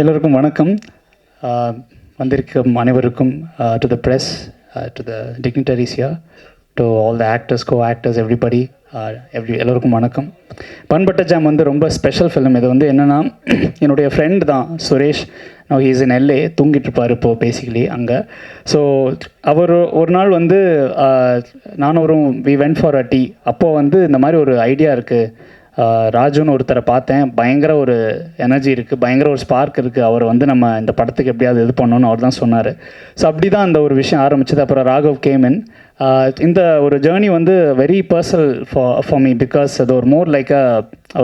எல்லோருக்கும் வணக்கம். வந்திருக்கும் அனைவருக்கும், to the press, to the dignitaries here, to all the actors, co actors, everybody, எல்லோருக்கும் வணக்கம். பண்பட்ட ஜாம் வந்து ரொம்ப ஸ்பெஷல் ஃபிலிம். இது வந்து என்னென்னா, என்னுடைய ஃப்ரெண்ட் தான் சுரேஷ். நோ ஹீஸ் இன் எல்ஏ, தூங்கிட்டு இருப்பார் இப்போது பேசிக்கலி அங்கே. ஸோ அவர் ஒரு நாள் வந்து நானும் ஒரு we went for a tea. அப்போது வந்து இந்த மாதிரி ஒரு ஐடியா இருக்குது, ராஜுன்னு ஒருத்தரை பார்த்தேன், பயங்கர ஒரு எனர்ஜி இருக்குது, பயங்கர ஒரு ஸ்பார்க் இருக்குது, அவர் வந்து நம்ம இந்த படத்துக்கு எப்படியாவது இது பண்ணணும்னு அவர் தான் சொன்னார். ஸோ அப்படி தான் அந்த ஒரு விஷயம் ஆரம்பிச்சது. அப்புறம் ராகவ் கேமன். இந்த ஒரு ஜேர்னி வந்து very personal for me, because அது ஒரு மோர் லைக்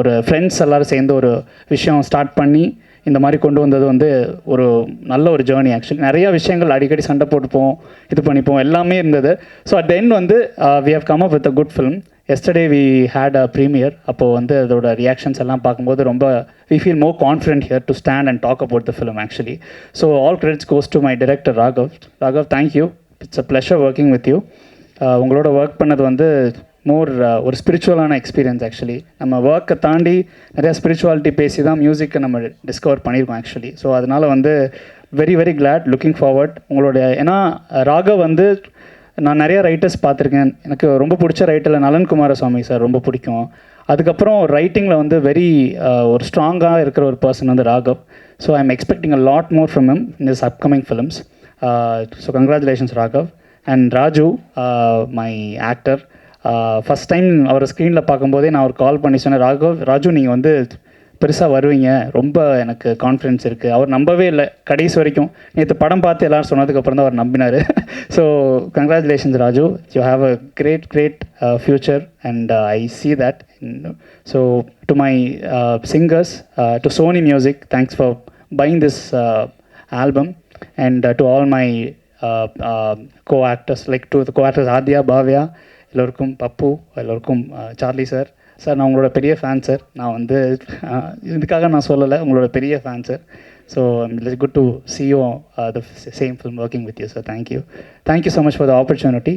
ஒரு ஃப்ரெண்ட்ஸ் எல்லோரும் சேர்ந்து ஒரு விஷயம் ஸ்டார்ட் பண்ணி இந்த மாதிரி கொண்டு வந்தது வந்து ஒரு நல்ல ஒரு ஜேர்னி. ஆக்சுவலி நிறையா விஷயங்கள் அடிக்கடி சண்டை போட்டுப்போம், இது பண்ணிப்போம், எல்லாமே இருந்தது. ஸோ அட் த எண்ட் வந்து we have come up with a good film. Yesterday we had a premiere. அப்போது வந்து அதோட ரியாக்ஷன்ஸ் எல்லாம் பார்க்கும்போது ரொம்ப we feel more confident here to stand and talk about the film actually. So all credits goes to my director Raghav. Raghav, thank you. It's a pleasure working with you. உங்களோட work பண்ணது வந்து மோர் ஒரு ஸ்பிரிச்சுவலான எக்ஸ்பீரியன்ஸ். ஆக்சுவலி நம்ம ஒர்க்கை தாண்டி நிறையா ஸ்பிரிச்சுவாலிட்டி பேசி தான் மியூசிக்கை நம்ம டிஸ்கவர் பண்ணியிருக்கோம் ஆக்சுவலி. ஸோ அதனால் வந்து very very glad, looking forward உங்களுடைய. ஏன்னா ராகவ் வந்து நான் நிறையா ரைட்டர்ஸ் பார்த்துருக்கேன். எனக்கு ரொம்ப பிடிச்ச ரைட்டரில் நலன் குமாரசுவாமி சார் ரொம்ப பிடிக்கும். அதுக்கப்புறம் ரைட்டிங்கில் வந்து வெரி ஒரு ஸ்ட்ராங்காக இருக்கிற ஒரு பர்சன் வந்து Raghav. So I am expecting a lot more from him in this upcoming films. So congratulations Raghav. And Raju, my actor. First time அவர் ஸ்க்ரீனில் பார்க்கும்போதே நான் ஒரு கால் பண்ணி சொன்னேன், ராஜு நீங்கள் வந்து பெருசாக வருவீங்க, ரொம்ப எனக்கு கான்ஃபிடென்ஸ் இருக்குது. அவர் நம்பவே இல்லை கடைசி வரைக்கும். நேற்று படம் பார்த்து எல்லோரும் சொன்னதுக்கப்புறம் தான் அவர் நம்பினார். So congratulations Raju, you have a great future and I see that. So to my singers, to Sony Music, thanks for buying this album, and to all my co-actors, like to the co-actors Adya, Bhavya, எல்லோருக்கும், பப்பு, எல்லோருக்கும், Charlie sir. நான் உங்களோட பெரிய fan sir. நான் வந்து இதுக்காக நான் சொல்லலை, உங்களோட பெரிய fan sir. So it's good to see you the same film working with you sir. thank you so much for the opportunity.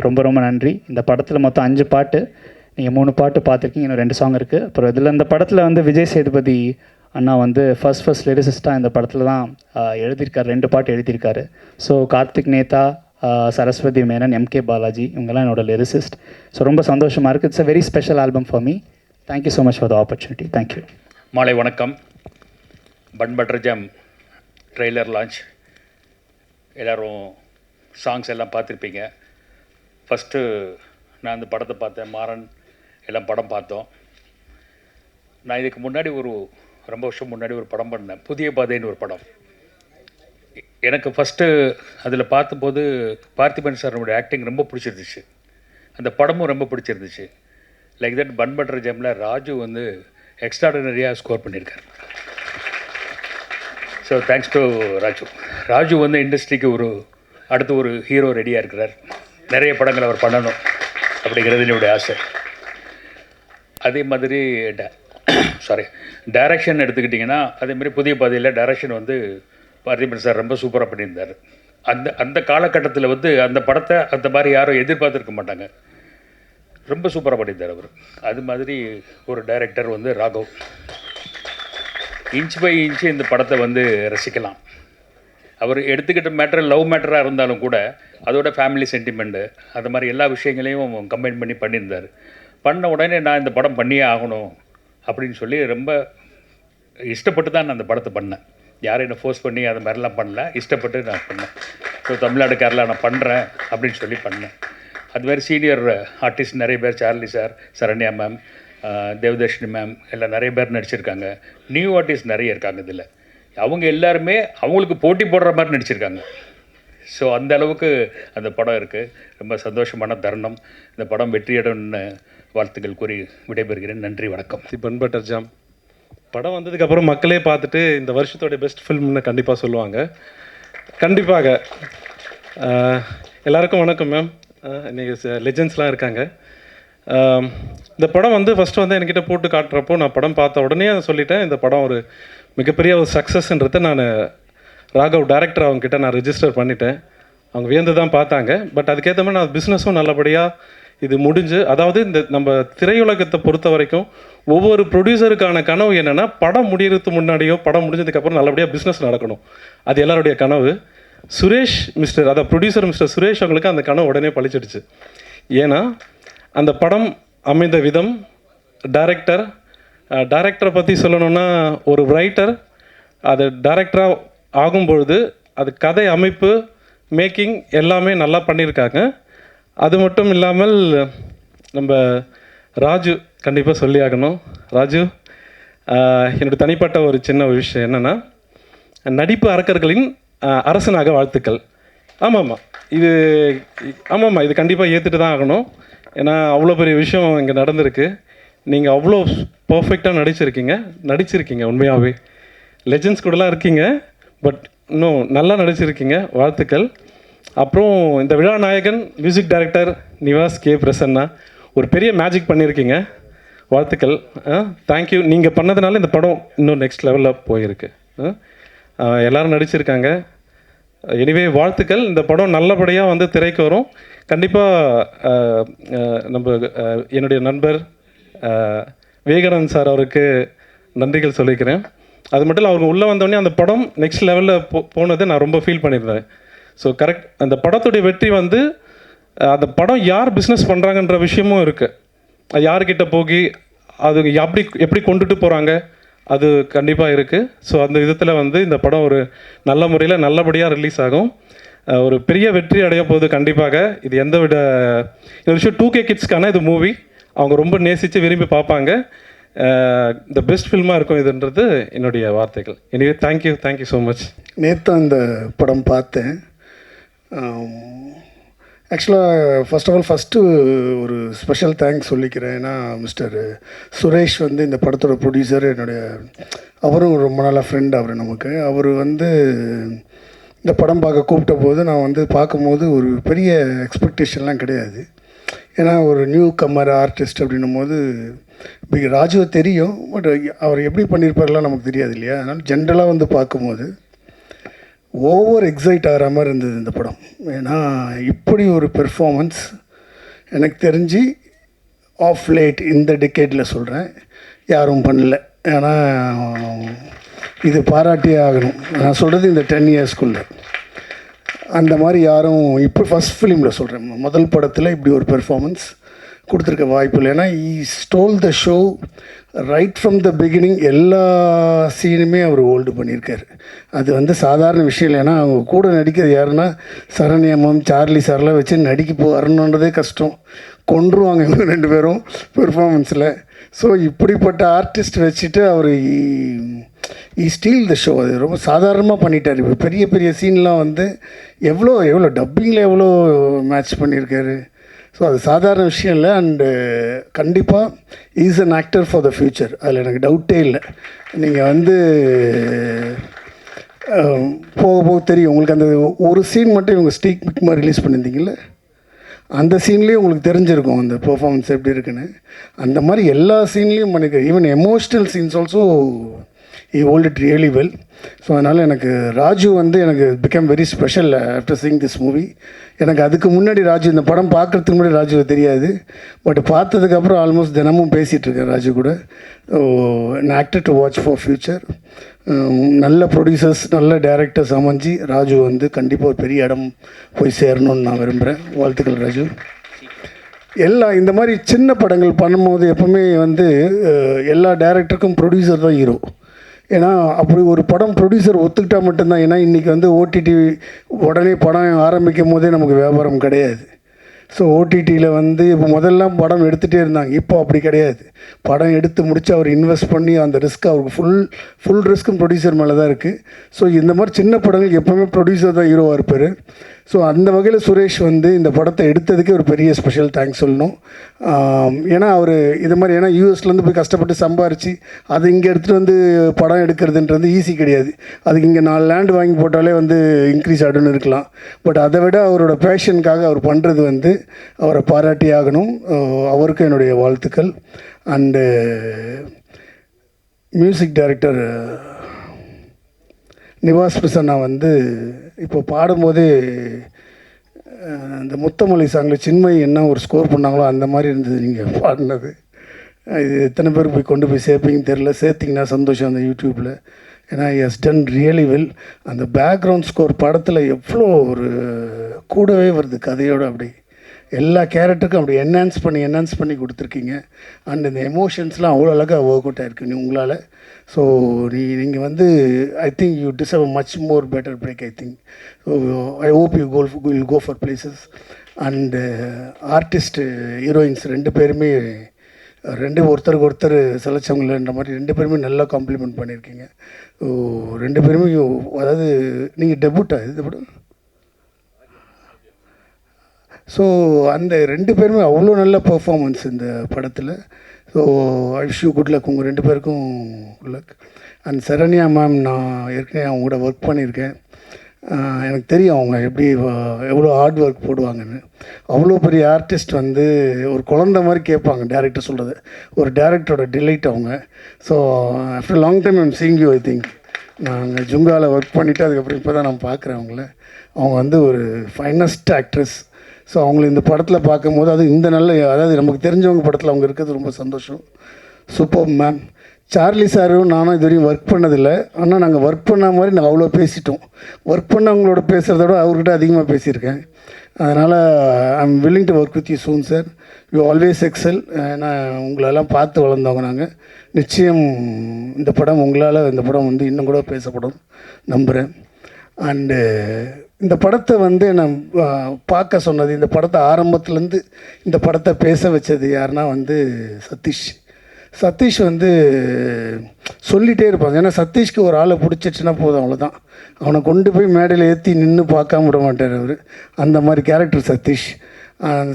ரொம்ப ரொம்ப நன்றி. இந்த படத்தில் மொத்தம் 5 பாட்டு, நீங்கள் 3 பாட்டு பார்த்துருக்கீங்க, இன்னும் 2 சாங் இருக்குது. அப்புறம் இதில் இந்த படத்தில் வந்து விஜய் சேதுபதி அண்ணா வந்து ஃபர்ஸ்ட் லிரிசிஸ்ட்டாக இந்த படத்தில் தான் எழுதியிருக்காரு, 2 பாட்டு எழுதியிருக்காரு. ஸோ கார்த்திக் நேதா, சரஸ்வதி மேனன், எம்கே பாலாஜி, இவங்கெல்லாம் என்னோட லிரிசிஸ்ட். ஸோ ரொம்ப சந்தோஷமாக இருக்குது. It's a very special album for me. Thank you so much for the opportunity. Thank you. மாலை வணக்கம். பண்பட்ட ஜாம் ட்ரெய்லர் லான்ச், எல்லோரும் சாங்ஸ் எல்லாம் பார்த்துருப்பீங்க. ஃபஸ்ட்டு நான் அந்த படத்தை பார்த்தேன், மாறன் எல்லாம் படம் பார்த்தோம். நான் இதுக்கு முன்னாடி ரொம்ப வருஷம் முன்னாடி ஒரு படம் பண்ணேன், புதிய பாதைன்னு ஒரு படம். எனக்கு ஃபஸ்ட்டு அதில் பார்த்தபோது பார்த்திபன் சாரோட ஆக்டிங் ரொம்ப பிடிச்சிருந்துச்சு, அந்த படமும் ரொம்ப பிடிச்சிருந்துச்சு. லைக் தட் பண்பட்ட ஜாமில் ராஜு வந்து எக்ஸ்ட்ராடனரியாக ஸ்கோர் பண்ணியிருக்கார். ஸோ தேங்க்ஸ் டு ராஜு வந்து இண்டஸ்ட்ரிக்கு அடுத்து ஒரு ஹீரோ ரெடியாக இருக்கிறார். நிறைய படங்கள் அவர் பண்ணணும் அப்படிங்கிறது என்னுடைய ஆசை. அதே மாதிரி டைரக்ஷன் எடுத்துக்கிட்டிங்கன்னா, அதேமாதிரி புதிய பாதையில் டைரக்ஷன் வந்து பார்த்திபன் சார் ரொம்ப சூப்பராக பண்ணியிருந்தார். அந்த காலகட்டத்தில் வந்து அந்த படத்தை அந்த மாதிரி யாரும் எதிர்பார்த்துருக்க மாட்டாங்க, ரொம்ப சூப்பராக பண்ணியிருந்தார் அவர். அது மாதிரி ஒரு டைரக்டர் வந்து ராகவ். இன்ச் பை இன்ச்சு இந்த படத்தை வந்து ரசிக்கலாம். அவர் எடுத்துக்கிட்ட மேட்டர் லவ் மேட்டராக இருந்தாலும் கூட அதோட ஃபேமிலி சென்டிமெண்ட்டு அது மாதிரி எல்லா விஷயங்களையும் கம்பைன் பண்ணியிருந்தார். பண்ண உடனே நான் இந்த படம் பண்ணியே ஆகணும் அப்படின்னு சொல்லி ரொம்ப இஷ்டப்பட்டு தான் நான் அந்த படத்தை பண்ணேன். யாரும் என்னை ஃபோர்ஸ் பண்ணி அது மாதிரிலாம் பண்ணல, இஷ்டப்பட்டு நான் பண்ணேன். ஸோ தமிழ்நாடு கேரளா நான் பண்ணுறேன் அப்படின்னு சொல்லி பண்ணேன். அது மாதிரி சீனியர் ஆர்டிஸ்ட் நிறைய பேர், Charlie sir, Saranya ma'am, Devadarshini ma'am எல்லாம் நிறைய பேர் நடிச்சிருக்காங்க. நியூ ஆர்டிஸ்ட் நிறைய இருக்காங்க இதில். அவங்க எல்லாருமே அவங்களுக்கு போட்டி போடுற மாதிரி நடிச்சிருக்காங்க. ஸோ அந்த அளவுக்கு அந்த படம் இருக்குது. ரொம்ப சந்தோஷமான தருணம். இந்த படம் வெற்றியடைன்னு வாழ்த்துக்கள் கூறி விடைபெறுகிறேன். நன்றி, வணக்கம். பண்பட்ட ஜாம் படம் வந்ததுக்கப்புறம் மக்களே பார்த்துட்டு இந்த வருஷத்தோடைய பெஸ்ட் ஃபில்ம்னு கண்டிப்பாக சொல்லுவாங்க. கண்டிப்பாக. எல்லாருக்கும் வணக்கம் மேம். இன்றைக்கி லெஜெண்ட்ஸ்லாம் இருக்காங்க. இந்த படம் வந்து ஃபஸ்ட்டு வந்து என்கிட்ட போட்டு காட்டுறப்போ நான் படம் பார்த்த உடனே அதை சொல்லிட்டேன், இந்த படம் ஒரு மிகப்பெரிய ஒரு சக்ஸஸ்ன்றதை நான் ராகவ் டைரக்டர் அவங்ககிட்ட நான் ரிஜிஸ்டர் பண்ணிட்டேன். அவங்க வியந்து தான் பார்த்தாங்க. பட் அதுக்கேற்ற மாதிரி நான் பிஸ்னஸும் நல்லபடியாக இது முடிஞ்சு, அதாவது இந்த நம்ம திரையுலகத்தை பொறுத்த வரைக்கும் ஒவ்வொரு ப்ரொடியூசருக்கான கனவு என்னென்னா, படம் முடியறதுக்கு முன்னாடியோ படம் முடிஞ்சதுக்கப்புறம் நல்லபடியாக பிஸ்னஸ் நடக்கணும். அது எல்லாருடைய கனவு. சுரேஷ் மிஸ்டர், அதாவது ப்ரொடியூசர் மிஸ்டர் சுரேஷ் அவங்களுக்கு அந்த கனவு உடனே பழிச்சிடுச்சு. ஏன்னா அந்த படம் அமைந்த விதம், டைரக்டரை பற்றி சொல்லணுன்னா, ஒரு ரைட்டர் அது டைரக்டராக ஆகும்பொழுது அது கதை அமைப்பு, மேக்கிங் எல்லாமே நல்லா பண்ணியிருக்காங்க. அது மட்டும் இல்லாமல் நம்ம ராஜு கண்டிப்பாக சொல்லி ஆகணும். ராஜு, என்னோடய தனிப்பட்ட ஒரு சின்ன ஒரு விஷயம் என்னென்னா, நடிப்பு அரக்கர்களின் அரசனாக வாழ்த்துக்கள். ஆமாம்மா, இது கண்டிப்பாக ஏற்றுட்டு தான் ஆகணும். ஏன்னா அவ்வளோ பெரிய விஷயம் இங்கே நடந்திருக்கு. நீங்கள் அவ்வளோ பர்ஃபெக்டாக நடிச்சிருக்கீங்க. உண்மையாகவே லெஜெண்ட்ஸ் கூடலாம் இருக்கீங்க, பட் இன்னும் நல்லா நடிச்சிருக்கீங்க. வாழ்த்துக்கள். அப்புறம் இந்த விழா நாயகன் music director Nivas K Prasanna, ஒரு பெரிய மேஜிக் பண்ணியிருக்கீங்க. வாழ்த்துக்கள். தேங்க்யூ. நீங்கள் பண்ணதுனால இந்த படம் இன்னும் நெக்ஸ்ட் லெவலில் போயிருக்கு. எல்லோரும் நடிச்சிருக்காங்க. எனிவே வாழ்த்துக்கள். இந்த படம் நல்லபடியாக வந்து திரைக்கு வரும். கண்டிப்பாக நம்ம என்னுடைய நண்பர் விவேகானந்த் சார் அவருக்கு நன்றிகள் சொல்லிக்கிறேன். அது மட்டும் இல்லை, அவங்க உள்ளே வந்தோடனே அந்த படம் நெக்ஸ்ட் லெவலில் போனதை நான் ரொம்ப ஃபீல் பண்ணியிருந்தேன். ஸோ கரெக்ட், அந்த படத்துடைய வெற்றி வந்து அந்த படம் யார் பிஸ்னஸ் பண்ணுறாங்கன்ற விஷயமும் இருக்குது. அது யார்கிட்ட போகி அது எப்படி கொண்டுட்டு போகிறாங்க, அது கண்டிப்பாக இருக்குது. ஸோ அந்த விதத்தில் வந்து இந்த படம் ஒரு நல்ல முறையில் நல்லபடியாக ரிலீஸ் ஆகும். ஒரு பெரிய வெற்றி அடைய போகுது கண்டிப்பாக. இது இந்த விஷயம் 2K கிட்ஸ்க்கான இது மூவி. அவங்க ரொம்ப நேசித்து விரும்பி பார்ப்பாங்க. இந்த பெஸ்ட் ஃபில்மாக இருக்கும் இதுன்றது என்னுடைய வார்த்தைகள். Anyway thank you so much. நேற்று அந்த படம் பார்த்தேன். ஆக்சுவலாக ஃபஸ்ட்டு ஒரு ஸ்பெஷல் தேங்க்ஸ் சொல்லிக்கிறேன். ஏன்னா மிஸ்டர் சுரேஷ் வந்து இந்த படத்தோட ப்ரொடியூசர், அவரும் ரொம்ப நல்ல ஃப்ரெண்ட். அவர் வந்து இந்த படம் பார்க்க கூப்பிட்ட போது நான் வந்து பார்க்கும்போது ஒரு பெரிய எக்ஸ்பெக்டேஷன்லாம் கிடையாது. ஏன்னா ஒரு நியூ கம்மர் ஆர்டிஸ்ட் அப்படின்னும் போது ராஜுவை தெரியும், பட் அவர் எப்படி பண்ணியிருப்பார்லாம் நமக்கு தெரியாது இல்லையா. அதனால் ஜென்ரலாக வந்து பார்க்கும்போது ஓவர் எக்ஸைட் ஆகிற மாதிரி இருந்தது இந்த படம். ஏன்னா இப்படி ஒரு பெர்ஃபார்மன்ஸ் எனக்கு தெரிஞ்சு ஆஃப் லேட் இந்த டிகேட்டில் சொல்கிறேன் யாரும் பண்ணல. ஏன்னா இது பாராட்டியே ஆகணும். நான் சொல்கிறது இந்த 10 இயர்ஸ்க்குள்ளே அந்த மாதிரி யாரும் இப்போ ஃபஸ்ட் ஃபிலிமில் சொல்கிறேன், முதல் படத்தில் இப்படி ஒரு பெர்ஃபார்மன்ஸ் கொடுத்துருக்க வாய்ப்பு இல்லை. ஏன்னா he stole the show right from the beginning. எல்லா சீனுமே அவர் ஹோல்டு பண்ணியிருக்காரு. அது வந்து சாதாரண விஷயம் இல்லை. ஏன்னா அவங்க கூட நடிக்கிறது யாருன்னா சரண்யமம், சார்லி சார்லாம் வச்சு வரணுன்றதே கஷ்டம். கொன்றுவாங்க இவங்க 2 பேரும் பெர்ஃபார்மன்ஸில். ஸோ இப்படிப்பட்ட ஆர்டிஸ்ட் வச்சுட்டு அவர் ஸ்டீல் த ஷோ. அது ரொம்ப சாதாரணமாக பண்ணிட்டார். இப்போ பெரிய பெரிய சீன்லாம் வந்து எவ்வளோ டப்பிங்கில் எவ்வளோ மேட்ச் பண்ணியிருக்காரு. ஸோ அது சாதாரண விஷயம் இல்லை. அண்டு கண்டிப்பாக is an actor for the future, அதில் எனக்கு டவுட்டே இல்லை. நீங்கள் வந்து போக போக தெரியும் உங்களுக்கு. அந்த ஒரு சீன் மட்டும் இவங்க ஸ்டீக் பிக்மாக ரிலீஸ் பண்ணியிருந்தீங்கல்ல, அந்த சீன்லேயும் உங்களுக்கு தெரிஞ்சிருக்கும் அந்த பெர்ஃபார்மன்ஸ் எப்படி இருக்குன்னு. அந்த மாதிரி எல்லா சீன்லேயும் பண்ணியிருக்காரு. Even emotional scenes also he hold it really well. So அதனால் எனக்கு ராஜு வந்து எனக்கு become very special after seeing this movie. எனக்கு அதுக்கு முன்னாடி ராஜு, இந்த படம் பார்க்குறதுக்கு முன்னாடி ராஜுவை தெரியாது, பட் பார்த்ததுக்கப்புறம் ஆல்மோஸ்ட் தினமும் பேசிகிட்ருக்கேன் ராஜு கூட. an actor to watch for future. நல்ல ப்ரொடியூசர்ஸ், நல்ல டைரக்டர்ஸ் அமைஞ்சு ராஜு வந்து கண்டிப்பாக ஒரு பெரிய இடம் போய் சேரணும்னு நான் விரும்புகிறேன். வாழ்த்துக்கள் ராஜு. இந்த மாதிரி சின்ன படங்கள் பண்ணும்போது எப்போவுமே வந்து எல்லா டைரக்டருக்கும் ப்ரொடியூசர் தான் ஹீரோ. ஏன்னா அப்படி ஒரு படம் ப்ரொடியூசர் ஒத்துக்கிட்டால் மட்டும்தான். ஏன்னா இன்றைக்கி வந்து ஓடிடி உடனே படம் ஆரம்பிக்கும் போதே நமக்கு வியாபாரம் கிடையாது. ஸோ ஓடிடியில் வந்து இப்போ முதல்லாம் படம் எடுத்துகிட்டே இருந்தாங்க, இப்போ அப்படி கிடையாது. படம் எடுத்து முடித்து அவர் இன்வெஸ்ட் பண்ணி அந்த ரிஸ்க் அவருக்கு ஃபுல் ரிஸ்க்கும் ப்ரொடியூசர் மேலே தான் இருக்குது. ஸோ இந்த மாதிரி சின்ன படங்களுக்கு எப்போவுமே ப்ரொடியூசர் தான் ஹீரோவாக இருப்பார். ஸோ அந்த வகையில் சுரேஷ் வந்து இந்த படத்தை எடுத்ததுக்கே ஒரு பெரிய ஸ்பெஷல் தேங்க்ஸ் சொல்லணும். ஏன்னா அவர் இது மாதிரி, ஏன்னா யூஎஸ்லேருந்து போய் கஷ்டப்பட்டு சம்பாரித்து அதை இங்கே எடுத்துகிட்டு வந்து படம் எடுக்கிறதுன்றது ஈஸி கிடையாது. அதுக்கு இங்கே 4 லேண்ட் வாங்கி போட்டாலே வந்து இன்க்ரீஸ் ஆடுன்னு இருக்கலாம். பட் அதை விட அவரோட பேஷனுக்காக அவர் பண்ணுறது வந்து அவரை பாராட்டி ஆகணும். அவருக்கு என்னுடைய வாழ்த்துக்கள். And music director Nivas Prasanna வந்து இப்போ பாடும்போதே இந்த முத்தமொழி சாங்கில் சின்மயி என்ன ஒரு ஸ்கோர் பண்ணாங்களோ அந்த மாதிரி இருந்தது நீங்கள் பாடினது. இது எத்தனை பேர் போய் கொண்டு போய் சேர்ப்பீங்கன்னு தெரில. சேர்த்திங்கன்னா சந்தோஷம் அந்த யூடியூப்பில். ஏன்னா எஸ் டன் ரியலி வெல். அந்த பேக்ரவுண்ட் ஸ்கோர் படத்தில் எவ்வளோ ஒரு கூடவே வருது கதையோடு. அப்படி எல்லா கேரக்டருக்கும் அப்படி என்ஹான்ஸ் பண்ணி கொடுத்துருக்கீங்க. அண்ட் இந்த எமோஷன்ஸ்லாம் அவ்வளோ அழகாக ஒர்க் அவுட் ஆகிருக்கு உங்களால். ஸோ நீங்கள் வந்து I think you deserve much more better break I think. So I hope you will go for places. And artist heroines 2 பேருமே ஒருத்தருக்கு ஒருத்தர் சிலைச்சவங்களன்ற மாதிரி 2 பேருமே நல்லா காம்ப்ளிமெண்ட் பண்ணியிருக்கீங்க. ஸோ 2 பேருமே அதாவது நீங்கள் டெபுட்டா இது படம். ஸோ அந்த 2 பேருமே அவ்வளோ நல்ல பர்ஃபார்மன்ஸ் இந்த படத்தில். So I wish you good luck. உங்கள் 2 பேருக்கும் good luck. And Saranya ma'am, நான் ஏற்கனவே அவங்க கூட ஒர்க் பண்ணியிருக்கேன். எனக்கு தெரியும் அவங்க எப்படி எவ்வளோ ஹார்ட் ஒர்க் போடுவாங்கன்னு. அவ்வளோ பெரிய ஆர்டிஸ்ட் வந்து ஒரு குழந்த மாதிரி கேட்பாங்க டேரக்டர் சொல்கிறது. ஒரு டேரக்டரோட டிலைட் அவங்க. So after long time I'm seeing you. I think நாங்கள் ஜுங்காவில் ஒர்க் பண்ணிவிட்டு அதுக்கப்புறம் இப்போ தான் நான் பார்க்குறேன் அவங்கள. அவங்க வந்து ஒரு ஃபைனஸ்ட் ஆக்ட்ரஸ். ஸோ அவங்கள இந்த படத்தில் பார்க்கும்போது அது இந்த அதாவது நமக்கு தெரிஞ்சவங்க படத்தில் அவங்க இருக்கிறது ரொம்ப சந்தோஷம். Super ma'am. சார்லி சாரும் நானும் இது வரையும் ஒர்க் பண்ணதில்லை. ஆனால் நாங்கள் ஒர்க் பண்ண மாதிரி நாங்கள் அவ்வளோ பேசிட்டோம். ஒர்க் பண்ணவங்களோட பேசுகிறத விட அவர்கிட்ட அதிகமாக பேசியிருக்கேன். அதனால் I am willing to work with you soon sir. You always excel. ஏன்னா உங்களெல்லாம் பார்த்து வளர்ந்தவங்க நாங்கள். நிச்சயம் இந்த படம் வந்து இன்னும் கூட பேசப்படும் நம்புகிறேன். அண்டு இந்த படத்தை வந்து நான் பார்க்க சொன்னது, இந்த படத்தை ஆரம்பத்துலேருந்து இந்த படத்தை பேச வச்சது யாருன்னா வந்து சதீஷ் வந்து சொல்லிகிட்டே இருப்பாங்க. ஏன்னா சதீஷ்க்கு ஒரு ஆளை பிடிச்சிச்சுன்னா போதும், அவ்வளோதான். அவனை கொண்டு போய் மேடையில் ஏற்றி நின்று பார்க்காம விட மாட்டார் அவர். அந்த மாதிரி கேரக்டர்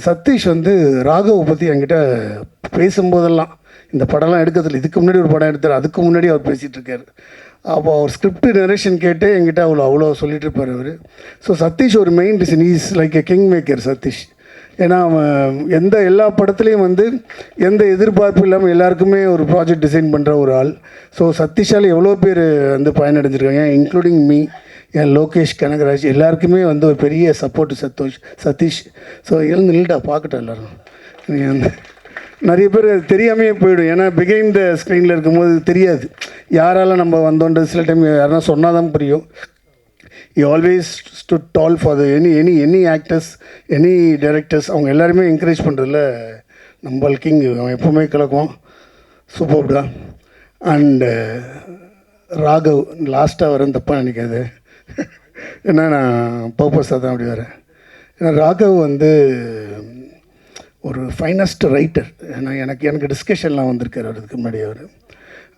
சதீஷ் வந்து ராகவை பற்றி என்கிட்ட பேசும்போதெல்லாம், இந்த படம்லாம் எடுக்கிறதில்ல, இதுக்கு முன்னாடி ஒரு படம் எடுத்தார், அதுக்கு முன்னாடி அவர் பேசிகிட்டு இருக்கார். அப்போ அவர் ஸ்கிரிப்ட் நரேஷன் கேட்டே என்கிட்ட அவ்வளோ சொல்லிட்டு இருப்பார் அவர். ஸோ சதீஷ் ஒரு main reason is like a king maker Satish. ஏன்னா அவன் எல்லா படத்துலேயும் வந்து எந்த எதிர்பார்ப்பு இல்லாமல் எல்லாருக்குமே ஒரு ப்ராஜெக்ட் டிசைன் பண்ணுற ஒரு ஆள். ஸோ சதீஷால் எவ்வளோ பேர் வந்து பயனடைஞ்சிருக்காங்க, இன்க்ளூடிங் மீ, என் லோகேஷ் கனகராஜ், எல்லாருக்குமே வந்து ஒரு பெரிய சப்போர்ட்டு சதீஷ். ஸோ நில்டா பார்க்கட்டும் எல்லோரும். நீ வந்து நிறைய பேர் தெரியாமையே போயிடும். ஏன்னா பிகைண்ட் த ஸ்க்ரீனில் இருக்கும்போது தெரியாது யாரால் நம்ம வந்தோன்றது. சில டைம் யாருன்னா சொன்னால் தான் புரியும். he always stood tall for the any actors, any directors. அவங்க எல்லாருமே என்கரேஜ் பண்ணுறதுல நம்ம கிங். அவன் எப்போவுமே கலக்குவான். சூப்பர்டா. அண்டு ராகவ் லாஸ்ட்டாக வரேன், தப்பாக நினைக்காது. ஏன்னா நான் பர்பஸாக தான் அப்படி வரேன். ஏன்னா ராகவ் வந்து ஒரு ஃபைனஸ்ட் ரைட்டர். ஏன்னா எனக்கு டிஸ்கஷன்லாம் வந்திருக்கார் அதுக்கு முன்னாடி.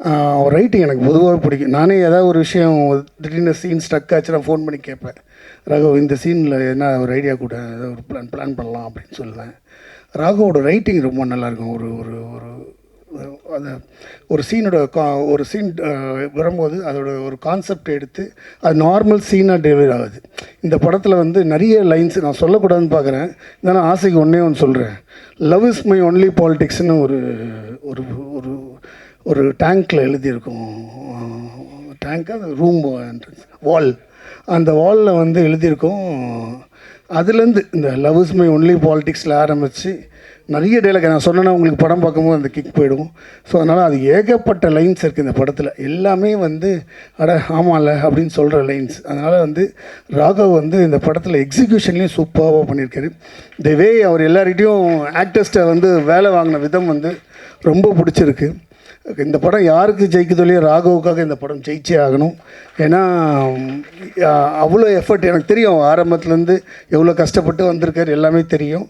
அவர் ரைட்டிங் எனக்கு பொதுவாக பிடிக்கும். நானே ஏதாவது ஒரு விஷயம் திடீர்னு சீன் ஸ்ட்ரக் ஆச்சுன்னா ஃபோன் பண்ணி கேட்பேன், ராகவ் இந்த சீனில் என்ன ஒரு ஐடியா கூட ஏதாவது ஒரு பிளான் பண்ணலாம் அப்படின்னு சொல்லுவேன். ராகவோட ரைட்டிங் ரொம்ப நல்லாயிருக்கும். ஒரு சீன் வரும்போது அதோட ஒரு கான்செப்ட் எடுத்து அது நார்மல் சீனாக டெலிவரி ஆகுது. இந்த படத்தில் வந்து நிறைய லைன்ஸ் நான் சொல்லக்கூடாதுன்னு பார்க்குறேன். இதனால் ஆசைக்கு ஒன்றே சொல்கிறேன். லவ் இஸ் மை ஒன்லி பாலிடிக்ஸ்னு ஒரு டேங்க்கில் எழுதியிருக்கும். டேங்க் அது ரூம் வால், அந்த வாலில் வந்து எழுதியிருக்கோம். அதுலேருந்து இந்த லவ் இஸ் மை ஒன்லி பாலிடிக்ஸில் ஆரம்பித்து நிறைய டைலாக் நான் சொன்னேன்னா உங்களுக்கு படம் பார்க்கும்போது அந்த கிக் போயிடும். ஸோ அதனால் அது ஏகப்பட்ட லைன்ஸ் இருக்குது இந்த படத்தில். எல்லாமே வந்து ஆமாம்ல அப்படின்னு சொல்கிற லைன்ஸ். அதனால் வந்து ராகவ் வந்து இந்த படத்தில் எக்ஸிக்யூஷன்லேயும் சூப்பராக பண்ணியிருக்காரு. த வே அவர் எல்லார்கிட்டையும் ஆக்டர்ஸ்ட்டை வந்து வேலை வாங்கின விதம் வந்து ரொம்ப பிடிச்சிருக்கு. இந்த படம் யாருக்கு ஜெயிக்குதோ இல்லையோ ராகவுக்காக இந்த படம் ஜெயிச்சே ஆகணும். ஏன்னா அவ்வளோ எஃபர்ட் எனக்கு தெரியும். ஆரம்பத்துலேருந்து எவ்வளோ கஷ்டப்பட்டு வந்திருக்காரு எல்லாமே தெரியும்.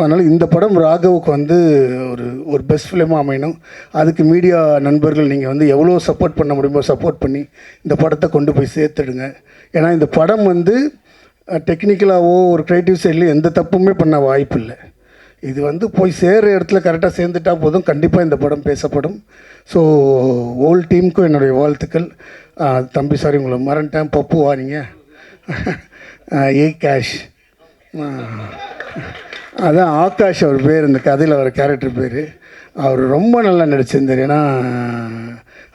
அதனால் இந்த படம் ராகவுக்கு வந்து ஒரு பெஸ்ட் ஃபிலிமாக அமையணும். அதுக்கு மீடியா நண்பர்கள் நீங்கள் வந்து எவ்வளோ சப்போர்ட் பண்ண முடியுமோ சப்போர்ட் பண்ணி இந்த படத்தை கொண்டு போய் சேர்த்துடுங்க. ஏன்னா இந்த படம் வந்து டெக்னிக்கலாகவோ ஒரு க்ரியேட்டிவ் சைட்லேயும் எந்த தப்புமே பண்ண வாய்ப்பு இல்லை. இது வந்து போய் சேர்கிற இடத்துல கரெக்டாக சேர்ந்துட்டா போதும், கண்டிப்பாக இந்த படம் பேசப்படும். ஸோ ஹோல் டீமுக்கும் என்னுடைய வாழ்த்துக்கள். தம்பி சாரி உங்களை மறந்துட்டேன், பப்புவா நீங்கள் ஏ கேஷ், அதான் ஆகாஷ் அவர் பேர், இந்த கதையில் வர கேரக்டர் பேர். அவர் ரொம்ப நல்லா நடிச்சிருந்தார். ஏன்னா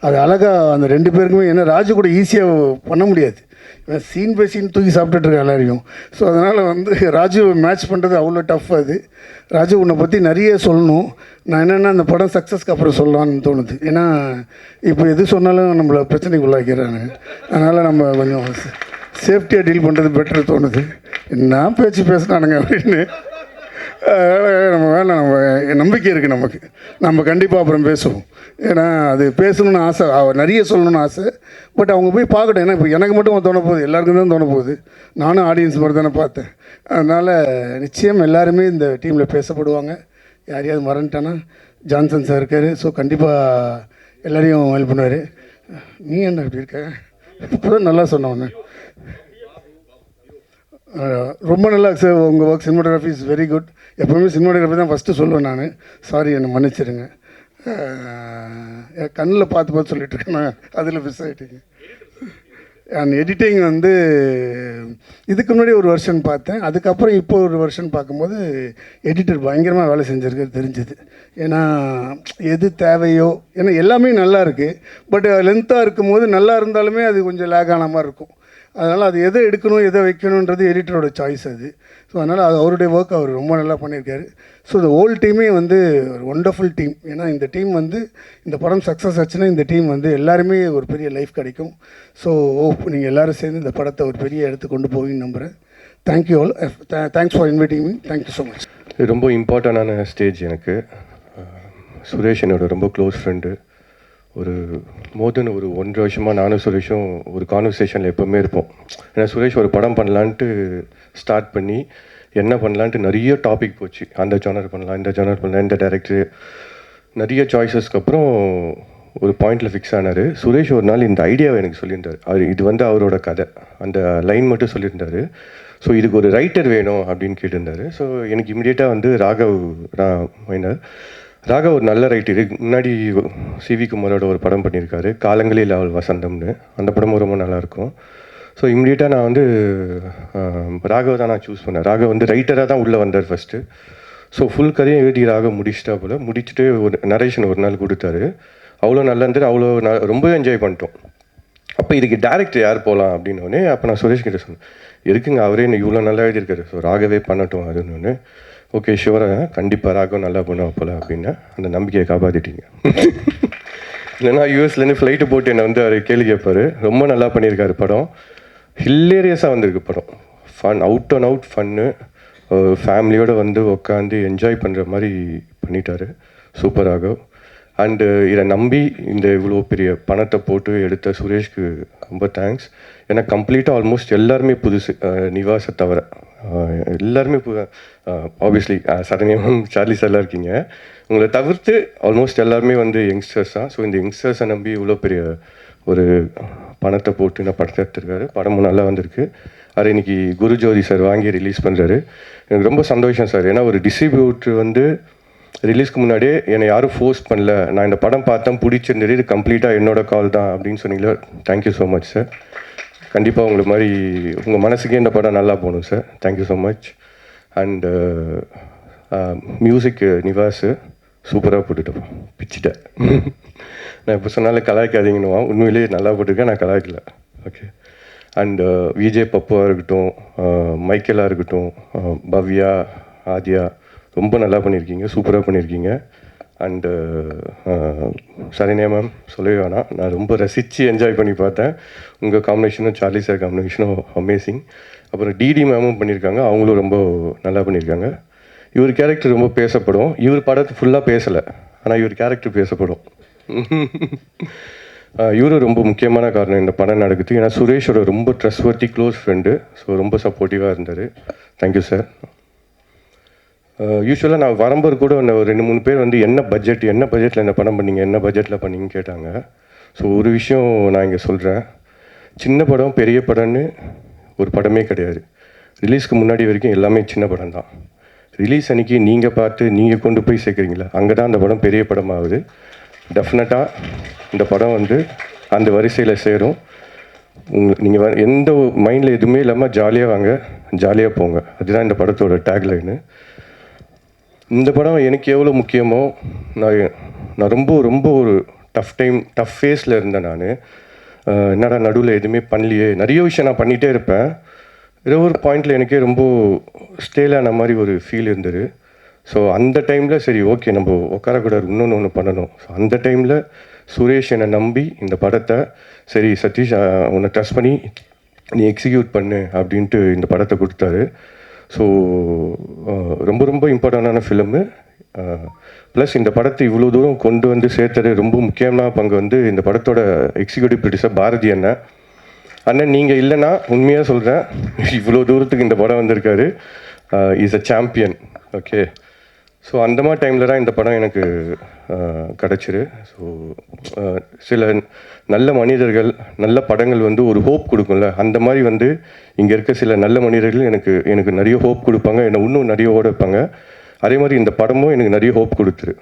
அது அழகாக அந்த 2 பேருக்குமே, ஏன்னா ராஜு கூட ஈஸியாக பண்ண முடியாது. இவன் சீன் பை சீன் தூக்கி சாப்பிட்டுட்டு எல்லாரையும். ஸோ அதனால் வந்து ராஜு மேட்ச் பண்ணுறது அவ்வளோ டஃப். அது ராஜு உன்னை பற்றி நிறைய சொல்லணும். நான் என்னென்னா அந்த படம் சக்ஸஸ்க்கு அப்புறம் சொல்லலான்னு தோணுது. ஏன்னா இப்போ எது சொன்னாலும் நம்மளை பிரச்சனைக்கு உள்ளாக்கிறாங்க. அதனால் நம்ம கொஞ்சம் சேஃப்டியாக டீல் பண்ணுறது பெட்டர் தோணுது. நான் பேச்சு பேசினானுங்க அப்படின்னு. அதனால் நம்ம வேலை நம்ம நம்பிக்கை இருக்குது நமக்கு. நம்ம கண்டிப்பாக அப்புறம் பேசுவோம். ஏன்னா அது பேசணுன்னு ஆசை, நிறைய சொல்லணும்னு ஆசை. பட் அவங்க போய் பார்க்கட்டும். ஏன்னா இப்போ எனக்கு மட்டும் தோண போகுது, எல்லாருக்கும் தான் தோண போகுது. நானும் ஆடியன்ஸ் மாதிரி தானே பார்த்தேன். அதனால் நிச்சயம் எல்லாருமே இந்த டீமில் பேசப்படுவாங்க. யாரையாவது மறந்துட்டானா ஜான்சன் சார் இருக்கார். ஸோ கண்டிப்பாக எல்லோரையும் ஹெல்ப் பண்ணுவார். நீ என்ன இப்படி இருக்க? இப்போ தான் நல்லா சொன்னவொன்னே ரொம்ப நல்லா சார். உங்கள் work cinematography is very good. எப்போவுமே சினிமாட்டோகிராஃபி தான் ஃபஸ்ட்டு சொல்லுவேன் நான். சாரி, என்னை மன்னிச்சிடுங்க. கண்ணில் பார்த்து சொல்லிட்டு இருக்கேன் நான், அதில் மிஸ் ஆகிட்டீங்க. அண்ட் எடிட்டிங் வந்து இதுக்கு முன்னாடி ஒரு வெர்ஷன் பார்த்தேன். அதுக்கப்புறம் இப்போ ஒரு வெர்ஷன் பார்க்கும்போது எடிட்டர் பயங்கரமாக வேலை செஞ்சுருக்கிறது தெரிஞ்சுது. ஏன்னா எது தேவையோ, ஏன்னா எல்லாமே நல்லா இருக்குது. பட் லென்த்தாக இருக்கும்போது நல்லா இருந்தாலுமே அது கொஞ்சம் லேக் ஆன மாதிரி இருக்கும். அதனால் அது எதை எடுக்கணும் எதை வைக்கணுன்றது எடிட்டரோட சாய்ஸ் அது. ஸோ அதனால் அது அவருடைய ஒர்க் அவர் ரொம்ப நல்லா பண்ணியிருக்காரு. ஸோ இந்த ஹோல் டீமே வந்து ஒரு ஒண்டர்ஃபுல் டீம். ஏன்னா இந்த டீம் வந்து இந்த படம் சக்ஸஸ் ஆச்சுன்னா இந்த டீம் வந்து எல்லாருமே ஒரு பெரிய லைஃப் கிடைக்கும். ஸோ நீங்கள் எல்லோரும் சேர்ந்து இந்த படத்தை ஒரு பெரிய இடத்துக்கு கொண்டு போவீங்கன்னு நம்புகிறேன். Thank you all. Thanks for inviting me. Thank you so much. இது ரொம்ப இம்பார்ட்டண்டான ஸ்டேஜ் எனக்கு. சுரேஷ் என்னோட ரொம்ப க்ளோஸ் ஃப்ரெண்டு. ஒரு மோர் தென் ஒரு 1.5 வருஷமாக நானும் சுரேஷும் ஒரு கான்வர்சேஷனில் எப்போவுமே இருப்போம். ஏன்னா சுரேஷ் ஒரு படம் பண்ணலான்ட்டு ஸ்டார்ட் பண்ணி என்ன பண்ணலான்ட்டு நிறைய டாபிக் போச்சு. அந்த ஜானர் பண்ணலாம், இந்த ஜானர் பண்ணலாம், இந்த டைரக்டர், நிறைய சாய்ஸஸ்க்கு அப்புறம் ஒரு பாயிண்டில் ஃபிக்ஸ் ஆனார். சுரேஷ் ஒரு நாள் இந்த ஐடியாவை எனக்கு சொல்லியிருந்தார். இது வந்து அவரோட கதை, அந்த லைன் மட்டும் சொல்லியிருந்தார். ஸோ இதுக்கு ஒரு ரைட்டர் வேணும் அப்படின்னு கேட்டிருந்தார். ஸோ எனக்கு இமிடியேட்டாக வந்து ராகவ் ஒரு நல்ல ரைட்டர். முன்னாடி சிவி குமாரோட ஒரு படம் பண்ணியிருக்காரு, காலங்களில் அவள் வசந்தம்னு. அந்த படமும் ரொம்ப நல்லாயிருக்கும். ஸோ இம்மிடியேட்டாக நான் வந்து ராகவ் தான் நான் சூஸ் பண்ணேன். ராகவ் வந்து ரைட்டராக தான் உள்ளே வந்தார் ஃபஸ்ட்டு. ஸோ ஃபுல் கதையும் எழுதி ராகவ் முடிச்சிட்டா போல். முடிச்சுட்டு ஒரு நரேஷன் ஒரு நாள் கொடுத்தாரு. அவ்வளோ நல்லா இருந்தது. அவ்வளோ ரொம்ப என்ஜாய் பண்ணிட்டோம். அப்போ இதுக்கு டேரக்டர் யார் போகலாம் அப்படின்னோடனே அப்போ நான் சுரேஷ் கிட்ட சொன்னேன், இருக்குங்க அவரே இவ்வளோ நல்லா எழுதியிருக்காரு, ஸோ ராகவே பண்ணட்டும் அதுன்னு. ஓகே ஷுவராக, கண்டிப்பாக ராகவ் நல்லா பண்ணுவா போல அப்படின்னு அந்த நம்பிக்கையை காப்பாற்றிட்டீங்க. இல்லைன்னா யூஎஸ்லேருந்து ஃப்ளைட்டு போட்டு என்னை வந்து அவர் கேள்வி கேட்பார். ரொம்ப நல்லா பண்ணியிருக்காரு படம். ஹில்லேரியஸாக வந்திருக்கு படம். Fun, out and out fun. ஃபேமிலியோடு வந்து உட்காந்து என்ஜாய் பண்ணுற மாதிரி பண்ணிட்டாரு. சூப்பர் ராகவ். அண்டு இதை நம்பி இந்த இவ்வளோ பெரிய பணத்தை போட்டு எடுத்த சுரேஷ்க்கு ரொம்ப தேங்க்ஸ். ஏன்னா கம்ப்ளீட்டாக ஆல்மோஸ்ட் எல்லாருமே புதுசு, நிவாஸை தவிர எல்லாருமே ஆப்வியஸ்லி சரண்யம், சார்லி சார்லாம் இருக்கீங்க. உங்களை தவிர்த்து ஆல்மோஸ்ட் எல்லாருமே வந்து யங்ஸ்டர்ஸ் தான். ஸோ இந்த யங்ஸ்டர்ஸை நம்பி இவ்வளோ பெரிய ஒரு பணத்தை போட்டு நான் படத்தை எடுத்துருக்காரு. படமும் நல்லா வந்திருக்கு. அது இன்னைக்கு குருஜோதி சார் வாங்கி ரிலீஸ் பண்ணுறாரு. எனக்கு ரொம்ப சந்தோஷம் சார். ஏன்னா ஒரு டிஸ்ட்ரிபியூட்டர் வந்து ரிலீஸ்க்கு முன்னாடியே என்னை யாரும் ஃபோர்ஸ் பண்ணல, நான் இந்த படம் பார்த்தேன் பிடிச்சிருந்தது, இது கம்ப்ளீட்டாக என்னோட கால் தான் அப்படின்னு சொன்னீங்களா. Thank you so much sir. கண்டிப்பாக உங்களுக்கு மாதிரி உங்கள் மனசுக்கே இந்த படம் நல்லா போகணும் sir. Thank you so much. And music Nivas சூப்பராக போட்டுட்டேன், பிச்சிட்டேன். நான் இப்போ சொன்னாலும் கலாய்க்காதீங்கன்னுவா, உண்மையிலேயே நல்லா போட்டிருக்கேன், நான் கலாய்க்கல. ஓகே. அண்டு விஜய் பப்புவாக இருக்கட்டும், மைக்கேலாக இருக்கட்டும், பவ்யா, ஆதியா, ரொம்ப நல்லா பண்ணியிருக்கீங்க, சூப்பராக பண்ணியிருக்கீங்க. அண்டு சரண்யா மேம் சொல்லவே வேணாம், நான் ரொம்ப ரசித்து என்ஜாய் பண்ணி பார்த்தேன். உங்கள் காம்பினேஷனும் சார்லி சார் காம்பினேஷனும் அமேசிங். அப்புறம் டிடி மேமும் பண்ணியிருக்காங்க, அவங்களும் ரொம்ப நல்லா பண்ணியிருக்காங்க. இவர் கேரக்டர் ரொம்ப பேசப்படும். இவர் படத்தை ஃபுல்லாக பேசலை, ஆனால் இவர் கேரக்டர் பேசப்படும். இவரும் ரொம்ப முக்கியமான காரணம் இந்த படம் நடக்குது. ஏன்னா சுரேஷோட ரொம்ப ட்ரஸ்ட்வர்த்தி க்ளோஸ் ஃப்ரெண்டு. ஸோ ரொம்ப சப்போர்ட்டிவாக இருந்தார். Thank you sir. யூஸ்வலாக நான் வரும்போது கூட ஒரு 2-3 பேர் வந்து என்ன பட்ஜெட்டில் இந்த படம் பண்ணீங்க, என்ன பட்ஜெட்டில் பண்ணீங்கன்னு கேட்டாங்க. ஸோ ஒரு விஷயம் நான் இங்கே சொல்கிறேன், சின்ன படம் பெரிய படம்னு ஒரு படமே கிடையாது. ரிலீஸ்க்கு முன்னாடி வரைக்கும் எல்லாமே சின்ன படம் தான். ரிலீஸ் அன்றைக்கி நீங்கள் பார்த்து நீங்கள் கொண்டு போய் சேர்க்குறீங்களா, அங்கே தான் அந்த படம் பெரிய படமாகுது. டெஃபினட்டாக இந்த படம் வந்து அந்த வரிசையில் சேரும். நீங்கள் எந்த மைண்டில் எதுவுமே இல்லாமல் ஜாலியாக வாங்க, ஜாலியாக போங்க. அதுதான் இந்த படத்தோட டேக்லைனு. இந்த படம் எனக்கு எவ்வளோ முக்கியமோ, நான் ரொம்ப ரொம்ப ஒரு டஃப் ஃபேஸில் இருந்தேன் நான். என்னடா நடுவில் எதுவுமே பண்ணலையே, நிறைய விஷயம் நான் பண்ணிகிட்டே இருப்பேன். ஏதோ ஒரு பாயிண்டில் எனக்கே ரொம்ப ஸ்டேலான மாதிரி ஒரு ஃபீல் இருந்தது. ஸோ அந்த டைமில் சரி ஓகே நம்ம உட்காரக்கூடாது, இன்னொன்று பண்ணணும். ஸோ அந்த டைமில் சுரேஷ் என்னை நம்பி இந்த படத்தை சரி சதீஷ் உன்னை ட்ரஸ்ட் பண்ணி நீ எக்ஸிக்யூட் பண்ணு அப்படின்ட்டு இந்த படத்தை கொடுத்தாரு. ஸோ ரொம்ப ரொம்ப இம்பார்ட்டண்டான ஃபிலிமு. ப்ளஸ் இந்த படத்தை இவ்வளோ தூரம் கொண்டு வந்து சேர்த்தது ரொம்ப முக்கியமான பங்கு வந்து இந்த படத்தோட எக்ஸிக்யூட்டிவ் ப்ரொடியூசர் பாரதி அண்ணன் நீங்கள் இல்லைன்னா உண்மையாக சொல்கிறேன், இவ்வளோ தூரத்துக்கு இந்த படம் வந்திருக்காரு. Is a champion. Okay, so அந்த மாதிரி டைமில் தான் இந்த படம் எனக்கு கிடச்சிரு. ஸோ சில நல்ல மனிதர்கள் நல்ல படங்கள் வந்து ஒரு ஹோப் கொடுக்கும்ல, அந்த மாதிரி வந்து இங்கே இருக்க சில நல்ல மனிதர்கள் எனக்கு நிறைய ஹோப் கொடுப்பாங்க, என்னை இன்னும் நிறைய ஓட வைப்பாங்க. அதே மாதிரி இந்த படமும் எனக்கு நிறைய ஹோப் கொடுத்துரு.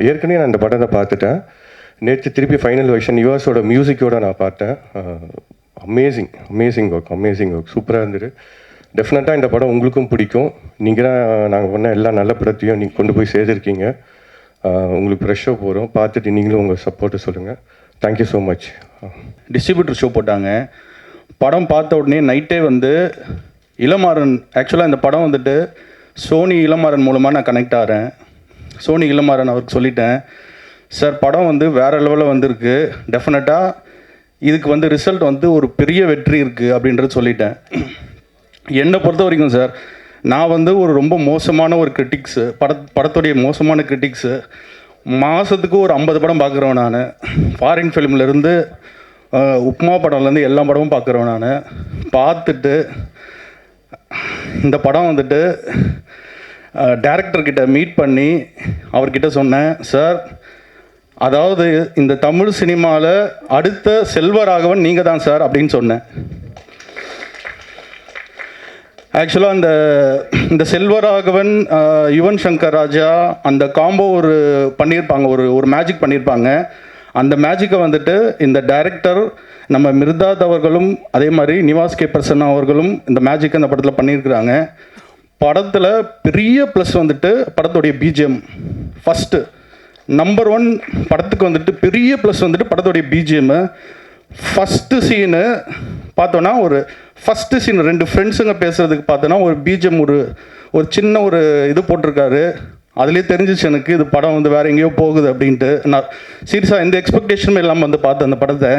ஏற்கனவே நான் இந்த படத்தை பார்த்துட்டேன். நேற்று திருப்பி ஃபைனல் வெர்ஷன் யுவாஸோட மியூசிக்கோடு நான் பார்த்தேன். அமேசிங் ஒர்க் சூப்பராக இருந்தது. டெஃபினட்டாக இந்த படம் உங்களுக்கும் பிடிக்கும். நீங்கள் தான் நாங்கள் பண்ண எல்லா நல்ல படத்தையும் நீங்கள் கொண்டு போய் சேர்த்துருக்கீங்க. உங்களுக்கு ஃப்ரெஷ்ஷாக போகிறோம், பார்த்துட்டு நீங்களும் உங்கள் சப்போர்ட்டை சொல்லுங்கள். Thank you so much. Distributor show போட்டாங்க. படம் பார்த்த உடனே நைட்டே வந்து இளமாறன், ஆக்சுவலாக இந்த படம் வந்துட்டு சோனி இளமாறன் மூலமாக நான் கனெக்ட் ஆகிறேன். சோனி இளமாறன் அவருக்கு சொல்லிட்டேன், சார் படம் வந்து வேறு லெவலில் வந்திருக்கு, டெஃபினட்டாக இதுக்கு வந்து ரிசல்ட் வந்து ஒரு பெரிய வெற்றி இருக்குது அப்படின்றது சொல்லிட்டேன். என்னை பொறுத்த வரைக்கும் சார், நான் வந்து ஒரு ரொம்ப மோசமான ஒரு கிரிட்டிக்ஸு, படத்துடைய மோசமான கிரிட்டிக்ஸு. மாதத்துக்கு ஒரு 50 படம் பார்க்குறேன் நான். ஃபாரின் ஃபிலிம்லேருந்து உப்மா படம்லேருந்து எல்லா படமும் பார்க்குறேன் நான். பார்த்துட்டு இந்த படம் வந்துட்டு டைரக்டர்கிட்ட மீட் பண்ணி அவர்கிட்ட சொன்னேன், சார் அதாவது இந்த தமிழ் சினிமாவில் அடுத்த செல்வராகவன் நீங்கள் தான் சார் அப்படின்னு சொன்னேன். ஆக்சுவலாக இந்த செல்வராகவன் யுவன் சங்கர் ராஜா அந்த காம்போ பண்ணியிருப்பாங்க, ஒரு மேஜிக் பண்ணியிருப்பாங்க. அந்த மேஜிக்கை வந்துட்டு இந்த டைரக்டர் நம்ம மிர்தாத் அவர்களும் அதே மாதிரி நிவாஸ் கே பிரசன்னா அவர்களும் இந்த மேஜிக்கை இந்த படத்தில் பண்ணியிருக்கிறாங்க. படத்தில் பெரிய ப்ளஸ் வந்துட்டு படத்துடைய பிஜிஎம். ஃபஸ்ட்டு நம்பர் 1 படத்துக்கு வந்துட்டு பெரிய ப்ளஸ் வந்துட்டு படத்துடைய பிஜிஎம்மு. ஃபஸ்ட்டு சீனு பார்த்தோன்னா ஃபஸ்ட்டு சீன் 2 ஃப்ரெண்ட்ஸுங்க பேசுகிறதுக்கு பார்த்தோன்னா ஒரு பிஜிஎம் ஒரு சின்ன இது போட்டிருக்காரு. அதுலேயே தெரிஞ்சிச்சு எனக்கு இது படம் வந்து வேறு எங்கேயோ போகுது அப்படின்ட்டு. நான் சீரியஸாக எந்த எக்ஸ்பெக்டேஷனும் இல்லாமல் வந்து பார்த்தேன் அந்த படத்தை.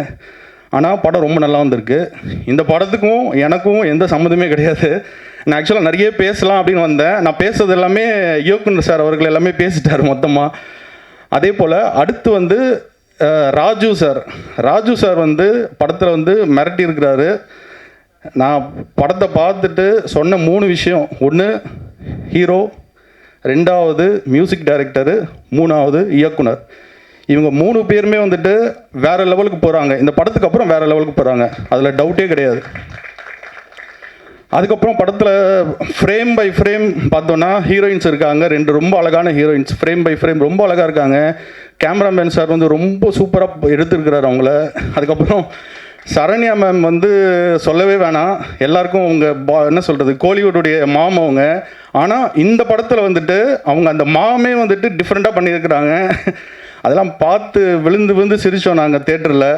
ஆனால் படம் ரொம்ப நல்லா வந்திருக்கு. இந்த படத்துக்கும் எனக்கும் எந்த சம்மந்தமே கிடையாது. நான் ஆக்சுவலாக நிறைய பேசலாம் அப்படின்னு வந்தேன். நான் பேசுறது எல்லாமே இயக்குனர் சார் அவர்கள் எல்லாமே பேசிட்டார் மொத்தமாக. அதே போல் அடுத்து வந்து ராஜு சார் வந்து படத்தில் வந்து மிரட்டி இருக்கிறாரு. நான் படத்தை பார்த்துட்டு சொன்ன 3 விஷயம். 1 ஹீரோ, 2வது மியூசிக் டைரக்டரு, 3வது இயக்குனர். இவங்க 3 பேருமே வந்துட்டு வேறு லெவலுக்கு போகிறாங்க. இந்த படத்துக்கு அப்புறம் வேறு லெவலுக்கு போகிறாங்க, அதில் டவுட்டே கிடையாது. அதுக்கப்புறம் படத்தில் ஃப்ரேம் பை ஃப்ரேம் பார்த்தோன்னா ஹீரோயின்ஸ் இருக்காங்க, 2 ரொம்ப அழகான ஹீரோயின்ஸ். ஃப்ரேம் பை ஃப்ரேம் ரொம்ப அழகாக இருக்காங்க. கேமராமேன் சார் வந்து ரொம்ப சூப்பராக எடுத்துருக்கிறார் அவங்கள. அதுக்கப்புறம் சரண்யா மேம் வந்து சொல்லவே வேணாம், எல்லாருக்கும் அவங்க என்ன சொல்கிறது கோலிவுட்டுடைய மாம் அவங்க. ஆனால் இந்த படத்தில் வந்துட்டு அவங்க அந்த மாமே வந்துட்டு டிஃப்ரெண்ட்டாக பண்ணியிருக்கிறாங்க. அதெல்லாம் பார்த்து விழுந்து சிரித்தோம் நாங்கள் தேட்டரில்.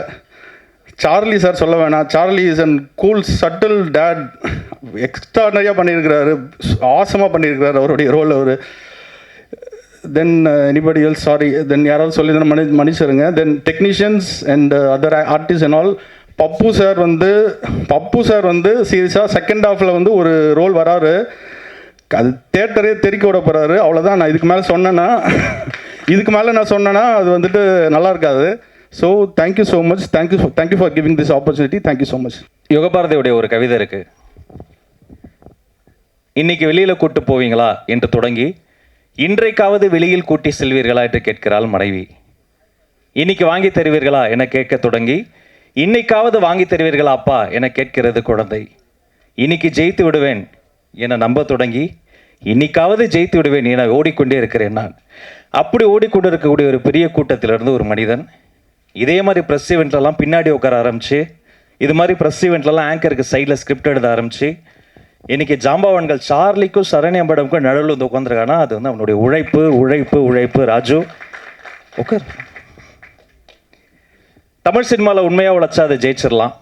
சார்லி சார் சொல்ல வேணாம், Charlie is and cool subtle டேட், எக்ஸ்ட்ரானரியாக பண்ணியிருக்கிறாரு, ஆசமாக பண்ணியிருக்கிறாரு அவருடைய ரோல் அவர். Then anybody else sorry, then யாராவது சொல்லி மன்னிச்சிருங்க. Then technicians and other artist and all. Pappu sir வந்து சீரியஸாக செகண்ட் ஹாஃபில் வந்து ஒரு ரோல் வராரு, அது தேட்டரே தெறிக்க விட போகிறாரு. அவ்வளோதான். நான் இதுக்கு மேலே நான் சொன்னேன்னா அது வந்துட்டு நல்லா இருக்காது. So thank you so much, thank you for giving this opportunity. Thank you so much. யுகபாரதியுடைய ஒரு கவிதை இருக்கு, இன்னைக்கு வெளியில் கூட்டு போவீங்களா என்று தொடங்கி இன்றைக்காவது வெளியில் கூட்டி செல்வீர்களா என்று கேட்கிறாள் மனைவி. இன்னைக்கு வாங்கி தருவீர்களா என கேட்க தொடங்கி இன்னைக்காவது வாங்கி தருவீர்களா அப்பா என கேட்கிறது குழந்தை. இன்னைக்கு ஜெயித்து விடுவேன் என நம்ப தொடங்கி இன்னைக்காவது ஜெயித்து விடுவேன் என ஓடிக்கொண்டே இருக்கிறேன் நான். அப்படி ஓடிக்கொண்டு இருக்கக்கூடிய ஒரு பெரிய கூட்டத்திலிருந்து ஒரு மனிதன் இதே மாதிரி ப்ரெஸ் ஈவெண்ட்லலாம் பின்னாடி உட்கார ஆரம்பிச்சு, இது மாதிரி ப்ரெஸ் ஈவெண்ட்லலாம் ஆங்கருக்கு சைடில் ஸ்கிரிப்ட் எழுத ஆரம்பிச்சு, இன்றைக்கி ஜாம்பவான்கள் சார்லிக்கும் சரண்யா மேடமுக்கும் நடுவில் வந்து உட்காந்துருக்கானா அது வந்து அவனுடைய உழைப்பு. ராஜு உட்கார். தமிழ் சினிமாவில் உண்மையாக உழைச்சா அதை ஜெயிச்சிடலாம்.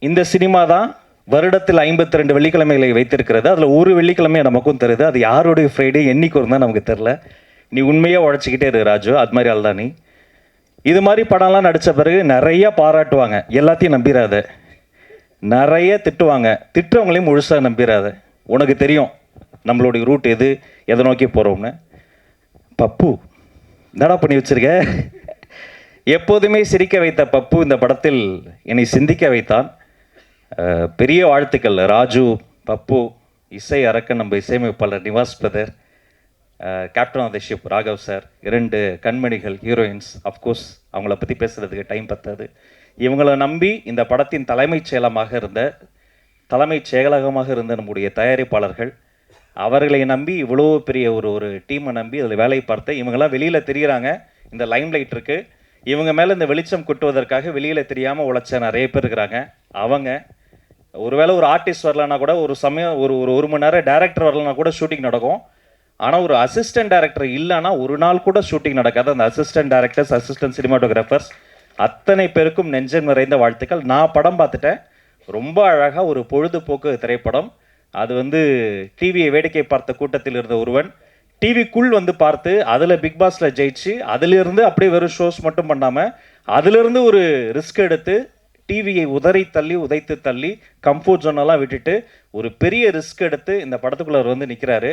இந்த சினிமா தான் வருடத்தில் 52 வெள்ளிக்கிழமைகளை வைத்திருக்கிறது. அதில் ஒரு வெள்ளிக்கிழமையை நமக்கும் தருது. அது யாருடைய ஃப்ரைடே என்னைக்கு வரும் தான் நமக்கு தெரில. நீ உண்மையாக உழைச்சிக்கிட்டே இரு ராஜு, அது மாதிரி ஆள் தான் நீ. இது மாதிரி படம்லாம் நடித்த பிறகு நிறைய பாராட்டுவாங்க, எல்லாத்தையும் நம்பிடாத. நிறைய திட்டுவாங்க, திட்டுறவங்களையும் முழுசாக நம்பிடாத. உனக்கு தெரியும் நம்மளுடைய ரூட் எது, எதை நோக்கி போகிறோம்னு. பப்பு என்னடா பண்ணி வச்சிருக்க? எப்போதுமே சிரிக்க வைத்த பப்பு இந்த படத்தில் என்னை சிந்திக்க வைத்தான். பெரிய வாழ்த்துக்கள் ராஜு, பப்பு, இசை அரக்கன், நம்ம இசையமைப்பாளர் Nivas brother, captain of the ship Raghav sir, 2 கண்மணிகள் ஹீரோயின்ஸ். அஃப்கோர்ஸ் அவங்கள பற்றி பேசுகிறதுக்கு டைம் பத்தாது. இவங்களை நம்பி இந்த படத்தின் தலைமைச் செயலகமாக இருந்த நம்முடைய தயாரிப்பாளர்கள், அவர்களை நம்பி இவ்வளோ பெரிய ஒரு டீமை நம்பி அதில் வேலை பார்த்த இவங்கெல்லாம் வெளியில் தெரிகிறாங்க. இந்த லைம் லைட் இருக்குது, இவங்க மேலே இந்த வெளிச்சம் கொட்டுவதற்காக வெளியில் தெரியாமல் உழைச்ச நிறைய பேர் இருக்கிறாங்க. அவங்க ஒருவேளை ஒரு ஆர்டிஸ்ட் வரலன்னா கூட, ஒரு சமயம் ஒரு மணி நேரம் டேரக்டர் வரலன்னா கூட ஷூட்டிங் நடக்கும். ஆனால் ஒரு அசிஸ்டன்ட் டைரக்டர் இல்லைன்னா ஒரு நாள் கூட ஷூட்டிங் நடக்காது. அந்த அசிஸ்டன்ட் டைரக்டர்ஸ், அசிஸ்டன்ட் சினிமாட்டோகிராஃபர்ஸ் அத்தனை பேருக்கும் நெஞ்சம் நிறைந்த வாழ்த்துக்கள். நான் படம் பார்த்துட்டேன், ரொம்ப அழகாக ஒரு பொழுதுபோக்கு திரைப்படம். அது டிவியை வேடிக்கை பார்த்த கூட்டத்தில் இருந்த ஒருவன் டிவிக்குள் பார்த்து அதில் பிக் பாஸில் ஜெயிச்சு அதிலிருந்து அப்படியே வெறும் ஷோஸ் மட்டும் பண்ணாமல் அதிலிருந்து ஒரு ரிஸ்க் எடுத்து டிவியை உதைத்து தள்ளி கம்ஃபர்ட் ஜோனெல்லாம் விட்டுட்டு ஒரு பெரிய ரிஸ்க் எடுத்து இந்த படத்துக்குள்ளே நிற்கிறாரு.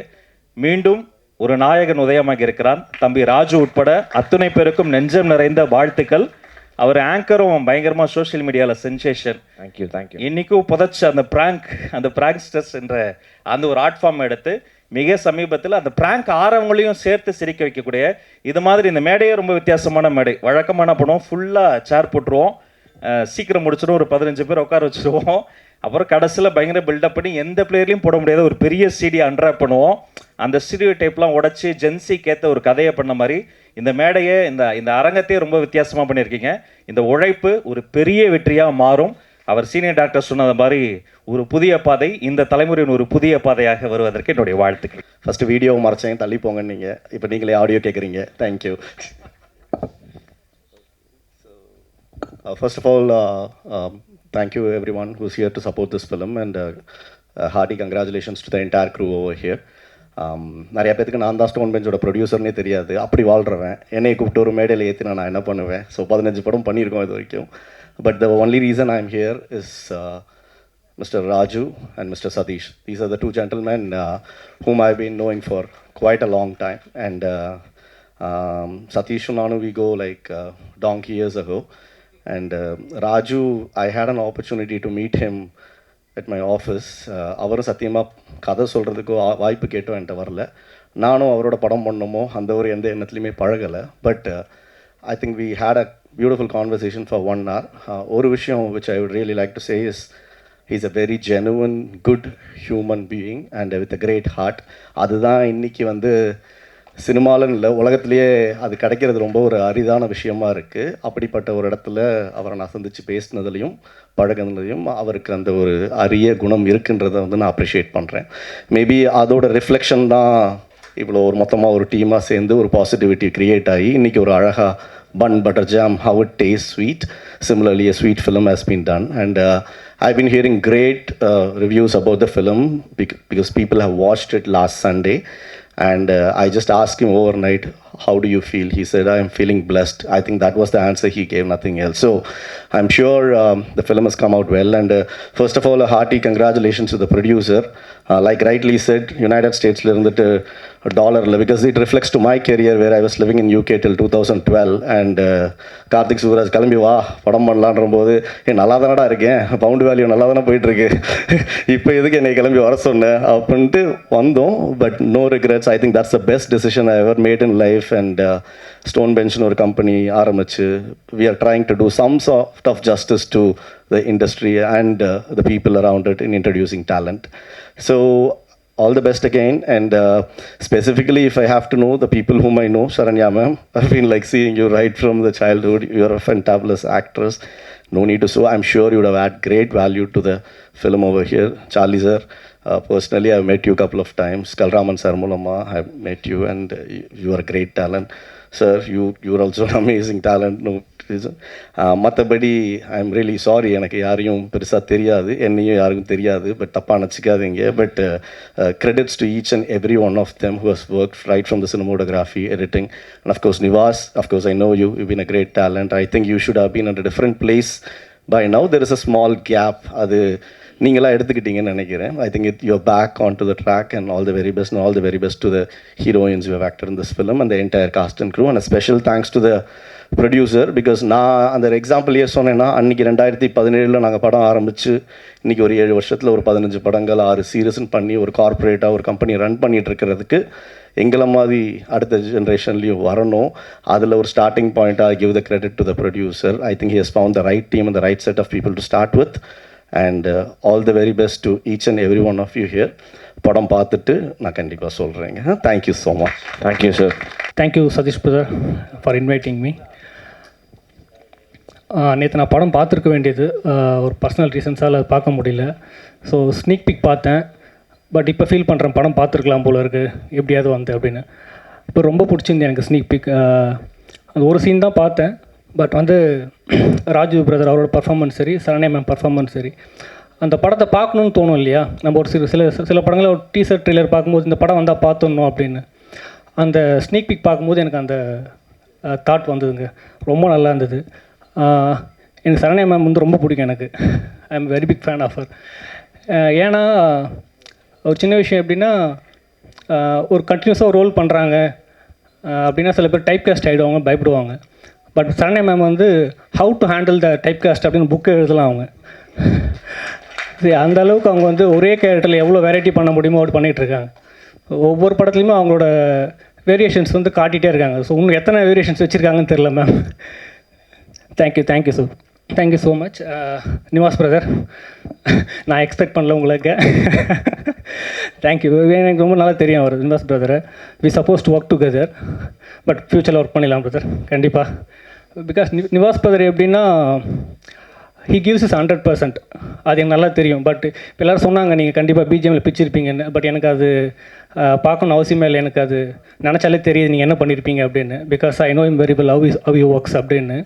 மீண்டும் ஒரு நாயகன் உதயமாகி இருக்கிறான். தம்பி ராஜு உட்பட அத்துணை பேருக்கும் நெஞ்சம் நிறைந்த வாழ்த்துக்கள். அவர் ஆங்கரும் பயங்கரமாக சோஷியல் மீடியாவில் சென்சேஷன். தேங்க்யூ. இன்றைக்கும் புதைச்ச அந்த பிராங்க்ஸ்டர்ஸ் என்ற அந்த ஒரு ஆர்ட் ஃபார்ம் எடுத்து மிக சமீபத்தில் அந்த பிராங்க் ஆறவங்களையும் சேர்த்து சிரிக்க வைக்கக்கூடிய இது மாதிரி இந்த மேடையே ரொம்ப வித்தியாசமான மேடை. வழக்கமான படம் ஃபுல்லாக சேர் போட்டுருவோம், சீக்கிரம் முடிச்சிடும், ஒரு 15 பேர் உட்கார வச்சுருவோம். அப்புறம் கடைசியில் பயங்கர பில்டப் பண்ணி எந்த பிளேயர்லையும் போட முடியாத ஒரு பெரிய சிடி அன்ராப் பண்ணுவோம். அந்த ஸ்டீரியோ டைப்லாம் உடச்சி ஜென்சிக்கேற்ற ஒரு கதையை பண்ண மாதிரி இந்த மேடையை இந்த அரங்கத்தையே ரொம்ப வித்தியாசமாக பண்ணியிருக்கீங்க. இந்த உழைப்பு ஒரு பெரிய வெற்றியாக மாறும். அவர் சீனியர் டாக்டர் சொன்னது மாதிரி ஒரு புதிய பாதை, இந்த தலைமுறையின் ஒரு புதிய பாதையாக வருவதற்கு என்னுடைய வாழ்த்துக்கள். ஃபஸ்ட்டு வீடியோ மறைச்சேன், தள்ளி போங்கன்னு நீங்கள், இப்போ நீங்களே ஆடியோ கேட்குறீங்க. Thank you. First of all, thank you everyone who's here to support this film, and hearty congratulations to the entire crew over here. நிறைய பேருக்கு நான் தான் ஸ்டோன் பெஞ்சோட ப்ரொடியூசர்னே தெரியாது, அப்படி வாழ்கிறவன். என்னை கூப்பிட்டு ஒரு மேடையில் ஏற்றினா நான் என்ன பண்ணுவேன்? ஸோ 15 படம் பண்ணியிருக்கோம் இது வரைக்கும். But the only reason I'm here is Mr. Raju and Mr. Satish. These are the 2 gentlemen whom I've been knowing for quite a long time. And Satish and Nanu, we go like donkey years ago. And Raju, I had an opportunity to meet him at my office. அவரும் சத்தியமாக கதை சொல்கிறதுக்கோ வாய்ப்பு கேட்டோம் என்கிட்ட வரல. நானும் அவரோட படம் பண்ணணுமோ அந்த ஒரு எந்த எண்ணத்துலையுமே பழகலை. But I think we had a beautiful conversation for 1 hour. ஒரு விஷயம் which I would really like to say is he's a very genuine, good human being and with a great heart. அதுதான் இன்றைக்கி சினிமாவில் இல்லை, உலகத்துலேயே அது கிடைக்கிறது ரொம்ப ஒரு அரிதான விஷயமா இருக்குது. அப்படிப்பட்ட ஒரு இடத்துல அவரை நான் சந்தித்து பேசினதுலையும் பழகினதுலையும் அவருக்கு அந்த ஒரு அரிய குணம் இருக்குன்றதை நான் அப்ரிஷியேட் பண்ணுறேன். மேபி அதோட ரிஃப்ளெக்ஷன் தான் இவ்வளோ ஒரு மொத்தமாக ஒரு டீமாக சேர்ந்து ஒரு பாசிட்டிவிட்டி க்ரியேட் ஆகி இன்றைக்கி ஒரு அழகாக bun butter jam, how it tastes sweet. Similarly, a sweet film has been done, and I've been hearing great reviews about the film because people have watched it last Sunday, and I just asked him overnight, how do you feel? He said, I am feeling blessed. I think that was the answer he gave, nothing else. So I'm sure the film has come out well, and first of all, a hearty congratulations to the producer. Like rightly said, United States $1, because it reflects to my career where I was living in UK till 2012, and Karthik Subraj கிளம்பி வா படம் பண்ணலான்ற போது நல்லா தானடா இருக்கேன், bound value நல்லா தானே போயிட்டுருக்கு, இப்போ எதுக்கு என்னை கிளம்பி வர சொன்னேன் அப்படின்ட்டு வந்தோம். But no regrets. I think that's the best decision I ever made in life. And stone பெஞ்ச்னு ஒரு கம்பெனி ஆரம்பிச்சு we are trying to do some sort of justice to the industry and the people around it in introducing talent. So all the best again, and specifically if I have to know the people whom I know, Sharanya ma'am, I've been like seeing you right from the childhood. You're a fantabulous actress, no need to. So I'm sure you would have add great value to the film over here. Charlie sir, personally I've met you a couple of times. Kalraman sir Mulama, I've met you, and you are a great talent. Sir, you're also an amazing talent. No, reason. மற்றபடி I am really sorry, எனக்கு யாரையும் பெருசாக தெரியாது, என்னையும் யாருக்கும் தெரியாது, but தப்பாக நினச்சிக்காதீங்க. But credits to each and every one of them who has worked right from the cinematography, editing, and of course Nivas, of course I know you've been a great talent. I think you should have been at a different place by now. There is a small gap, அது நீங்களாக எடுத்துக்கிட்டீங்கன்னு நினைக்கிறேன். I think you're back onto the track, and all the very best, and all the very best to the heroines who have acted in this film and the entire cast and crew, and a special thanks to the producer. Because நான் அந்த எக்ஸாம்பிளையே சொன்னேன்னா, அன்றைக்கி 2017 நாங்கள் படம் ஆரம்பித்து இன்றைக்கி ஒரு 7 வருஷத்தில் ஒரு 15 படங்கள் 6 சீரியஸ்ன்னு பண்ணி ஒரு கார்ப்பரேட்டாக ஒரு கம்பெனி ரன் பண்ணிகிட்டு இருக்கிறதுக்கு எங்களை மாதிரி அடுத்த ஜென்ரேஷன்லேயும் வரணும். அதில் ஒரு ஸ்டார்டிங் பாயிண்ட்டாக give the credit to the producer. I think he has found the right team and the right set of people to start with. And all the very best to each and every one of you here. படம் பார்த்துட்டு நான் கண்டிப்பாக சொல்கிறேங்க. Thank you so much. Thank you sir. Thank you Satish brother for inviting me. நேற்று நான் படம் பார்த்துருக்க வேண்டியது, ஒரு பர்சனல் ரீசன்ஸால் அது பார்க்க முடியல. ஸோ ஸ்னீக் பிக் பார்த்தேன். பட் இப்போ ஃபீல் பண்ணுறேன் படம் பார்த்துருக்கலாம் போல இருக்குது எப்படியாவது வந்து அப்படின்னு. இப்போ ரொம்ப பிடிச்சிருந்து எனக்கு ஸ்னீக் பிக். அது ஒரு சீன் தான் பார்த்தேன். பட் வந்து ராஜு பிரதர் அவரோட பர்ஃபார்மன்ஸ் சரி, சரண்யா மேம் பர்ஃபார்மன்ஸ் சரி, அந்த படத்தை பார்க்கணுன்னு தோணும் இல்லையா? நம்ம ஒரு சில படங்களில் ஒரு டீசர் ட்ரெய்லர் பார்க்கும்போது இந்த படம் வந்தால் பார்த்துடணும் அப்படின்னு. அந்த ஸ்னீக் பிக் பார்க்கும்போது எனக்கு அந்த தாட் வந்ததுங்க. ரொம்ப நல்லா இருந்தது. எனக்கு சரண்யா மேம் வந்து ரொம்ப பிடிக்கும். எனக்கு I am very big fan of her. ஏன்னா ஒரு சின்ன விஷயம் எப்படின்னா, ஒரு கண்டினியூஸாக ஒரு ரோல் பண்ணுறாங்க அப்படின்னா சில பேர் டைப் காஸ்ட் ஆகிடுவாங்க, பயப்படுவாங்க. பட் சரண்யா மேம் வந்து how to handle the type cost அப்படின்னு புக்கு எழுதலாம் அவங்க. சரி, அந்த அளவுக்கு அவங்க வந்து ஒரே கேரக்டரில் எவ்வளோ வெரைட்டி பண்ண முடியுமோ அப்படி பண்ணிகிட்ருக்காங்க. ஒவ்வொரு படத்துலையுமே அவங்களோட வேரியேஷன்ஸ் வந்து காட்டிகிட்டே இருக்காங்க. ஸோ இன்னும் எத்தனை வேரியேஷன்ஸ் வச்சுருக்காங்கன்னு தெரில ma'am. Thank you sir. Thank you so much. Nivas brother, நான் எக்ஸ்பெக்ட் பண்ணல உங்களுக்கு. தேங்க்யூ. எனக்கு ரொம்ப நல்லா தெரியும் அவர் நிவாஸ் பிரதரை. We suppose to work together. But ஃப்யூச்சரில் ஒர்க் பண்ணிடலாம் பிரதர் கண்டிப்பாக. பிகாஸ் நிவாஸ் பிரதர் எப்படின்னா, ஹி கிவ்ஸ் இஸ் 100%. அது எனக்கு நல்லா தெரியும். பட் இப்போ எல்லோரும் சொன்னாங்க நீங்கள் கண்டிப்பாக பிஜிஎம்மில் பிச்சிருப்பீங்கன்னு. பட் எனக்கு அது பார்க்கணும் அவசியமே இல்லை. எனக்கு அது நினச்சாலே தெரியுது நீங்கள் என்ன பண்ணியிருப்பீங்க அப்படின்னு. Because I know him very well how you works அப்படின்னு.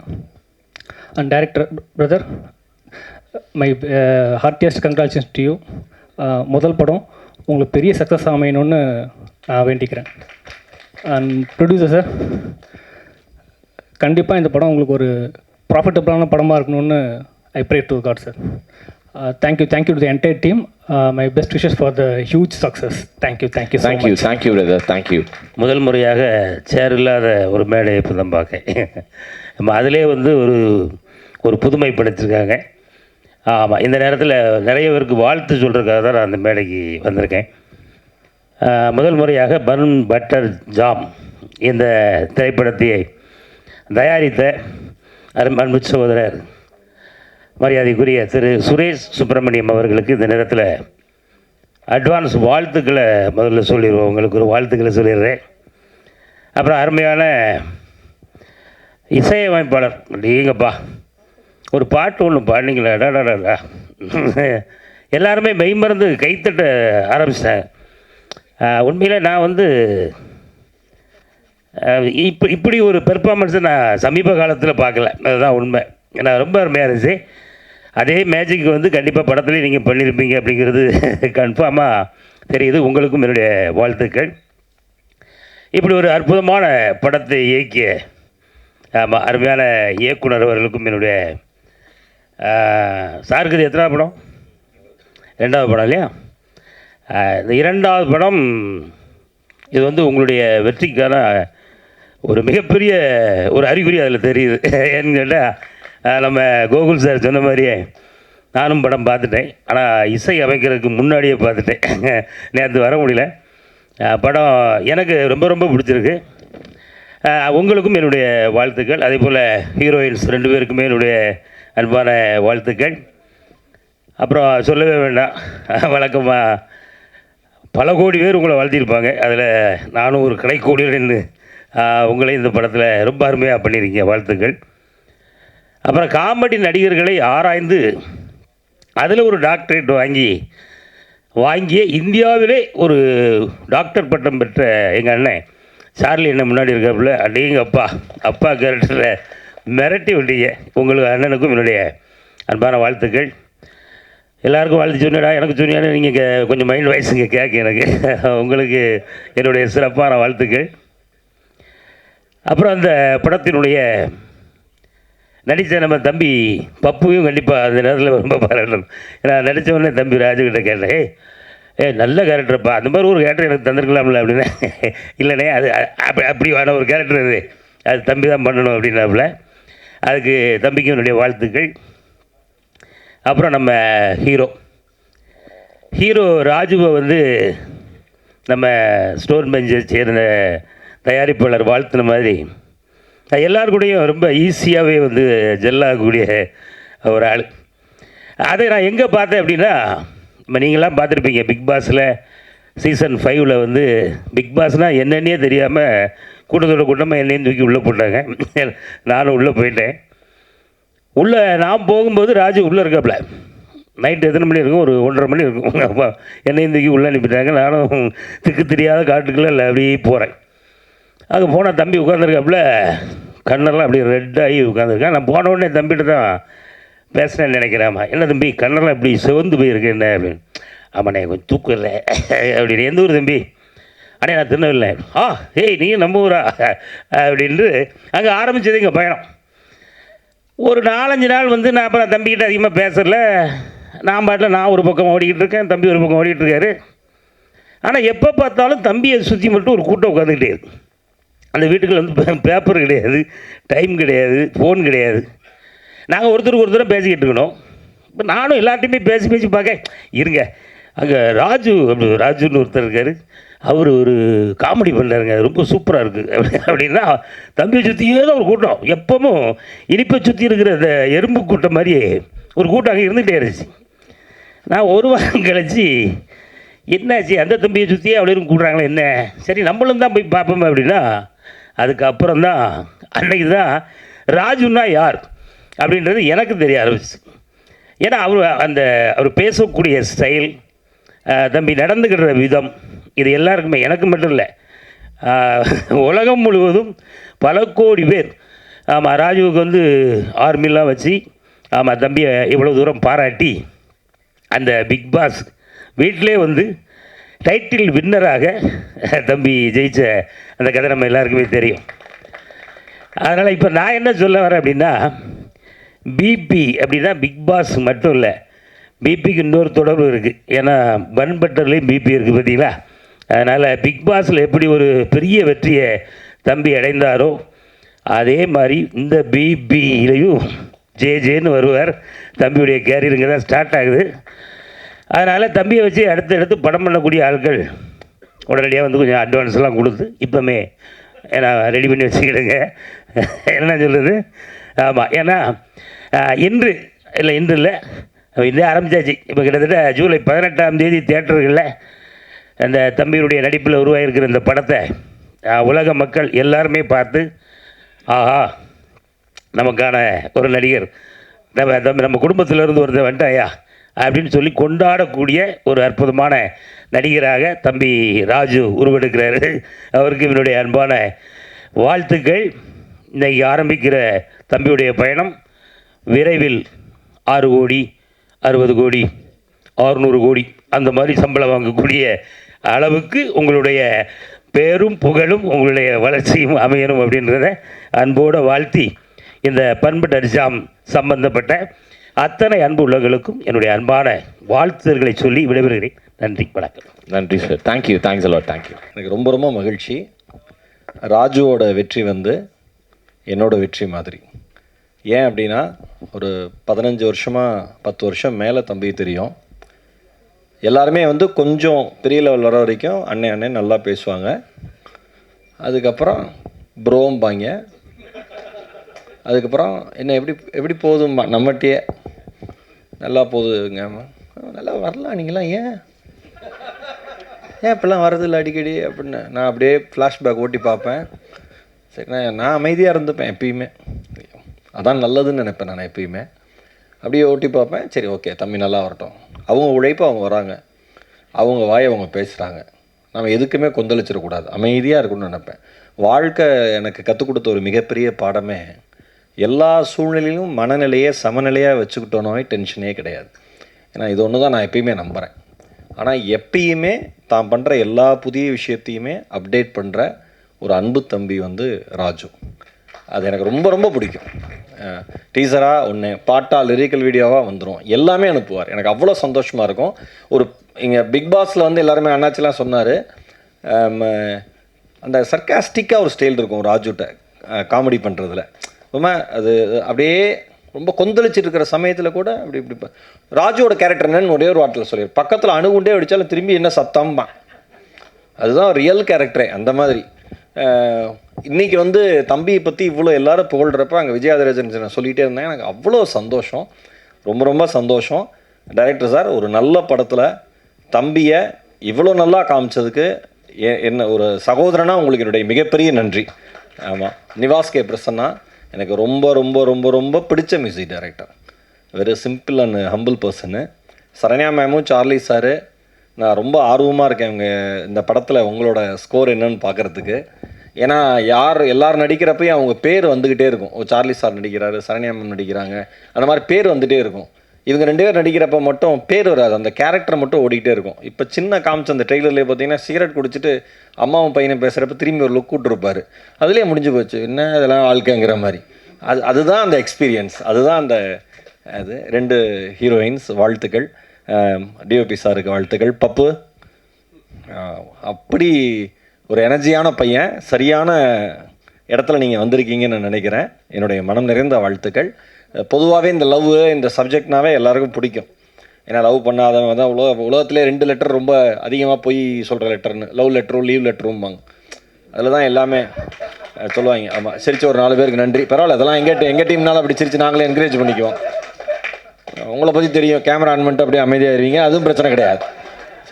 And director brother, my heartiest congratulations to you. முதல் படம் உங்களுக்கு பெரிய சக்ஸஸ் அமையணும்னு நான் வேண்டிக்கிறேன். அண்ட் ப்ரொடியூசர் சார், கண்டிப்பாக இந்த படம் உங்களுக்கு ஒரு ப்ராஃபிட்டபிளான படமாக இருக்கணும்னு I pray to God sir. Thank you to the entire team. My best wishes for the huge success. Thank you brother. Thank you. முதல் முறையாக சேர் இல்லாத ஒரு மேடையை இப்போ தான் பார்க்கேன். நம்ம அதிலே வந்து ஒரு புதுமைப்படுத்திருக்காங்க. ஆமாம், இந்த நேரத்தில் நிறைய பேருக்கு வாழ்த்து சொல்கிறதுக்காக தான் நான் அந்த மேடைக்கு வந்திருக்கேன். முதல் முறையாக பன் பட்டர் ஜாம் இந்த திரைப்படத்தை தயாரித்த அன்பு சகோதரர் மரியாதைக்குரிய திரு சுரேஷ் சுப்பிரமணியம் அவர்களுக்கு இந்த நேரத்தில் அட்வான்ஸ் வாழ்த்துக்களை முதல்ல சொல்லிடுவோம். உங்களுக்கு ஒரு வாழ்த்துக்களை சொல்லிடுறேன். அப்புறம் அருமையான இசையமைப்பாளர், நீங்கப்பா ஒரு பாட்டு ஒன்று பாடினீங்களா, டாடாடா எல்லாருமே மெய்மறந்து கைத்தட்ட ஆரம்பிச்சிட்டாங்க. உண்மையில் நான் வந்து இப்படி ஒரு பெர்ஃபார்மன்ஸை நான் சமீப காலத்தில் பார்க்கல. அதுதான் உண்மை. ஏன்னா ரொம்ப அருமையாக இருந்துச்சு. அதே மேஜிக் வந்து கண்டிப்பாக படத்துலேயும் நீங்கள் பண்ணியிருப்பீங்க அப்படிங்கிறது கன்ஃபார்மாக தெரியுது. உங்களுக்கும் என்னுடைய வாழ்த்துக்கள். இப்படி ஒரு அற்புதமான படத்தை இயக்கிய அருமையான இயக்குனர் அவர்களுக்கும் என்னுடைய சாருக்கு இது எத்தனாவது படம்? 2வது படம் இல்லையா? இந்த 2வது படம் இது வந்து உங்களுடைய வெற்றிக்கான ஒரு மிகப்பெரிய ஒரு அறிகுறி அதில் தெரியுது. ஏன்னு கேட்டால் நம்ம கோகுல் சார் சொன்ன மாதிரியே நானும் படம் பார்த்துட்டேன். ஆனால் இசை அமைக்கிறதுக்கு முன்னாடியே பார்த்துட்டேன். நேற்று வர முடியல. படம் எனக்கு ரொம்ப ரொம்ப பிடிச்சிருக்கு. உங்களுக்கும் என்னுடைய வாழ்த்துக்கள். அதே போல் ஹீரோயின்ஸ் 2 பேருக்குமே என்னுடைய அன்பான வாழ்த்துக்கள். அப்புறம் சொல்லவே வேண்டாம், வழக்கமாக பல கோடி பேர் உங்களை வாழ்த்தியிருப்பாங்க. அதில் நானும் ஒரு கடைக்கோடியில் நின்று உங்களை இந்த படத்தில் ரொம்ப அருமையாக பண்ணியிருக்கீங்க. வாழ்த்துக்கள். அப்புறம் காமெடி நடிகர்களை ஆராய்ந்து அதில் ஒரு டாக்டரேட் வாங்கிய இந்தியாவிலே ஒரு டாக்டர் பட்டம் பெற்ற எங்கள் அண்ணன் சார்லி என்ன முன்னாடி இருக்காப்புல, அப்படிங்க அப்பா கேரக்டரில் மிரட்டி விட்டீங்க. உங்களுக்கு அண்ணனுக்கும் என்னுடைய அன்பான வாழ்த்துக்கள். எல்லாருக்கும் வாழ்த்து சொன்னடா, எனக்கு சொன்னியானு நீங்கள் கொஞ்சம் மைண்ட் வாய்ஸுங்க கேட்க எனக்கு. உங்களுக்கு என்னுடைய சிறப்பான வாழ்த்துக்கள். அப்புறம் அந்த படத்தினுடைய நடித்த நம்ம தம்பி பப்புவையும் கண்டிப்பாக அந்த நேரத்தில் ரொம்ப பாராட்டணும். நான் நடித்த உடனே தம்பி ராஜுக்கிட்ட கேட்டேன், நல்ல கேரக்டர்ப்பா, அந்த மாதிரி ஒரு கேரக்டர் எனக்கு தந்திருக்கலாம்ல அப்படின்னா, இல்லைண்ணே அது அப்படியான ஒரு கேரக்டர் அது தம்பி தான் பண்ணணும் அப்படின்னாப்புல. அதுக்கு தம்பிக்கு என்னுடைய வாழ்த்துக்கள். அப்புறம் நம்ம ஹீரோ ராஜுவை வந்து நம்ம ஸ்டோன் பெஞ்சை சேர்ந்த தயாரிப்பாளர் வாழ்த்துன மாதிரி எல்லாருக்கூடையும் ரொம்ப ஈஸியாகவே வந்து ஜெல்லாகக்கூடிய ஒரு ஆள். அதை நான் எங்கே பார்த்தேன் அப்படின்னா, இப்போ நீங்களாம் பார்த்துருப்பீங்க பிக் பாஸில் சீசன் 5ல் வந்து பிக் பாஸ்னால் என்னென்னே தெரியாமல் கூட்டத்தோட கூட்டமாக என்னையும் தூக்கி உள்ளே போட்டாங்க. நானும் உள்ளே போயிட்டேன். உள்ளே நான் போகும்போது ராஜு உள்ளே இருக்காப்புல. நைட்டு எத்தனை மணி இருக்கும், ஒரு 1:30 மணி இருக்கும். அப்போ என்னையும் தூக்கி உள்ளே அனுப்பிட்டாங்க. நானும் திக்கு தெரியாத காட்டுக்குள்ளே இல்லை அப்படியே போகிறேன். அங்கே போனால் தம்பி உட்காந்துருக்காப்புல, கண்ணெல்லாம் அப்படி ரெட்டாகி உட்காந்துருக்கேன். நான் போன உடனே தம்பிகிட்ட தான் பேசுனேன்னு நினைக்கிறேம்மா. என்ன தம்பி கண்ணெல்லாம் இப்படி சிவந்து போயிருக்கு என்ன அப்படின்னு. ஆமாண்ணே கொஞ்சம் தூக்கம் இல்லை அப்படின்னு. எந்த ஊர் தம்பி? அண்ணே நான் திருநெல்வேலி. ஏய் நீங்கள் நம்ம ஊரா அப்படின்ட்டு அங்கே ஆரம்பித்தது எங்கள் பயணம். ஒரு 4-5 நாள் வந்து நான் அப்புறம் தம்பிக்கிட்ட அதிகமாக பேசல. நான் பாட்டில் நான் ஒரு பக்கம் ஓடிக்கிட்டு இருக்கேன், தம்பி ஒரு பக்கம் ஓடிக்கிட்டு இருக்காரு. ஆனால் எப்போ பார்த்தாலும் தம்பியை சுற்றி மட்டும் ஒரு கூட்டம் உட்காந்துக்கிட்டே இருக்கு. அந்த வீட்டுக்குள்ள வந்து பேப்பர் கிடையாது, டைம் கிடையாது, ஃபோன் கிடையாது. நாங்கள் ஒருத்தர் பேசிக்கிட்டு இருக்கணும். இப்போ நானும் எல்லார்ட்டையுமே பேசி பார்க்க இருங்க. அங்கே ராஜுன்னு ஒருத்தர் இருக்கார், அவர் ஒரு காமெடி பண்ணுறாருங்க, ரொம்ப சூப்பராக இருக்குது அப்படின்னா தம்பியை சுற்றியே தான் ஒரு கூட்டம். எப்பவும் இனிப்பை சுற்றி இருக்கிற அந்த எறும்பு கூட்டம் மாதிரியே ஒரு கூட்டம் அங்கே இருந்துகிட்டே இருந்துச்சு. நான் ஒரு வாரம் கழிச்சு என்னாச்சு அந்த தம்பியை சுற்றியே அவ்வளோ கூடுறாங்களே என்ன, சரி நம்மளும் தான் போய் பார்ப்போம் அப்படின்னா அதுக்கப்புறம் தான் அன்னைக்கு தான் ராஜுன்னா யார் அப்படின்றது எனக்கு தெரிய ஆரம்பிச்சு. ஏன்னா அவர் பேசக்கூடிய ஸ்டைல், தம்பி நடந்துக்கிற விதம், இது எல்லாருக்குமே, எனக்கு மட்டும் இல்லை, உலகம் முழுவதும் பல கோடி பேர் ஆமாம் ராஜுவுக்கு வந்து ஆர்மிலாம் வச்சு ஆமாம் தம்பியை இவ்வளோ தூரம் பாராட்டி அந்த பிக் பாஸ் வீட்டிலே வந்து டைட்டில் வின்னராக தம்பி ஜெயித்த அந்த கதை நம்ம எல்லாருக்குமே தெரியும். அதனால் இப்போ நான் என்ன சொல்ல வரேன் அப்படின்னா, பிபி அப்படின்னா பிக் பாஸ் மட்டும் இல்லை, பிபிக்கு இன்னொரு தொடர்பு இருக்குது. ஏன்னா பன் பட்டர்லேயும் பிபி இருக்குது பார்த்தீங்களா. அதனால் பிக் பாஸில் எப்படி ஒரு பெரிய வெற்றியை தம்பி அடைந்தாரோ அதே மாதிரி இந்த பிபியிலையும் ஜேன்னு வருவார். தம்பியுடைய கேரியருங்க தான் ஸ்டார்ட் ஆகுது. அதனால் தம்பியை வச்சு அடுத்து படம் பண்ணக்கூடிய ஆட்கள் உடனடியாக வந்து கொஞ்சம் அட்வான்ஸ்லாம் கொடுத்து இப்போமே ஏன்னா ரெடி பண்ணி வச்சுக்கிடுங்க. என்ன சொல்கிறது, ஆமாம், ஏன்னா இன்று இல்லை ஆரம்பித்தாச்சு. இப்போ கிட்டத்தட்ட ஜூலை 18ஆம் தேதி தியேட்டர்களில் அந்த தம்பியுடைய நடிப்பில் உருவாகிருக்கிற இந்த படத்தை உலக மக்கள் எல்லாருமே பார்த்து ஆஹா நமக்கான ஒரு நடிகர் நம்ம குடும்பத்திலேருந்து ஒருத்தர் வந்துட்டாயா அப்படின்னு சொல்லி கொண்டாடக்கூடிய ஒரு அற்புதமான நடிகராக தம்பி ராஜு உருவெடுக்கிறாரு. அவருக்கு என்னுடைய அன்பான வாழ்த்துக்கள். இன்றைக்கி ஆரம்பிக்கிற தம்பியுடைய பயணம் விரைவில் 6 கோடி 60 கோடி 600 கோடி அந்த மாதிரி சம்பளம் வாங்கக்கூடிய அளவுக்கு உங்களுடைய பேரும் புகழும் உங்களுடைய வளர்ச்சியும் அமையணும் அப்படின்றத அன்போடு வாழ்த்தி இந்த பண்பு அரிசாம் சம்பந்தப்பட்ட அத்தனை அன்பு உள்ளவர்களுக்கும் என்னுடைய அன்பான வாழ்த்துதல்களை சொல்லி விடைபெறுகிறேன். நன்றி, வணக்கம். நன்றி sir, thank you, thanks a lot, thank you. எனக்கு ரொம்ப ரொம்ப மகிழ்ச்சி. ராஜுவோட வெற்றி வந்து என்னோட வெற்றி மாதிரி. ஏன் அப்படின்னா ஒரு 15 வருஷமாக 10 வருஷம் மேலே தம்பி தெரியும். எல்லாருமே வந்து கொஞ்சம் பெரிய லெவல் வர வரைக்கும் அண்ணன் நல்லா பேசுவாங்க. அதுக்கப்புறம் ப்ரோம்பாங்க. அதுக்கப்புறம் என்ன எப்படி போகுதும்மா நம்மகிட்டயே நல்லா போகுதுங்க, நல்லா வரலாம், நீங்களாம் ஏன் இப்போல்லாம் வரதில்லை அடிக்கடி அப்படின்னு நான் அப்படியே ஃப்ளாஷ்பேக் ஓட்டி பார்ப்பேன். சரி, நான் அமைதியாக இருந்துப்பேன் எப்பயுமே, அதான் நல்லதுன்னு நினைப்பேன் நான் எப்பயுமே. அப்படியே ஓட்டி பார்ப்பேன். சரி, ஓகே, தம்பி நல்லா வரட்டும். அவங்க உழைப்பு அவங்க வராங்க, அவங்க வாயை அவங்க பேசுகிறாங்க, நம்ம எதுக்குமே கொந்தளிச்சிடக்கூடாது, அமைதியாக இருக்கணும்னு நினைப்பேன். வாழ்க்கை எனக்கு கற்றுக் கொடுத்த ஒரு மிகப்பெரிய பாடமே எல்லா சூழ்நிலையிலும் மனநிலையை சமநிலையாக வச்சுக்கிட்டோன்னாவே டென்ஷனே கிடையாது. ஏன்னா இது ஒன்று தான் நான் எப்பயுமே நம்புகிறேன். ஆனால் எப்பயுமே தான் பண்ணுற எல்லா புதிய விஷயத்தையுமே அப்டேட் பண்ணுற ஒரு அன்பு தம்பி வந்து ராஜு. அது எனக்கு ரொம்ப ரொம்ப பிடிக்கும். டீசராக ஒன்று, பாட்டா, லிரிக்கல் வீடியோவாக வந்துடும், எல்லாமே அனுப்புவார். எனக்கு அவ்வளோ சந்தோஷமாக இருக்கும். ஒரு இங்கே பிக் பாஸில் வந்து எல்லாருமே அண்ணாச்சிலாம் சொன்னார், அந்த சர்க்காஸ்டிக்காக ஒரு ஸ்டைல் இருக்கும் ராஜுட்ட காமெடி பண்ணுறதுல. ரொம்ப அது அப்படியே ரொம்ப கொந்தளிச்சிட்டு இருக்கிற சமயத்தில் கூட அப்படி இப்படி ராஜுவோட கேரக்டர் என்னன்னு ஒரே ஒரு வார்த்தையில் சொல்லிடுறேன், பக்கத்தில் அணுகுண்டே அடித்தாலும் திரும்பி என்ன சத்தம்பான். அதுதான் ரியல் கேரக்டரே. அந்த மாதிரி இன்றைக்கி வந்து தம்பியை பற்றி இவ்வளோ எல்லாரும் புகழ்கிறப்ப அங்கே விஜயாதராஜன் நான் சொல்லிகிட்டே இருந்தேன். எனக்கு அவ்வளோ சந்தோஷம், ரொம்ப ரொம்ப சந்தோஷம். டைரக்டர் சார், ஒரு நல்ல படத்தில் தம்பியை இவ்வளோ நல்லா காமிச்சதுக்கு என்ன ஒரு சகோதரனாக உங்களுக்கு என்னுடைய மிகப்பெரிய நன்றி. ஆமாம், நிவாஸ் கே பிரசன்னா எனக்கு ரொம்ப ரொம்ப ரொம்ப ரொம்ப பிடிச்ச music director. Very simple and humble person. Saranya மேமும் சார்லி சாரு, நான் ரொம்ப ஆர்வமாக இருக்கேன் இவங்க இந்த படத்தில் உங்களோட ஸ்கோர் என்னன்னு பார்க்குறதுக்கு. ஏன்னா எல்லாரும் நடிக்கிறப்பையும் அவங்க பேர் வந்துக்கிட்டே இருக்கும். சார்லி சார் நடிக்கிறாரு, சரண்யா மேம் நடிக்கிறாங்க, அந்த மாதிரி பேர் வந்துகிட்டே இருக்கும். இவங்க 2 பேர் நடிக்கிறப்ப மட்டும் பேர் வராது, அந்த கேரக்டர் மட்டும் ஓடிக்கிட்டே இருக்கும். இப்போ சின்ன காமிச்ச அந்த ட்ரெய்லர்லேயே பார்த்தீங்கன்னா சிகரெட் குடிச்சிட்டு அம்மாவும் பையனும் பேசுகிறப்ப திரும்பி ஒரு லுக் விட்டுருப்பார். அதுலேயே முடிஞ்சு போச்சு, என்ன இதெல்லாம் வாழ்க்கைங்கிற மாதிரி. அதுதான் அந்த எக்ஸ்பீரியன்ஸ், அதுதான் அந்த அது 2 ஹீரோயின்ஸ். வாழ்த்துக்கள். டிஓபி சாருக்கு வாழ்த்துக்கள். பப்பு அப்படி ஒரு எனர்ஜியான பையன், சரியான இடத்துல நீங்கள் வந்திருக்கீங்கன்னு நான் நினைக்கிறேன். என்னுடைய மனம் நிறைந்த வாழ்த்துக்கள். பொதுவாகவே இந்த லவ் இந்த சப்ஜெக்ட்னாவே எல்லாருக்கும் பிடிக்கும். ஏன்னா லவ் பண்ணாதவங்க தான் உலகத்திலே 2 லெட்டர் ரொம்ப அதிகமாக போய் சொல்கிற லெட்டர்னு, லவ் லெட்டரும் லீவ் லெட்டரும்பாங்க. அதில் தான் எல்லாமே சொல்லுவாங்க. ஆமாம், சிரிச்ச ஒரு 4 பேருக்கு நன்றி. பரவாயில்ல, அதெல்லாம் எங்கள் டீம்னால அப்படி சிரித்து நாங்களே என்கரேஜ் பண்ணிக்குவோம். உங்களை பற்றி தெரியும், கேமரா ஆன் பண்ணிட்டு அப்படியே அமைதியாகிடுவீங்க, அதுவும் பிரச்சனை கிடையாது.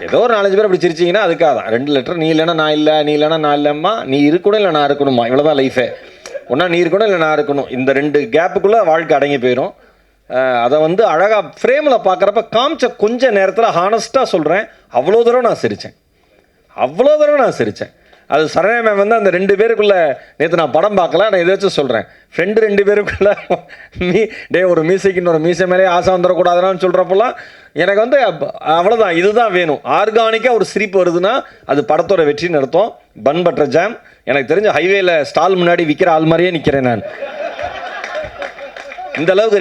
ஏதோ ஒரு 4-5 பேர் அப்படி சிரிச்சிங்கன்னா அதுக்காக தான். 2 லெட்டர், நீ இல்லைன்னா நான் இல்லை, நீ இல்லைன்னா நான் இல்லைம்மா, நீ இருக்கணும் இல்லை நான் இருக்கணுமா, இவ்வளோதான் லைஃபே. ஒன்றா நீ இருக்கணும் இல்லை நான் இருக்கணும். இந்த 2 கேப்புக்குள்ளே வாழ்க்கை அடங்கி போயிடும். அதை வந்து அழகாக ஃப்ரேமில் பார்க்குறப்ப காமிச்ச கொஞ்ச நேரத்தில் ஹானஸ்ட்டாக சொல்கிறேன், அவ்வளோ தூரம் நான் சிரித்தேன். அது சரண்யா மேம் வந்து அந்த 2 பேருக்குள்ளே நேற்று நான் படம் பார்க்கல, நான் எதாச்சும் சொல்கிறேன், ஃப்ரெண்டு 2 பேருக்குள்ளே ஒரு மியூசிக் இன்னொரு மியூசிக் மேலே ஆசை வந்துடக்கூடாதுன்னு சொல்கிறப்பெல்லாம் எனக்கு வந்து அவ்வளோதான், இதுதான் வேணும். ஆர்கானிக்காக ஒரு சிரிப்பு வருதுன்னா அது படத்தோட வெற்றின்னு அர்த்தம். பன் பட்டர் ஜாம் எனக்கு தெரிஞ்ச ஹைவேல ஸ்டால் முன்னாடி விற்கிற ஆள் மாதிரியே நிற்கிறேன் நான். இந்த அளவுக்கு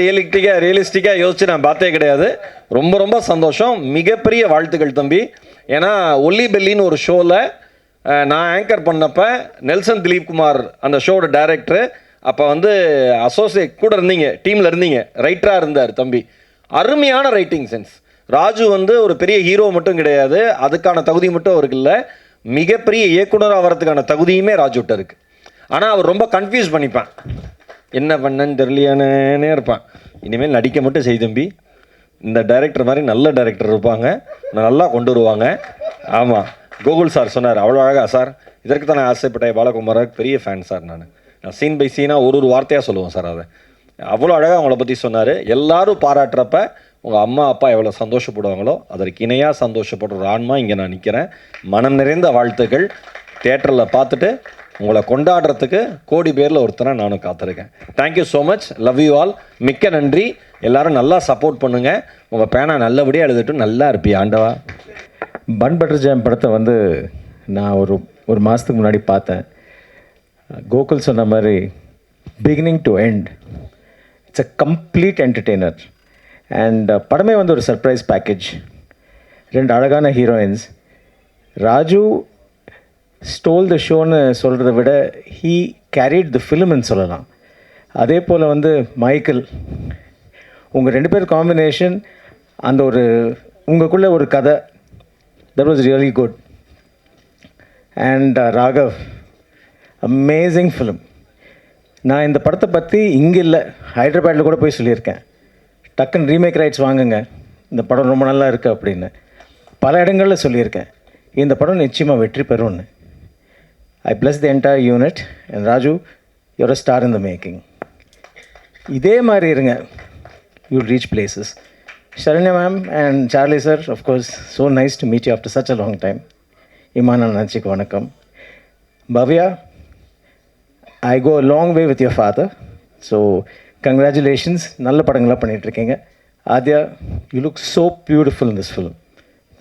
ரியலிஸ்டிக்காக யோசிச்சு நான் பார்த்தே கிடையாது. ரொம்ப ரொம்ப சந்தோஷம், மிகப்பெரிய வாழ்த்துக்கள் தம்பி. ஏன்னா ஒல்லி பெல்லின்னு ஒரு ஷோவில் நான் ஆங்கர் பண்ணப்ப நெல்சன் திலீப் குமார் அந்த ஷோட டைரக்டரு, அப்போ வந்து அசோசியேட் கூட இருந்தீங்க, டீமில் இருந்தீங்க, ரைட்டராக இருந்தார் தம்பி. அருமையான ரைட்டிங் சென்ஸ். ராஜு வந்து ஒரு பெரிய ஹீரோ மட்டும் கிடையாது, அதுக்கான தகுதி மட்டும் அவருக்கு இல்லை, மிகப்பெரிய இயக்குனர் ஆகிறதுக்கான தகுதியுமே ராஜுட்ட இருக்குது. ஆனால் அவர் ரொம்ப கன்ஃபியூஸ் பண்ணிப்பான், என்ன பண்ணன்னு தெரியலையானே இருப்பான். இனிமேல் நடிக்க மட்டும் செய் தம்பி, இந்த டைரக்டர் மாதிரி நல்ல டைரக்டர் இருப்பாங்க, நல்லா கொண்டு வருவாங்க. ஆமாம், கோகுல் சார் சொன்னார் அவ்வளோ அழகாக, சார் இதற்கு தான் நான் ஆசைப்பட்டேன், பாலகுமாருக்கு பெரிய ஃபேன் சார். நான் சீன் பை சீனாக ஒரு வார்த்தையாக சொல்லுவேன் சார். அதை அவ்வளோ அழகாக அவங்கள பற்றி சொன்னார். எல்லாரும் பாராட்டுறப்ப உங்கள் அம்மா அப்பா எவ்வளோ சந்தோஷப்படுவாங்களோ அதற்கு இணையாக சந்தோஷப்படுற ஒரு ஆன்மா இங்கே நான் நிற்கிறேன். மனம் நிறைந்த வாழ்த்துக்கள். தியேட்டரில் பார்த்துட்டு உங்களை கொண்டாடுறதுக்கு கோடி பேரில் ஒருத்தனை நானும் காத்திருக்கேன். Thank you so much, love you all. மிக்க நன்றி. எல்லோரும் நல்லா சப்போர்ட் பண்ணுங்கள். உங்கள் பேனா நல்லபடியாக எழுதிட்டு நல்லா இருப்பி ஆண்டவா. பன் பட்டர் ஜாம் படத்தை வந்து நான் ஒரு மாதத்துக்கு முன்னாடி பார்த்தேன். கோகுல் சொன்ன மாதிரி beginning to end it's a complete entertainer. And படமே வந்து ஒரு சர்ப்ரைஸ் பேக்கேஜ். 2 அழகான ஹீரோயின்ஸ். ராஜு ஸ்டோல் த ஷோன்னு சொல்கிறத விட ஹீ கேரிட் த ஃபிலிம்னு சொல்லலாம். அதே போல் வந்து மைக்கேல், உங்கள் 2 பேர் காம்பினேஷன், அந்த ஒரு உங்களுக்குள்ளே ஒரு கதை, that was really good. And Raghav, amazing film. நான் இந்த படத்தை பற்றி இங்கே இல்லை, ஹைதராபாத்தில் கூட போய் சொல்லியிருக்கேன், டக்குன்னு ரீமேக் ரைட்ஸ் வாங்குங்க, இந்த படம் ரொம்ப நல்லா இருக்குது அப்படின்னு பல இடங்களில் சொல்லியிருக்கேன். இந்த படம் நிச்சயமாக வெற்றி பெறும்னு. ஐ bless the entire unit and Raju, you're a star in the making. இதே மாதிரி இருங்க, you'll reach places. Sharanya ma'am and Charlie sir, of course, so nice to meet you after such a long time. Imana Nanchik Vanakkam. Bhavya, I go a long way with your father. So congratulations, நல்ல படங்களாக பண்ணிகிட்ருக்கீங்க. Aadhya, you look so beautiful in this film.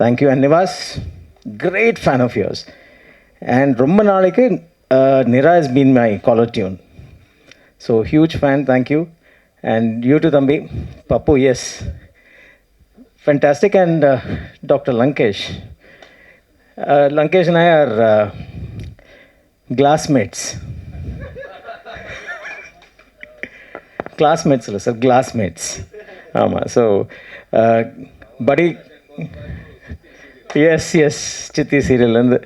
Thank you. And Nivas, great fan of yours. And ரொம்ப நாளைக்கு Nira has been my caller tune. So huge fan, thank you. And you too, Thambi. Pappu, yes. Fantastic. And Dr. Lankesh. Lankesh and I are classmates. Classmates, sir, classmates. So, buddy, yes, Chitti serial.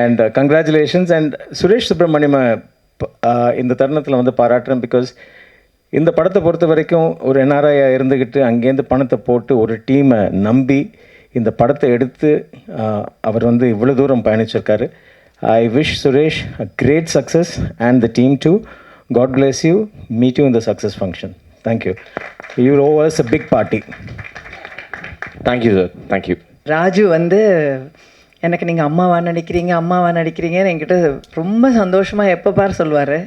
And congratulations. And Suresh Subramaniam இந்த தருணத்தில் வந்து பாராட்டுறேன். Because இந்த படத்தை பொறுத்த வரைக்கும் ஒரு NRI இருந்துக்கிட்டு அங்கேருந்து பணத்தை போட்டு ஒரு டீமை நம்பி இந்த படத்தை எடுத்து அவர் வந்து இவ்வளோ தூரம் பயணிச்சிருக்காரு. I wish Suresh a great success and the team too. God bless you. Meet you in the success function. Thank you. You owe us a big party. Thank you sir, thank you. Raju வந்து எனக்கு நீங்கள் அம்மாவாக நடிக்கிறீங்கன்னு என்கிட்ட ரொம்ப சந்தோஷமாக எப்போ பார் சொல்லுவார்.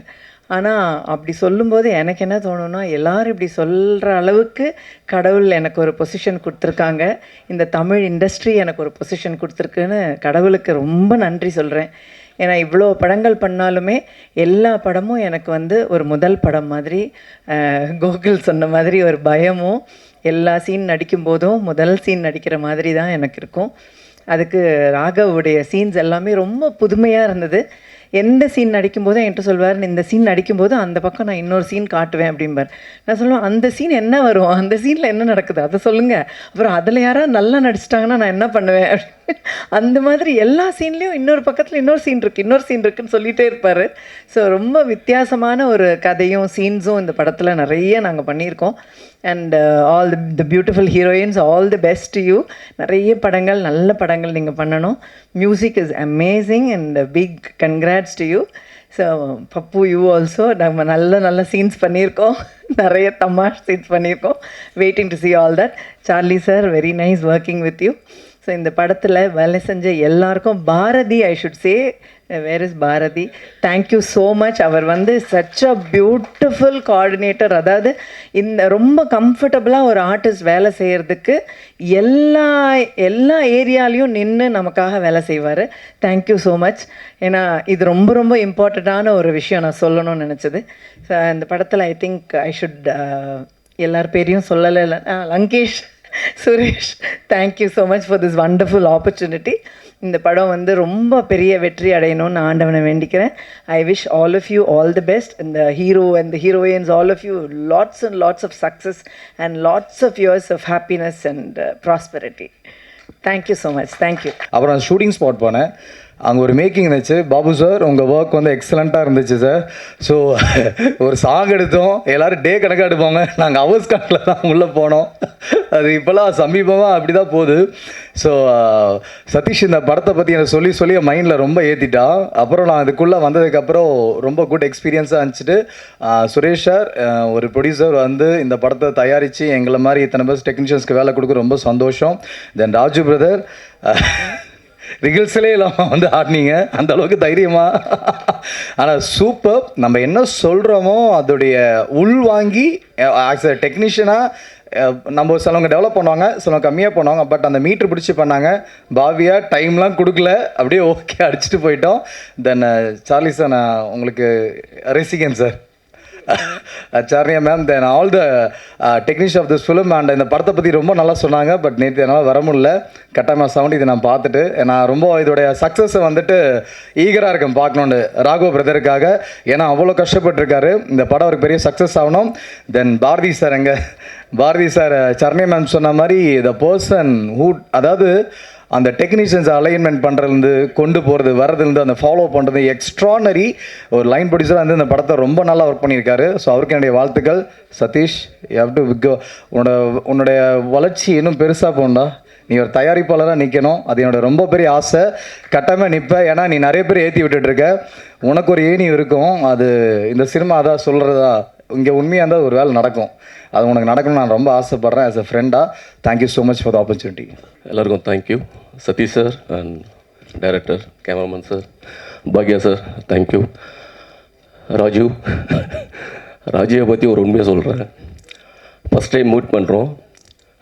ஆனால் அப்படி சொல்லும்போது எனக்கு என்ன தோணுன்னா, எல்லோரும் இப்படி சொல்கிற அளவுக்கு கடவுள் எனக்கு ஒரு பொசிஷன் கொடுத்துருக்காங்க, இந்த தமிழ் இண்டஸ்ட்ரி எனக்கு ஒரு பொசிஷன் கொடுத்துருக்குன்னு கடவுளுக்கு ரொம்ப நன்றி சொல்கிறேன். ஏன்னா இவ்வளோ படங்கள் பண்ணாலுமே எல்லா படமும் எனக்கு வந்து ஒரு முதல் படம் மாதிரி, கோகுல் சொன்ன மாதிரி ஒரு பயமும், எல்லா சீன் நடிக்கும்போதும் முதல் சீன் நடிக்கிற மாதிரி தான் எனக்கு இருக்கும். அதுக்கு ராகவுடைய சீன்ஸ் எல்லாமே ரொம்ப புதுமையாக இருந்தது. எந்த சீன் நடிக்கும்போதும் என்கிட்ட சொல்வார், இந்த சீன் நடிக்கும்போது அந்த பக்கம் நான் இன்னொரு சீன் காட்டுவேன் அப்படிம்பார். நான் சொல்லுவேன், அந்த சீன் என்ன வரும், அந்த சீனில் என்ன நடக்குது அதை சொல்லுங்கள், அப்புறம் அதில் யாராவது நல்லா நடிச்சிட்டாங்கன்னா நான் என்ன பண்ணுவேன். அந்த மாதிரி எல்லா சீன்லேயும் இன்னொரு பக்கத்தில் இன்னொரு சீன் இருக்குன்னு சொல்லிகிட்டே இருப்பார். ஸோ ரொம்ப வித்தியாசமான ஒரு கதையும் சீன்ஸும் இந்த படத்தில் நிறைய நாங்கள் பண்ணியிருக்கோம். And all the beautiful heroines, all the best to you. நிறைய படங்கள், நல்ல படங்கள் நீங்கள் பண்ணணும். Music is amazing and big congrats to you. So Pappu, you also. நம்ம நல்ல சீன்ஸ் பண்ணியிருக்கோம், நிறைய தமாஷ் சீன்ஸ் பண்ணியிருக்கோம். Waiting to see all that. Charlie sir, very nice working with you. So இந்த படத்தில் வேலை செஞ்ச எல்லாருக்கும், Bharathi, I should say, where is Bharathi, thank you so much. அவர் வந்து சச் அ பியூட்டிஃபுல் கோஆர்டினேட்டர். அதாவது இந்த ரொம்ப கம்ஃபர்டபுளாக ஒரு ஆர்டிஸ்ட் வேலை செய்கிறதுக்கு எல்லா ஏரியாலையும் நின்று நமக்காக வேலை செய்வார். Thank you so much. ஏன்னா இது ரொம்ப இம்பார்ட்டண்ட்டான ஒரு விஷயம் நான் சொல்லணும்னு நினச்சது. ஸோ இந்த படத்தில் ஐ திங்க் ஐ ஷுட் எல்லார் பேரையும் சொல்லலை. Lankesh, Suresh, thank you so much for this wonderful opportunity. இந்த படம் வந்து ரொம்ப பெரிய வெற்றி அடையணும்னு ஆண்டவனை வேண்டிக்கிறேன். I wish all of you all the best. இந்த hero and the heroines, all of you, lots and lots of success and lots of years of happiness and prosperity. Thank you so much. Thank you. அப்புறம் shooting spot போனேன். அங்கே ஒரு making இருந்துச்சு. Babu sir, உங்கள் work வந்து எக்ஸலண்ட்டாக இருந்துச்சு சார். ஸோ ஒரு சாங் எடுத்தோம், எல்லோரும் டே கணக்காக எடுப்பாங்க, நாங்கள் ஹவர்ஸ் கணக்கில் தான் உள்ளே போனோம். அது இப்போலாம் சமீபமாக அப்படி தான் போகுது. ஸோ சதீஷ் இந்த படத்தை பற்றி எனக்கு சொல்லி என் மைண்டில் ரொம்ப ஏற்றிட்டான். அப்புறம் நான் அதுக்குள்ளே வந்ததுக்கப்புறம் ரொம்ப குட் எக்ஸ்பீரியன்ஸாக இருந்துச்சுட்டு, சுரேஷ் சார் ஒரு ப்ரொடியூசர் வந்து இந்த படத்தை தயாரித்து எங்களை மாதிரி இத்தனை பேர் டெக்னீஷியன்ஸ்க்கு வேலை கொடுக்க ரொம்ப சந்தோஷம். தென் ராஜு பிரதர், ரிகல்ஸலே இல்லாமல் வந்து ஆடினீங்க, அந்த அளவுக்கு தைரியமா. ஆனால் சூப்பர். நம்ம என்ன சொல்கிறோமோ அதோடைய உள்வாங்கி ஆஸ் அ டெக்னீஷியனாக நம்ம சிலவங்க டெவலப் பண்ணுவாங்க, சிலவங்க கம்மியாக பண்ணுவாங்க. பட் அந்த மீட்ரு பிடிச்சி பண்ணாங்க. பாவியாக டைம்லாம் கொடுக்கல, அப்படியே ஓகே அடிச்சுட்டு போயிட்டோம். தென் சார்லி சார், நான் உங்களுக்கு ரசிகன் சார். சார்னியா ma'am, then all the technician of this film. And இந்த படத்தை பற்றி ரொம்ப நல்லா சொன்னாங்க. பட் நேற்று என்னால் வர முடியல. கட்டாயமாக சவுண்ட் இதை நான் பார்த்துட்டு நான் ரொம்ப இதோடைய சக்ஸஸை வந்துட்டு ஈகராக இருக்கேன் பார்க்கணுன்னு, ராகவ் பிரதருக்காக. ஏன்னா அவ்வளோ கஷ்டப்பட்டுருக்காரு. இந்த படம் அவருக்கு பெரிய சக்ஸஸ் ஆகணும். Then Bharathi sir, Bharathi sir, Sarni ma'am சொன்ன மாதிரி த பர்சன் ஹூ, அதாவது அந்த டெக்னீஷியன்ஸ் அலைன்மெண்ட் பண்ணுறதுலேருந்து கொண்டு போகிறது வரதுலேருந்து அந்த ஃபாலோ பண்ணுறது எக்ஸ்ட்ரானரி ஒரு லைன் ப்ரொடியூசராக வந்து இந்த படத்தை ரொம்ப நல்லா ஒர்க் பண்ணியிருக்காரு. ஸோ அவருக்கு என்னுடைய வாழ்த்துக்கள். Satish, you have to go. உன்னுடைய வளர்ச்சி இன்னும் பெருசாக போகணும்டா. நீ ஒரு தயாரிப்பாளராக நிற்கணும். அது என்னோட ரொம்ப பெரிய ஆசை. கட்டாயமாக நிற்பேன். ஏன்னா நீ நிறைய பேர் ஏற்றி விட்டுட்ருக்க. உனக்கு ஒரு ஏணி இருக்கும். அது இந்த சினிமா அதான் சொல்கிறதா, இங்கே உண்மையாக இருந்தால் ஒரு வேலை நடக்கும். அது உனக்கு நடக்கணும்னு நான் ரொம்ப ஆசைப்பட்றேன் ஆஸ் அ ஃப்ரெண்டாக. Thank you so much for the opportunity. எல்லாருக்கும் thank you. Sathish sir and director, cameraman sir, பாக்யா சார், தேங்க்யூ. ராஜு, ராஜியை பற்றி ஒரு உண்மையை சொல்கிறேன். ஃபஸ்ட் டைம் மீட் பண்ணுறோம்,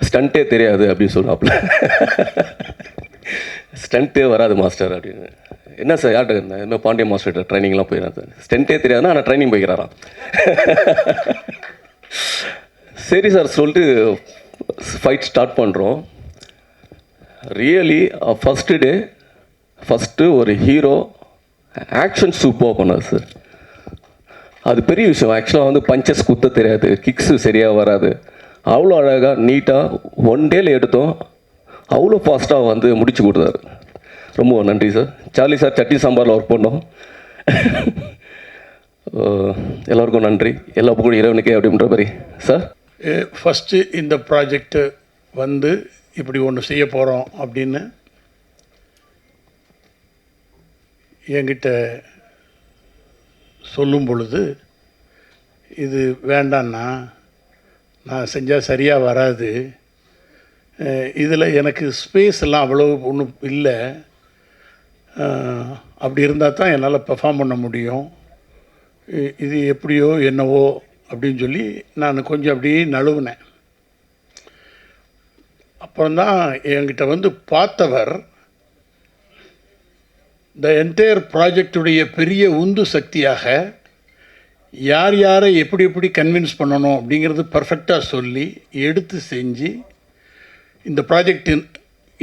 ஸ்டண்ட்டே தெரியாது அப்படின்னு சொன்னாப்புல. ஸ்டண்ட்டே வராது மாஸ்டர் அப்படின்னு. என்ன சார் யார்கிட்ட இருந்தேன்? இதுமாதிரி பாண்டிய மாஸ்டர்கிட்ட ட்ரைனிங்லாம் போயிடறேன் சார். ஸ்டண்ட்டே தெரியாதுன்னா ஆனால் ட்ரைனிங் போய்க்கிறாராம். சரி சார் சொல்லிட்டு ஃபைட் ஸ்டார்ட் பண்ணுறோம். ரியலி ஃபஸ்ட்டு ஒரு ஹீரோ ஆக்ஷன் சூப்பராக பண்ணார் சார். அது பெரிய விஷயம். ஆக்சுவலாக வந்து பஞ்சஸ் குத்த தெரியாது, கிக்ஸு சரியாக வராது. அவ்வளோ அழகாக நீட்டாக 1 டேல எடுத்தோம். அவ்வளோ ஃபாஸ்ட்டாக வந்து முடிச்சு கொடுத்தாரு. ரொம்ப நன்றி சார். சார்லி சார் சட்னி சாம்பாரில் ஒர்க் பண்ணோம். எல்லாருக்கும் நன்றி. எல்லா புகழும் இறைவனுக்கே அப்படின்ற மாதிரி சார். ஃபஸ்ட்டு இந்த ப்ராஜெக்டு வந்து இப்படி ஒன்று செய்ய போகிறோம் அப்படின்னு என்கிட்ட சொல்லும் பொழுது, இது வேண்டான்னா நான் செஞ்சால் சரியாக வராது, இதில் எனக்கு ஸ்பேஸ் எல்லாம் அவ்வளோ ஒன்றும் இல்லை, அப்படி இருந்தால் தான் என்னால் பெர்ஃபார்ம் பண்ண முடியும், இது எப்படியோ என்னவோ அப்படின்னு சொல்லி நான் கொஞ்சம் அப்படியே நழுவுனேன். அப்புறம்தான் என்கிட்ட வந்து பார்த்தவர் த என்டையர் ப்ராஜெக்டுடைய பெரிய உந்து சக்தியாக யார் யாரை எப்படி எப்படி கன்வின்ஸ் பண்ணணும் அப்படிங்கிறது பர்ஃபெக்டாக சொல்லி எடுத்து செஞ்சு இந்த ப்ராஜெக்ட்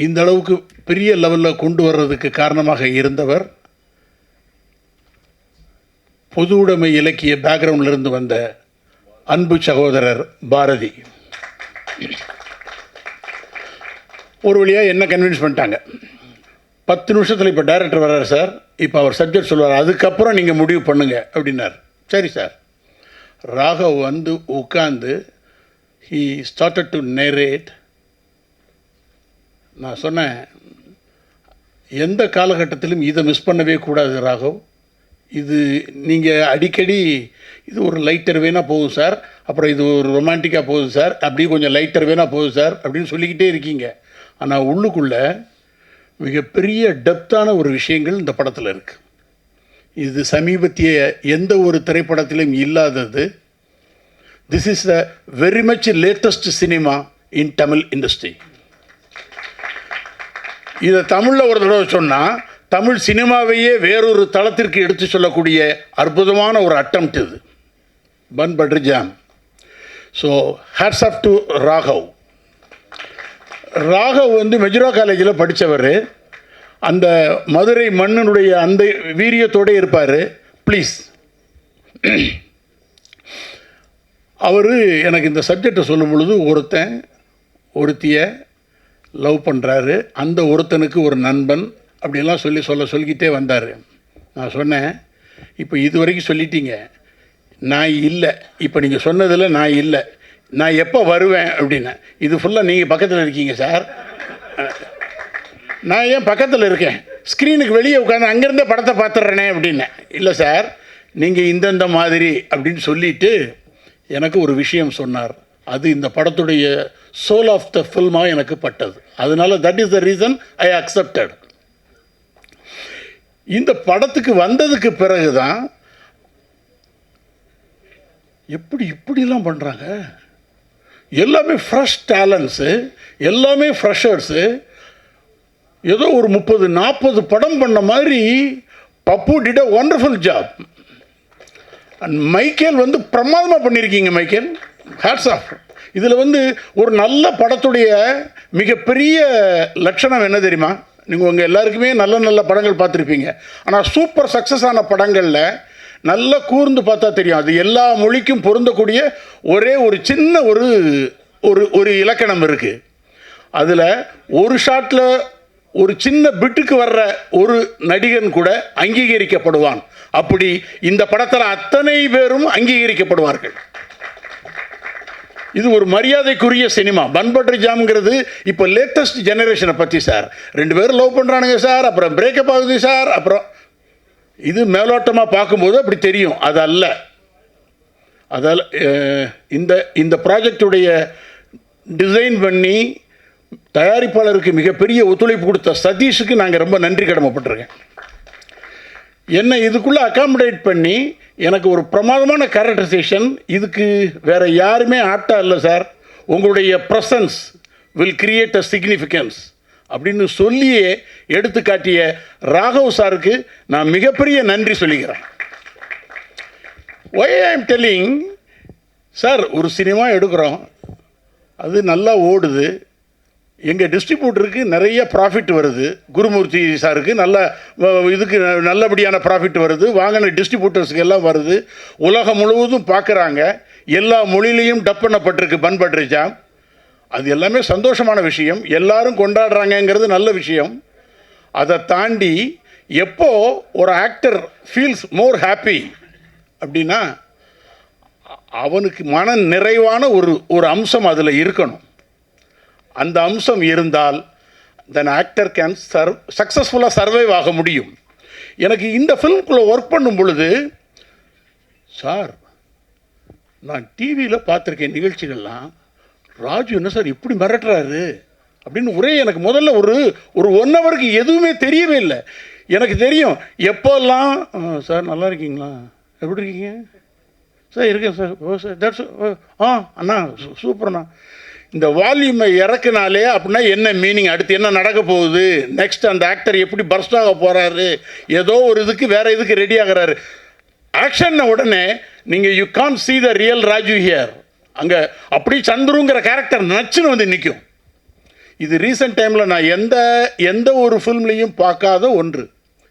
இந்த அளவுக்கு பெரிய லெவலில் கொண்டு வர்றதுக்கு காரணமாக இருந்தவர் பொது உடைமை இலக்கிய பேக்ரவுண்டிலிருந்து வந்த அன்பு சகோதரர் பாரதி. ஒரு வழியாக என்ன கன்வின்ஸ் பண்ணிட்டாங்க. 10 நிமிஷத்தில் இப்போ டைரக்டர் வர்றார் சார், இப்போ அவர் சப்ஜெக்ட் சொல்லுவார், அதுக்கப்புறம் நீங்கள் முடிவு பண்ணுங்கள் அப்படின்னார். சரி சார். ராகவ் வந்து உட்காந்து ஹீ ஸ்டார்டட் டு நேரேட். நான் சொன்னேன், எந்த காலகட்டத்திலும் இதை மிஸ் பண்ணவே கூடாது ராகவ். இது நீங்கள் அடிக்கடி இது ஒரு லைட்டர் வேணால் போகுது சார், அப்புறம் இது ஒரு ரொமான்டிக்காக போகுது சார், அப்படியே கொஞ்சம் லைட்டர் வேணால் போகுது சார் அப்படின்னு சொல்லிக்கிட்டே இருக்கீங்க. ஆனால் உள்ளுக்குள்ளே மிகப்பெரிய டெப்த்தான ஒரு விஷயங்கள் இந்த படத்தில் இருக்குது. இது சமீபத்திய எந்த ஒரு திரைப்படத்திலும் இல்லாதது. This is the very much latest cinema in Tamil industry. இதை தமிழில் ஒரு தடவை சொன்னால் தமிழ் சினிமாவையே வேறொரு தளத்திற்கு எடுத்து சொல்லக்கூடிய அற்புதமான ஒரு அட்டம்ப்ட் இது. Bun butter jam. So hats off to Raghav. Raghav வந்து மெஜுரா காலேஜில் படித்தவர். அந்த மதுரை மண்ணினுடைய அந்த வீரியத்தோடு இருப்பார். ப்ளீஸ், அவர் எனக்கு இந்த சப்ஜெக்டை சொல்லும் பொழுது ஒருத்தியை லவ் பண்ணுறாரு, அந்த ஒருத்தனுக்கு ஒரு நண்பன் அப்படிலாம் சொல்லிக்கிட்டே வந்தார். நான் சொன்னேன், இப்போ இது வரைக்கும் சொல்லிட்டீங்க, நான் இல்லை, இப்போ நீங்கள் சொன்னதில் நான் இல்லை, நான் எப்போ வருவேன் அப்படின்னு. இது ஃபுல்லாக நீங்கள் பக்கத்தில் இருக்கீங்க சார். நான் ஏன் பக்கத்தில் இருக்கேன், ஸ்க்ரீனுக்கு வெளியே உட்காந்து அங்கேருந்தே படத்தை பார்த்துட்றேனே அப்படின்னேன். இல்லை சார், நீங்கள் இந்தந்த மாதிரி அப்படின்னு சொல்லிவிட்டு எனக்கு ஒரு விஷயம் சொன்னார். அது இந்த படத்துடைய சோல் ஆஃப் த ஃபில்மாக எனக்கு பட்டது. அதனால that is the reason I accepted. இந்த படத்துக்கு வந்ததுக்கு பிறகு தான் இப்படிலாம் பண்ணுறாங்க. எல்லாமே ஃப்ரெஷ் டேலண்ட்ஸு, எல்லாமே ஃப்ரெஷர்ஸு. ஏதோ ஒரு 30-40 படம் பண்ண மாதிரி Pappu did a wonderful job. And Michael வந்து பிரமாதமாக பண்ணியிருக்கீங்க மைக்கேல், ஹேட்ஸ் ஆஃப். இதில் வந்து ஒரு நல்ல படத்துடைய மிகப்பெரிய லட்சணம் என்ன தெரியுமா? நீங்கள் உங்கள் எல்லாருக்குமே நல்ல நல்ல படங்கள் பார்த்துருப்பீங்க. ஆனால் சூப்பர் சக்ஸஸ் ஆன படங்களில் நல்லா கூர்ந்து பார்த்தா தெரியும், அது எல்லா மொழிக்கும் பொருந்தக்கூடிய ஒரே ஒரு சின்ன ஒரு இலக்கணம் இருக்குது. அதில் ஒரு ஷாட்டில் ஒரு சின்ன பிட்டுக்கு வர்ற ஒரு நடிகன் கூட அங்கீகரிக்கப்படுவான். அப்படி இந்த படத்தில் அத்தனை பேரும் அங்கீகரிக்கப்படுவார்கள். இது ஒரு மரியாதைக்குரிய சினிமா. பன் பட்டர் ஜாம்ங்கிறது இப்போ லேட்டஸ்ட் ஜெனரேஷனை பற்றி சார். 2 பேரும் லவ் பண்ணுறானுங்க சார், அப்புறம் பிரேக்கப் ஆகுது சார், அப்புறம் இது மேலோட்டமாக பார்க்கும்போது அப்படி தெரியும். அது அல்ல. அதால் இந்த ப்ராஜெக்டுடைய டிசைன் பண்ணி தயாரிப்பாளருக்கு மிகப்பெரிய ஒத்துழைப்பு கொடுத்த சதீஷுக்கு நாங்கள் ரொம்ப நன்றி கடமைப்பட்டிருக்கேன். என்னை இதுக்குள்ளே அகாமடேட் பண்ணி எனக்கு ஒரு பிரமாதமான கேரக்டரைசேஷன், இதுக்கு வேறு யாருமே ஆப்டா இல்லை சார், உங்களுடைய presence will create a significance அப்படின்னு சொல்லியே எடுத்து காட்டிய ராகவ் சாருக்கு நான் மிகப்பெரிய நன்றி சொல்லிக்கிறேன். Why I am telling sir, ஒரு சினிமா எடுக்கிறோம், அது நல்லா ஓடுது, எங்கள் டிஸ்ட்ரிபியூட்டருக்கு நிறைய ப்ராஃபிட் வருது, குருமூர்த்தி சாருக்கு இதுக்கு நல்லபடியான ப்ராஃபிட் வருது, வாங்கின டிஸ்ட்ரிபியூட்டர்ஸுக்கு எல்லாம் வருது, உலகம் முழுவதும் பார்க்குறாங்க, எல்லா மொழியிலையும் டப் பண்ணப்பட்டிருக்கு பன் பட்டர் ஜாம். அது எல்லாமே சந்தோஷமான விஷயம், எல்லாரும் கொண்டாடுறாங்கங்கிறது நல்ல விஷயம். அதை தாண்டி எப்போ ஒரு ஆக்டர் ஃபீல்ஸ் மோர் ஹாப்பி அப்படின்னா அவனுக்கு மன நிறைவான ஒரு அம்சம் அதில் இருக்கணும். அந்த அம்சம் இருந்தால் தென் ஆக்டர் கேன் சக்ஸஸ்ஃபுல்லாக சர்வைவ் ஆக முடியும். எனக்கு இந்த ஃபிலிம்குள்ளே ஒர்க் பண்ணும் பொழுது சார், நான் டிவியில் பார்த்துருக்கேன் நிகழ்ச்சிகள்லாம், ராஜு என்ன சார் இப்படி மிரட்டுறாரு அப்படின்னு ஒரே எனக்கு முதல்ல ஒரு 1 ஹவருக்கு எதுவுமே தெரியவே இல்லை. எனக்கு தெரியும் எப்போல்லாம் சார் நல்லா இருக்கீங்களா, எப்படி இருக்கீங்க சார், இருக்கேன் சார், ஓ சார் தட்ஸ் அண்ணா சூப்பர்ண்ணா. இந்த வால்யூமை இறக்குனாலே அப்படின்னா என்ன மீனிங், அடுத்து என்ன நடக்க போகுது, நெக்ஸ்ட் அந்த ஆக்டர் எப்படி பர்ஸ்ட் ஆக போகிறாரு, ஏதோ ஒரு இதுக்கு வேறு இதுக்கு ரெடி ஆகிறாரு. ஆக்ஷன் உடனே நீங்கள் you can see the real Raju here. அங்கே அப்படி சந்துருங்கிற கேரக்டர் நச்சுன்னு வந்து நிற்கும். இது ரீசெண்ட் டைமில் நான் எந்த ஒரு ஃபில்ம்லேயும் பார்க்காத ஒன்று.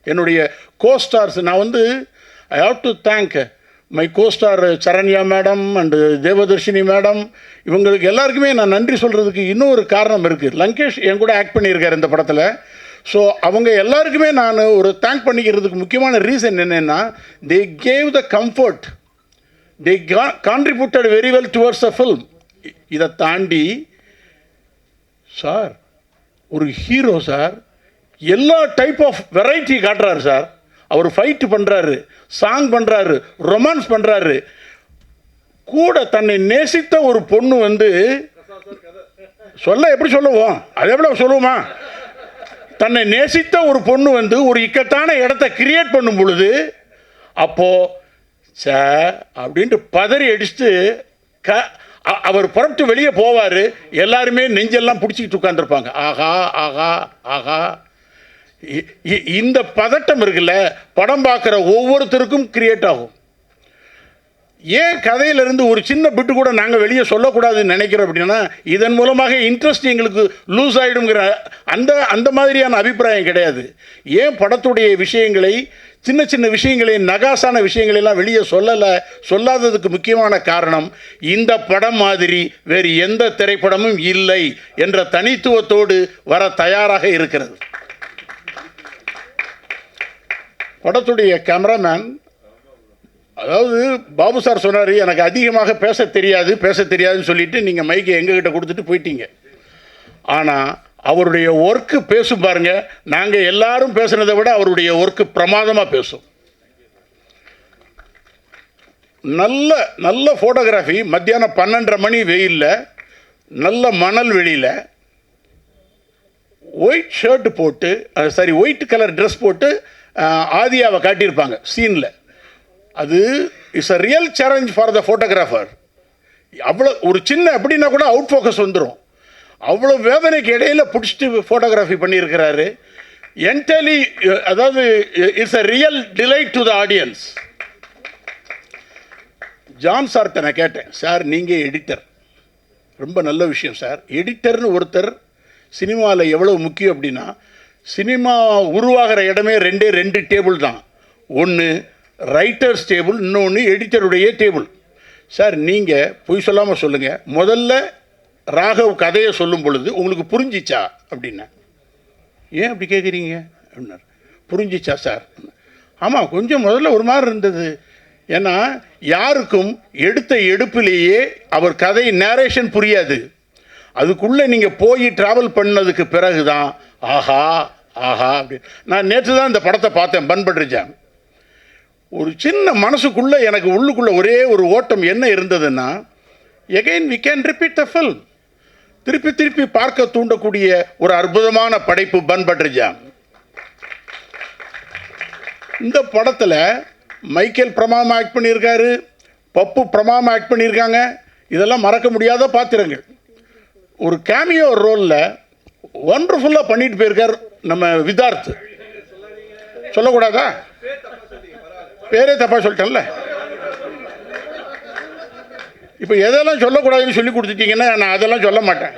என்னுடைய கோஸ்டார்ஸ் நான் I have to thank my costar Saranya madam and Devadarshini madam, இவங்களுக்கு எல்லாருக்குமே நான் நன்றி சொல்கிறதுக்கு இன்னொரு காரணம் இருக்குது. லங்கேஷ் என் கூட ஆக்ட் பண்ணியிருக்கார் இந்த படத்தில். ஸோ அவங்க எல்லாருக்குமே நான் ஒரு தேங்க் பண்ணிக்கிறதுக்கு முக்கியமான ரீசன் என்னென்னா, they gave the comfort, they contributed very well towards a film. இதை தாண்டி சார் ஒரு ஹீரோ சார் எல்லா டைப் ஆஃப் வெரைட்டி காட்டுறாரு சார். அவர் ஃபைட்டு பண்ணுறாரு, சாங் பண்ணுறாரு, ரொமான்ஸ் பண்ணுறாரு. கூட தன்னை நேசித்த ஒரு பொண்ணு சொல்ல எப்படி சொல்லுவோம், அதை எவ்வளோ சொல்லுவோமா, தன்னை நேசித்த ஒரு பொண்ணு ஒரு இக்கட்டான இடத்த கிரியேட் பண்ணும் பொழுது அப்போது சார் அப்படின்ட்டு பதறி அடிச்சுட்டு அவர் புறப்பட்டு வெளியே போவார். எல்லாருமே நெஞ்செல்லாம் பிடிச்சிக்கிட்டு உட்காந்துருப்பாங்க. ஆகா ஆகா ஆகா, இந்த பதட்டம் இருக்குல்ல, படம் பார்க்குற ஒவ்வொருத்தருக்கும் கிரியேட் ஆகும். ஏன் கதையிலிருந்து ஒரு சின்ன பிட்டு கூட நாங்கள் வெளியே சொல்லக்கூடாதுன்னு நினைக்கிறோம் அப்படின்னா, இதன் மூலமாக இன்ட்ரெஸ்ட் எங்களுக்கு லூஸ் ஆகிடுங்கிற அந்த மாதிரியான அபிப்பிராயம் கிடையாது. ஏன் படத்துடைய விஷயங்களை, சின்ன சின்ன விஷயங்களை, நகாசான விஷயங்களெல்லாம் வெளியே சொல்லாததுக்கு முக்கியமான காரணம், இந்த படம் மாதிரி வேறு எந்த திரைப்படமும் இல்லை என்ற தனித்துவத்தோடு வர தயாராக இருக்கிறது. படத்துடைய கேமராமேன், அதாவது பாபு சார் சொன்னார், எனக்கு அதிகமாக பேச தெரியாதுன்னு சொல்லிட்டு நீங்கள் மைக்கை எங்ககிட்ட கொடுத்துட்டு போயிட்டீங்க. ஆனால் அவருடைய ஒர்க்கு பேசும் பாருங்க, நாங்கள் எல்லாரும் பேசுனதை விட அவருடைய ஒர்க்கு பிரமாதமாக பேசும். நல்ல ஃபோட்டோகிராஃபி. மத்தியானம் 12:30 மணி வெயிலில், நல்ல மணல் வெளியில், ஒயிட் ஷர்ட் போட்டு, ஒயிட் கலர் ட்ரெஸ் போட்டு ஆதியாவை காட்டியிருப்பாங்க சீனில். அது it's a real challenge for the photographer. அவ்வளோ ஒரு சின்ன அப்படின்னா கூட அவுட் ஃபோக்கஸ் வந்துடும். அவ்வளோ வேதனைக்கு இடையில பிடிச்சிட்டு ஃபோட்டோகிராஃபி பண்ணியிருக்கிறாரு. என்டலி, அதாவது it's a real delight to the audience. John சார்கிட்ட நான் கேட்டேன், சார் நீங்கள் எடிட்டர், ரொம்ப நல்ல விஷயம் சார். எடிட்டர்னு ஒருத்தர் சினிமாவில் எவ்வளோ முக்கியம் அப்படின்னா, சினிமா உருவாகிற இடமே 2 டேபிள் தான். ஒன்று ரைட்டர்ஸ் டேபிள், இன்னொன்று எடிட்டருடைய டேபிள். சார் நீங்கள் பொய் சொல்லாமல் சொல்லுங்கள், முதல்ல ராகவ் கதையை சொல்லும் பொழுது உங்களுக்கு புரிஞ்சிச்சா அப்படின்னா. ஏன் அப்படி கேட்குறீங்க அப்படின்னார். புரிஞ்சிச்சா சார்? ஆமாம், கொஞ்சம் முதல்ல ஒரு மாதிரி இருந்தது. ஏன்னா யாருக்கும் எடுத்த எடுப்பிலேயே அவர் கதை நேரேஷன் புரியாது. அதுக்குள்ளே நீங்கள் போய் ட்ராவல் பண்ணதுக்கு பிறகு தான் ஆஹா ஆஹா அப்படி. நான் நேற்று தான் இந்த படத்தை பார்த்தேன், பன் பட்டர் ஜாம். ஒரு சின்ன மனசுக்குள்ளே எனக்கு உள்ளுக்குள்ளே ஒரே ஒரு ஓட்டம் என்ன இருந்ததுன்னா, again we can repeat the film. திருப்பி பார்க்க தூண்டக்கூடிய ஒரு அற்புதமான படைப்பு பன் பட்டர் ஜாம். இந்த படத்தில் மைக்கேல் பிரமாதம் ஆக்ட் பண்ணியிருக்காரு, பப்பு பிரமாதம் ஆக்ட் பண்ணியிருக்காங்க. இதெல்லாம் மறக்க முடியாத பாத்திரங்கள். ஒரு கேமியோ ரோலில் ஒண்டர்ஃபுல்லாக பண்ணிட்டு போயிருக்கார் நம்ம விதார்த். சொல்லக்கூடாதா? பேரே தப்பாக சொல்லிட்டேன்ல. இப்போ எதெல்லாம் சொல்லக்கூடாதுன்னு சொல்லி கொடுத்துட்டீங்கன்னா நான் அதெல்லாம் சொல்ல மாட்டேன்.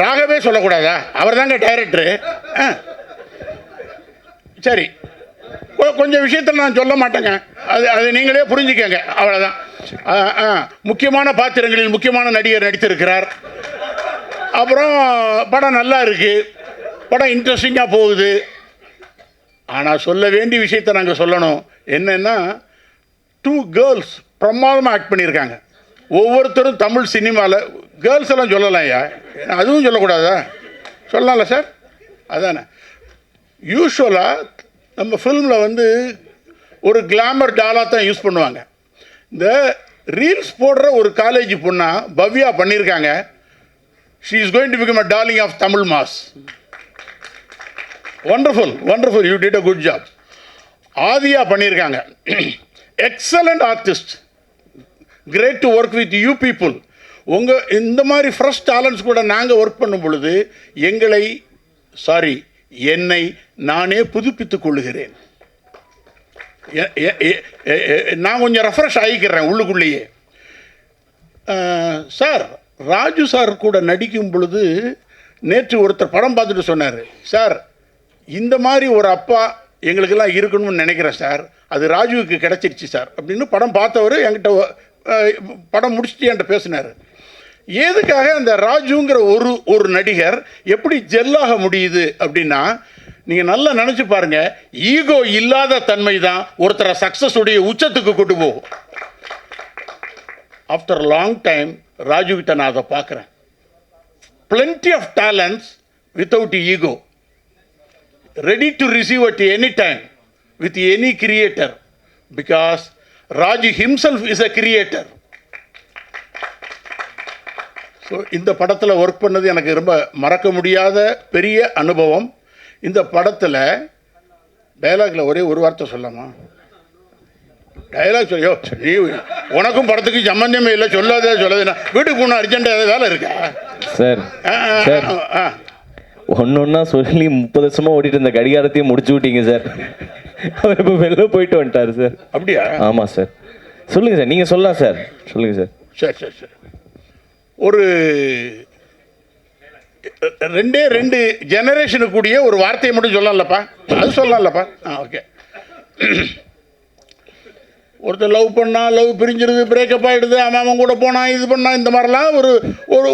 ராகவே சொல்லக்கூடாதா? அவர் தாங்க டைரக்டரு. சரி, கொஞ்சம் விஷயத்தில் நான் சொல்ல மாட்டேங்க. அது நீங்களே புரிஞ்சுக்கங்க, அவ்வளோதான். முக்கியமான பாத்திரங்களில் முக்கியமான நடிகர் நடித்திருக்கிறார். அப்புறம் படம் நல்லா இருக்குது, படம் இன்ட்ரெஸ்டிங்காக போகுது. ஆனால் சொல்ல வேண்டிய விஷயத்தை நாங்கள் சொல்லணும். என்னென்னா 2 கேர்ள்ஸ் பிரமாதமாக ஆக்ட் பண்ணியிருக்காங்க. ஒவ்வொருத்தரும் தமிழ் சினிமாவில் கேர்ள்ஸ் எல்லாம் சொல்லலாம். ஐயா, அதுவும் சொல்லக்கூடாதா? சொல்லலாம்ல சார்? அதானே. யூஸ்வலாக நம்ம ஃபில்மில் வந்து ஒரு கிளாமர் டாலாக தான் யூஸ் பண்ணுவாங்க. இந்த ரீல்ஸ் போடுற ஒரு காலேஜ் பொண்ணா பவ்யா பண்ணியிருக்காங்க. She is going to become a darling of Tamil mass. Wonderful, wonderful, you did a good job. Aadhya பண்ணியிருக்காங்க. Excellent artist, great to work with you people. உங்கள் இந்த மாதிரி ஃப்ரெஷ் டேலண்ட்ஸ் கூட நாங்கள் ஒர்க் பண்ணும் பொழுது என்னை நானே புதுப்பித்துக் கொள்ளுகிறேன். நான் கொஞ்சம் ரெஃப்ரெஷ் ஆகிக்கிறேன் உள்ளுக்குள்ளேயே. சார், ராஜு சார் கூட நடிக்கும் பொழுது நேற்று ஒருத்தர் படம் பார்த்துட்டு சொன்னார், சார் இந்த மாதிரி ஒரு அப்பா எங்களுக்கெல்லாம் இருக்கணும்னு நினைக்கிறேன் சார், அது ராஜுவுக்கு கிடச்சிருச்சு சார் அப்படின்னு படம் பார்த்தவர் என்கிட்ட படம் முடிச்சுட்டு என்கிட்ட பேசினார். எதுக்காக அந்த ராஜுங்கிற ஒரு நடிகர் எப்படி ஜெல்லாக முடியுது அப்படின்னா, நீங்கள் நல்லா நினச்சி பாருங்கள், ஈகோ இல்லாத தன்மை தான் ஒருத்தரை சக்ஸஸ் உடைய உச்சத்துக்கு கொண்டு போகும். ஆஃப்டர் லாங் டைம் ராஜுகிட்ட நான் அதை பார்க்குறேன். plenty of talents without ego, ready to receive at any time with any creator, because Raju himself is a creator. So இந்த படத்தில் ஒர்க் பண்ணது எனக்கு ரொம்ப மறக்க முடியாத பெரிய அனுபவம். இந்த படத்தில் டயலாகில் ஒரே ஒரு வார்த்தை சொல்லலாமா? டயலாக் சொல்லியோ, நீ உனக்கும் படத்துக்கு சம்பந்தமே இல்லை, சொல்லாதே வீட்டுக்கு போனால் அர்ஜென்ட்டாக ஏதாவது வேலை இருக்கா சார்? ஒன்றா சொல்லி 30 வருஷமாக ஓடிட்டு இருந்த கடிகாரத்தையும் முடிச்சு விட்டீங்க சார். அவர் இப்போ வெளில போயிட்டு வந்துட்டார் சார். அப்படியா? ஆமாம் சார். சொல்லுங்கள் சார், நீங்கள் சொல்லலாம் சார், சொல்லுங்கள் சார். சரி சரி சரி. ஒரு 2 ஜெனரேஷனுக்கு கூடிய ஒரு வார்த்தையை மட்டும் சொல்லலாம்லப்பா, அது சொல்லலாம்லப்பா. ஓகே. ஒருத்தர் லவ் பண்ணால் லவ் பிரிஞ்சிருது, பிரேக்கப் ஆகிடுது, அவன் கூட போனான், இது பண்ணான், இந்த மாதிரிலாம்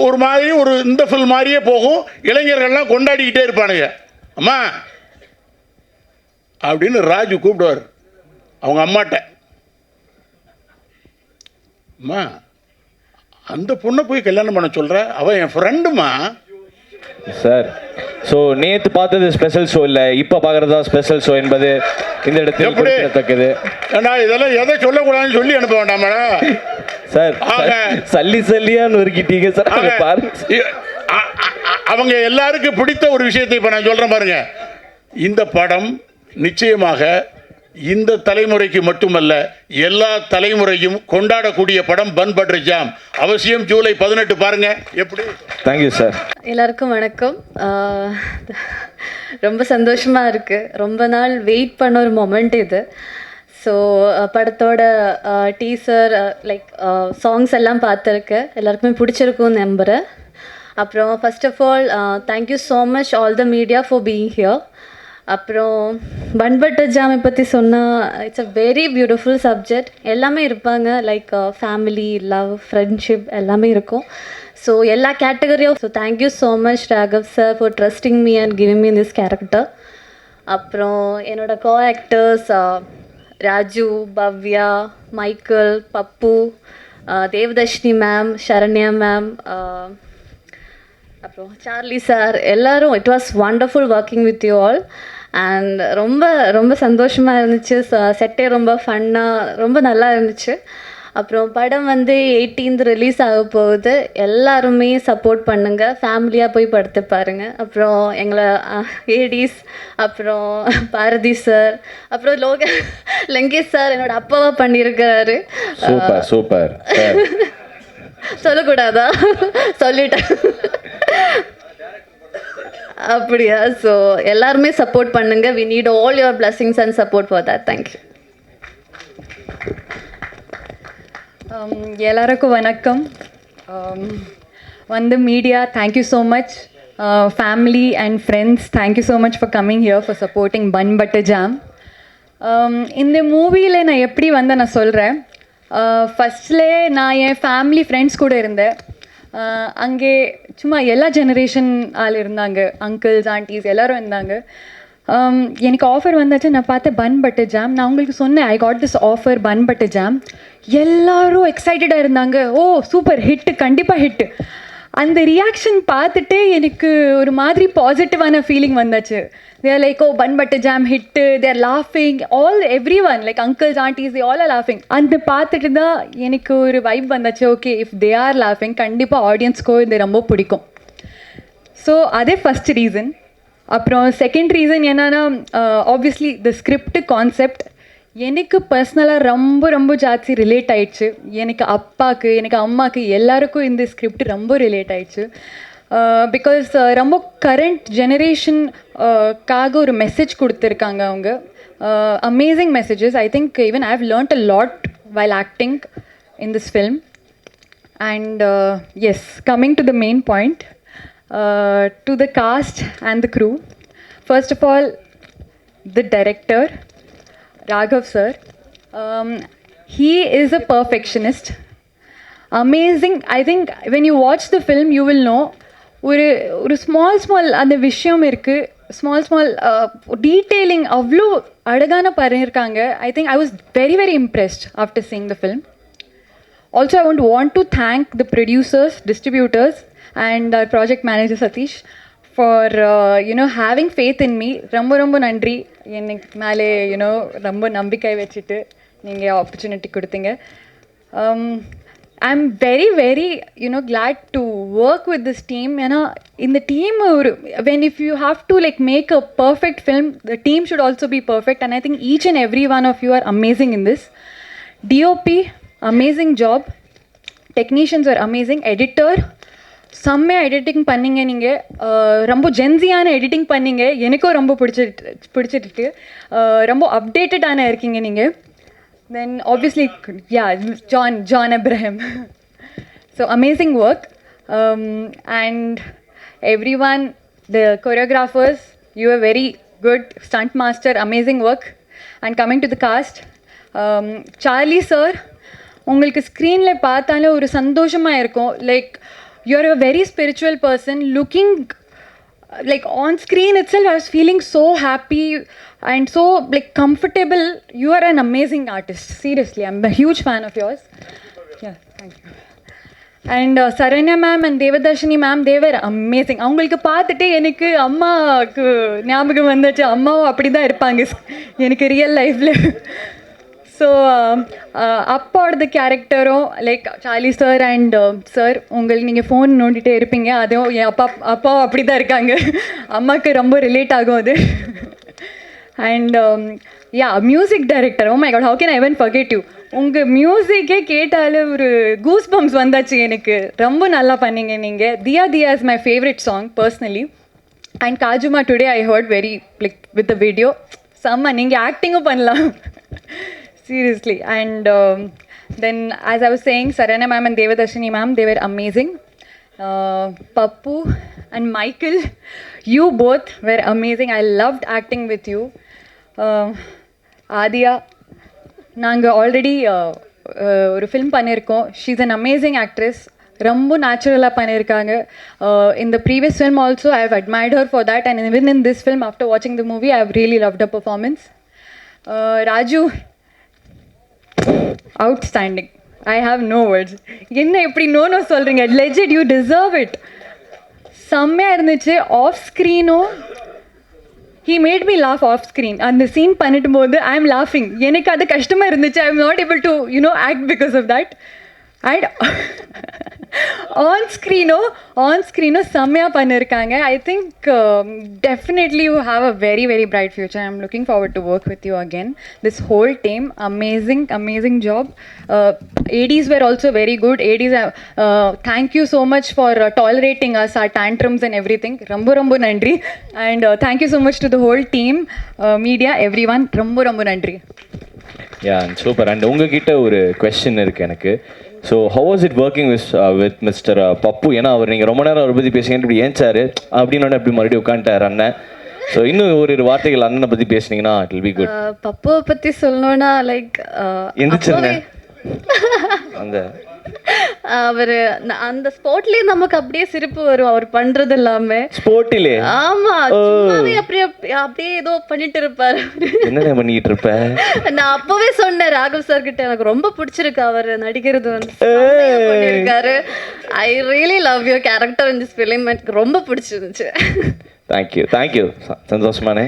ஒரு மாதிரி இந்த ஃபில்ம் மாதிரியே போகும். இளைஞர்கள்லாம் கொண்டாடிக்கிட்டே இருப்பானுங்க. அம்மா அப்படின்னு ராஜு கூப்பிடுவார் அவங்க அம்மாட்ட. அம்மா அந்த பொண்ணை போய் கல்யாணம் பண்ண சொல்கிற, அவன் என் ஃப்ரெண்டுமா சார். ஸோ நேற்று பார்த்தது ஸ்பெஷல் ஷோ இல்லை, இப்போ பார்க்குறது தான் ஸ்பெஷல் ஷோ என்பது இந்த இடத்தில் குறிப்பிடத்தக்கது. ஏன்னா இதெல்லாம் எதை சொல்லக்கூடாதுன்னு சொல்லி அனுப்ப வேண்டாமாடா சார். சல்லியாக நொறுக்கிட்டீங்க சார். அவங்க எல்லாருக்கும் பிடித்த ஒரு விஷயத்தை இப்போ நான் சொல்கிறேன் பாருங்க. இந்த படம் நிச்சயமாக இந்த தலைமுறைக்கு மட்டுமல்ல, எல்லா தலைமுறையும் கொண்டாடக்கூடிய படம் பன் பட்டர் ஜாம். அவசியம் ஜூலை 18 பாருங்க. எப்படி? Thank you sir. எல்லாருக்கும் வணக்கம். ரொம்ப சந்தோஷமாக இருக்குது. ரொம்ப நாள் வெயிட் பண்ண ஒரு மொமெண்ட் இது. ஸோ படத்தோட டீசர் லைக் சாங்ஸ் எல்லாம் பார்த்துருக்கேன், எல்லாருக்குமே பிடிச்சிருக்கும்னு நம்புகிறேன். அப்புறம் first of all thank you so much all the media for being here. அப்புறம் பன் பட்டர் ஜாமை பற்றி சொன்னால், it's a very beautiful subject. எல்லாமே இருப்பாங்க, லைக் ஃபேமிலி, லவ், ஃப்ரெண்ட்ஷிப் எல்லாமே இருக்கும். ஸோ எல்லா கேட்டகரியும். So thank you so much Raghav sir for trusting me and giving me this character. அப்புறம் என்னோடய co actors Raju, Bhavya, Michael, Pappu, Devadharshini ma'am, Saranya ma'am, அப்புறம் சார்லி சார், எல்லோரும். It was wonderful working with you all. And ரொம்ப ரொம்ப சந்தோஷமாக இருந்துச்சு. செட்டே ரொம்ப ஃபன்னாக ரொம்ப நல்லா இருந்துச்சு. அப்புறம் படம் வந்து 18th ரிலீஸ் ஆக போகுது. எல்லாருமே சப்போர்ட் பண்ணுங்கள், ஃபேமிலியாக போய் படுத்து பாருங்கள். அப்புறம் எங்களை ஏடிஸ், அப்புறம் பாரதி சார், அப்புறம் லங்கேஷ் சார் என்னோட அப்பாவா பண்ணியிருக்கிறாரு. Super super. சொல்லக்கூடாதா? சொல்லிட்டேன். அப்படியா? ஸோ எல்லாருமே சப்போர்ட் பண்ணுங்கள். We need all your blessings and support for that. Thank you. எல்லாருக்கும் வணக்கம். வந்து media, thank you so much. Family and friends, thank you so much for coming here for supporting bun butter jam. இந்த மூவியில் நான் எப்படி வந்தேன் நான் சொல்கிறேன். ஃபஸ்ட்லே நான் என் ஃபேமிலி ஃப்ரெண்ட்ஸ் கூட இருந்தேன். அங்கே சும்மா எல்லா ஜெனரேஷன் ஆள் இருந்தாங்க, அங்கிள்ஸ் ஆண்டிஸ் எல்லோரும் இருந்தாங்க. எனக்கு ஆஃபர் வந்தாச்சு, நான் பார்த்தேன் பன் பட்டர் ஜாம். நான் உங்களுக்கு சொன்னேன் I got this offer bun butter jam. எல்லோரும் எக்ஸைட்டடாக இருந்தாங்க. ஓ சூப்பர், ஹிட்டு, கண்டிப்பாக ஹிட்டு. அந்த ரியாக்ஷன் பார்த்துட்டு எனக்கு ஒரு மாதிரி பாசிட்டிவான ஃபீலிங் வந்தாச்சு. They are like, O bun butter jam hit, they are லாஃபிங், every one like uncles Andes, they all R லாஃபிங். அந்த பார்த்துட்டு தான் எனக்கு ஒரு வைப் வந்தாச்சு. ஓகே, இஃப் தே ஆர் லாஃபிங் கண்டிப்பாக ஆடியன்ஸ்க்கோ இது ரொம்ப பிடிக்கும். ஸோ அதே ஃபஸ்ட் ரீசன். அப்புறம் செகண்ட் ரீசன் என்னன்னா, ஆப்வியஸ்லி த ஸ்கிரிப்ட் கான்செப்ட் எனக்கு பர்சனலாக ரொம்ப ரொம்ப ஜாஸ்தி ரிலேட் ஆயிடுச்சு. எனக்கு அப்பாவுக்கு, எனக்கு அம்மாவுக்கு எல்லாருக்கும் இந்த ஸ்கிரிப்ட் ரொம்ப ரிலேட் ஆயிடுச்சு. பிகாஸ் ரொம்ப கரண்ட் ஜெனரேஷன்காக ஒரு மெசேஜ் கொடுத்துருக்காங்க அவங்க. Amazing messages. I think even I have learned a lot while acting in this film. And yes, coming to the main point, to the cast and the crew. First of all, the director, Raghav sir. He is a perfectionist. Amazing. I think when you watch the film, you will know. ஒரு small அந்த விஷயம் இருக்குது, small detailing அவ்வளோ அழகான பண்ணியிருக்காங்க. I think I was very impressed after seeing the film. Also, I want to thank the producers, distributors, and our project manager Satish for having faith in me. ரொம்ப நன்றி. எனக்கு மேலே ரொம்ப நம்பிக்கை வச்சுட்டு நீங்கள் ஆப்பர்ச்சுனிட்டி கொடுத்தீங்க. I'm very glad to work with this team. ஏன்னா இந்த team if you have to like make a perfect film, the team should also be perfect, and I think each and every one of you are amazing in this. DOP, amazing job. Technicians are amazing. Editor, செம்மையாக editing பண்ணிங்க. நீங்கள் ரொம்ப ஜென்சியான editing பண்ணிங்க. எனக்கும் ரொம்ப பிடிச்சிட்டு ரொம்ப அப்டேட்டடான இருக்கீங்க நீங்கள். Then obviously John Abraham. So amazing work. And every one, the choreographers, you are very good. Stunt master, amazing work. And coming to the cast, Charlie sir, உங்களுக்கு ஸ்க்ரீனில் பார்த்தாலே ஒரு சந்தோஷமாக இருக்கும். Like you're a very spiritual person, looking like on screen itself I was feeling so happy and so like comfortable. You are an amazing artist, seriously. I'm a huge fan of yours. Yeah, thank you. And Saranya ma'am and Devadarshini ma'am, they were amazing. அவங்களுக்கு பார்த்துட்டு எனக்கு அம்மாவுக்கு ஞாபகம் வந்துச்சு. அம்மாவும் அப்படி தான் இருப்பாங்க எனக்கு ரியல் லைஃப்பில். ஸோ அப்பாவோட கேரக்டரும் like Charlie sir and sir, உங்களுக்கு நீங்கள் ஃபோன் நோண்டிகிட்டே இருப்பீங்க. அதுவும் என் அப்பாவும் அப்படி தான் இருக்காங்க. அம்மாவுக்கு ரொம்ப ரிலேட் ஆகும் அது. And music director, oh my God, how can I even forget you. உங்கள் மியூசிக்கே கேட்டாலே ஒரு கூஸ் பம்ப்ஸ் வந்தாச்சு எனக்கு. ரொம்ப நல்லா பண்ணீங்க நீங்கள். Diya Diya is my favourite song personally. And காஜுமா, today I heard very like with the video செம்ம. நீங்கள் ஆக்டிங்கும் பண்ணலாம் seriously. And then as I was saying, Saranya ma'am and Devadarshini ma'am, they were amazing. Pappu and Michael, you both were amazing. I loved acting with you. Adya, நாங்கள் already ஒரு film பண்ணியிருக்கோம். She's an amazing actress. ரொம்ப நேச்சுரலாக பண்ணியிருக்காங்க. In the previous film also I have admired her for that, and even in this film, after watching the movie, I have really loved her performance. Raju, outstanding. I have no words. என்ன எப்படி no சொல்கிறீங்க? Legend, you deserve it. செம்மையாக இருந்துச்சு. Off ஸ்க்ரீனும் he made me laugh off screen. அந்த scene பண்ணிட்டு போது I am லாஃபிங். எனக்கு அது கஷ்டமாக இருந்துச்சு. I am not able to act because of that. And on ஸ்க்ரீனோ செம்மையாக பண்ணியிருக்காங்க. I think definitely you have a very very bright future. I am looking forward to work with you again. This whole team amazing job. ADs were also very good. ADs, thank you so much for tolerating us, our tantrums and everything. ரொம்ப நன்றி. And thank you so much to the whole team, media, everyone. ரொம்ப நன்றி. யா super. And உங்ககிட்ட ஒரு question இருக்குது எனக்கு. So how was it working with mister Pappu? ஏன்னா அவர் நீங்கள் ரொம்ப நேரம் அவரை பற்றி பேசுகிறேன் இப்படி ஏன்ச்சாரு அப்படின்னு அப்படி மறுபடியும் உட்காந்துட்டார் அண்ணன். ஸோ இன்னும் ஒரு வார்த்தைகள் அண்ணனை பற்றி பேசுனீங்கன்னா இட் வில் பி குட். பப்புவை பற்றி சொல்லணும்னா லைக் எந்திரிச்சிருங்க அந்த அவர் அந்த ஸ்போர்ட்லயே நமக்கு அப்படியே சிரிப்பு வரும் அவர் பண்றது எல்லாமே. ஸ்போர்ட்டிலே? ஆமா, அப்படியே ஏதோ பண்ணிட்டு இருப்பாரு. என்ன பண்ணிட்டு இருப்ப? நான் அப்பவே சொன்னேன் ராகவ் சார் கிட்ட, எனக்கு ரொம்ப பிடிச்சிருக்கு அவர் நடிக்கிறது வந்து பண்ணிருக்காரு. I really love your character in this film. எனக்கு ரொம்ப பிடிச்சிருந்துச்சு. தேங்க்யூ சந்தோஷமானே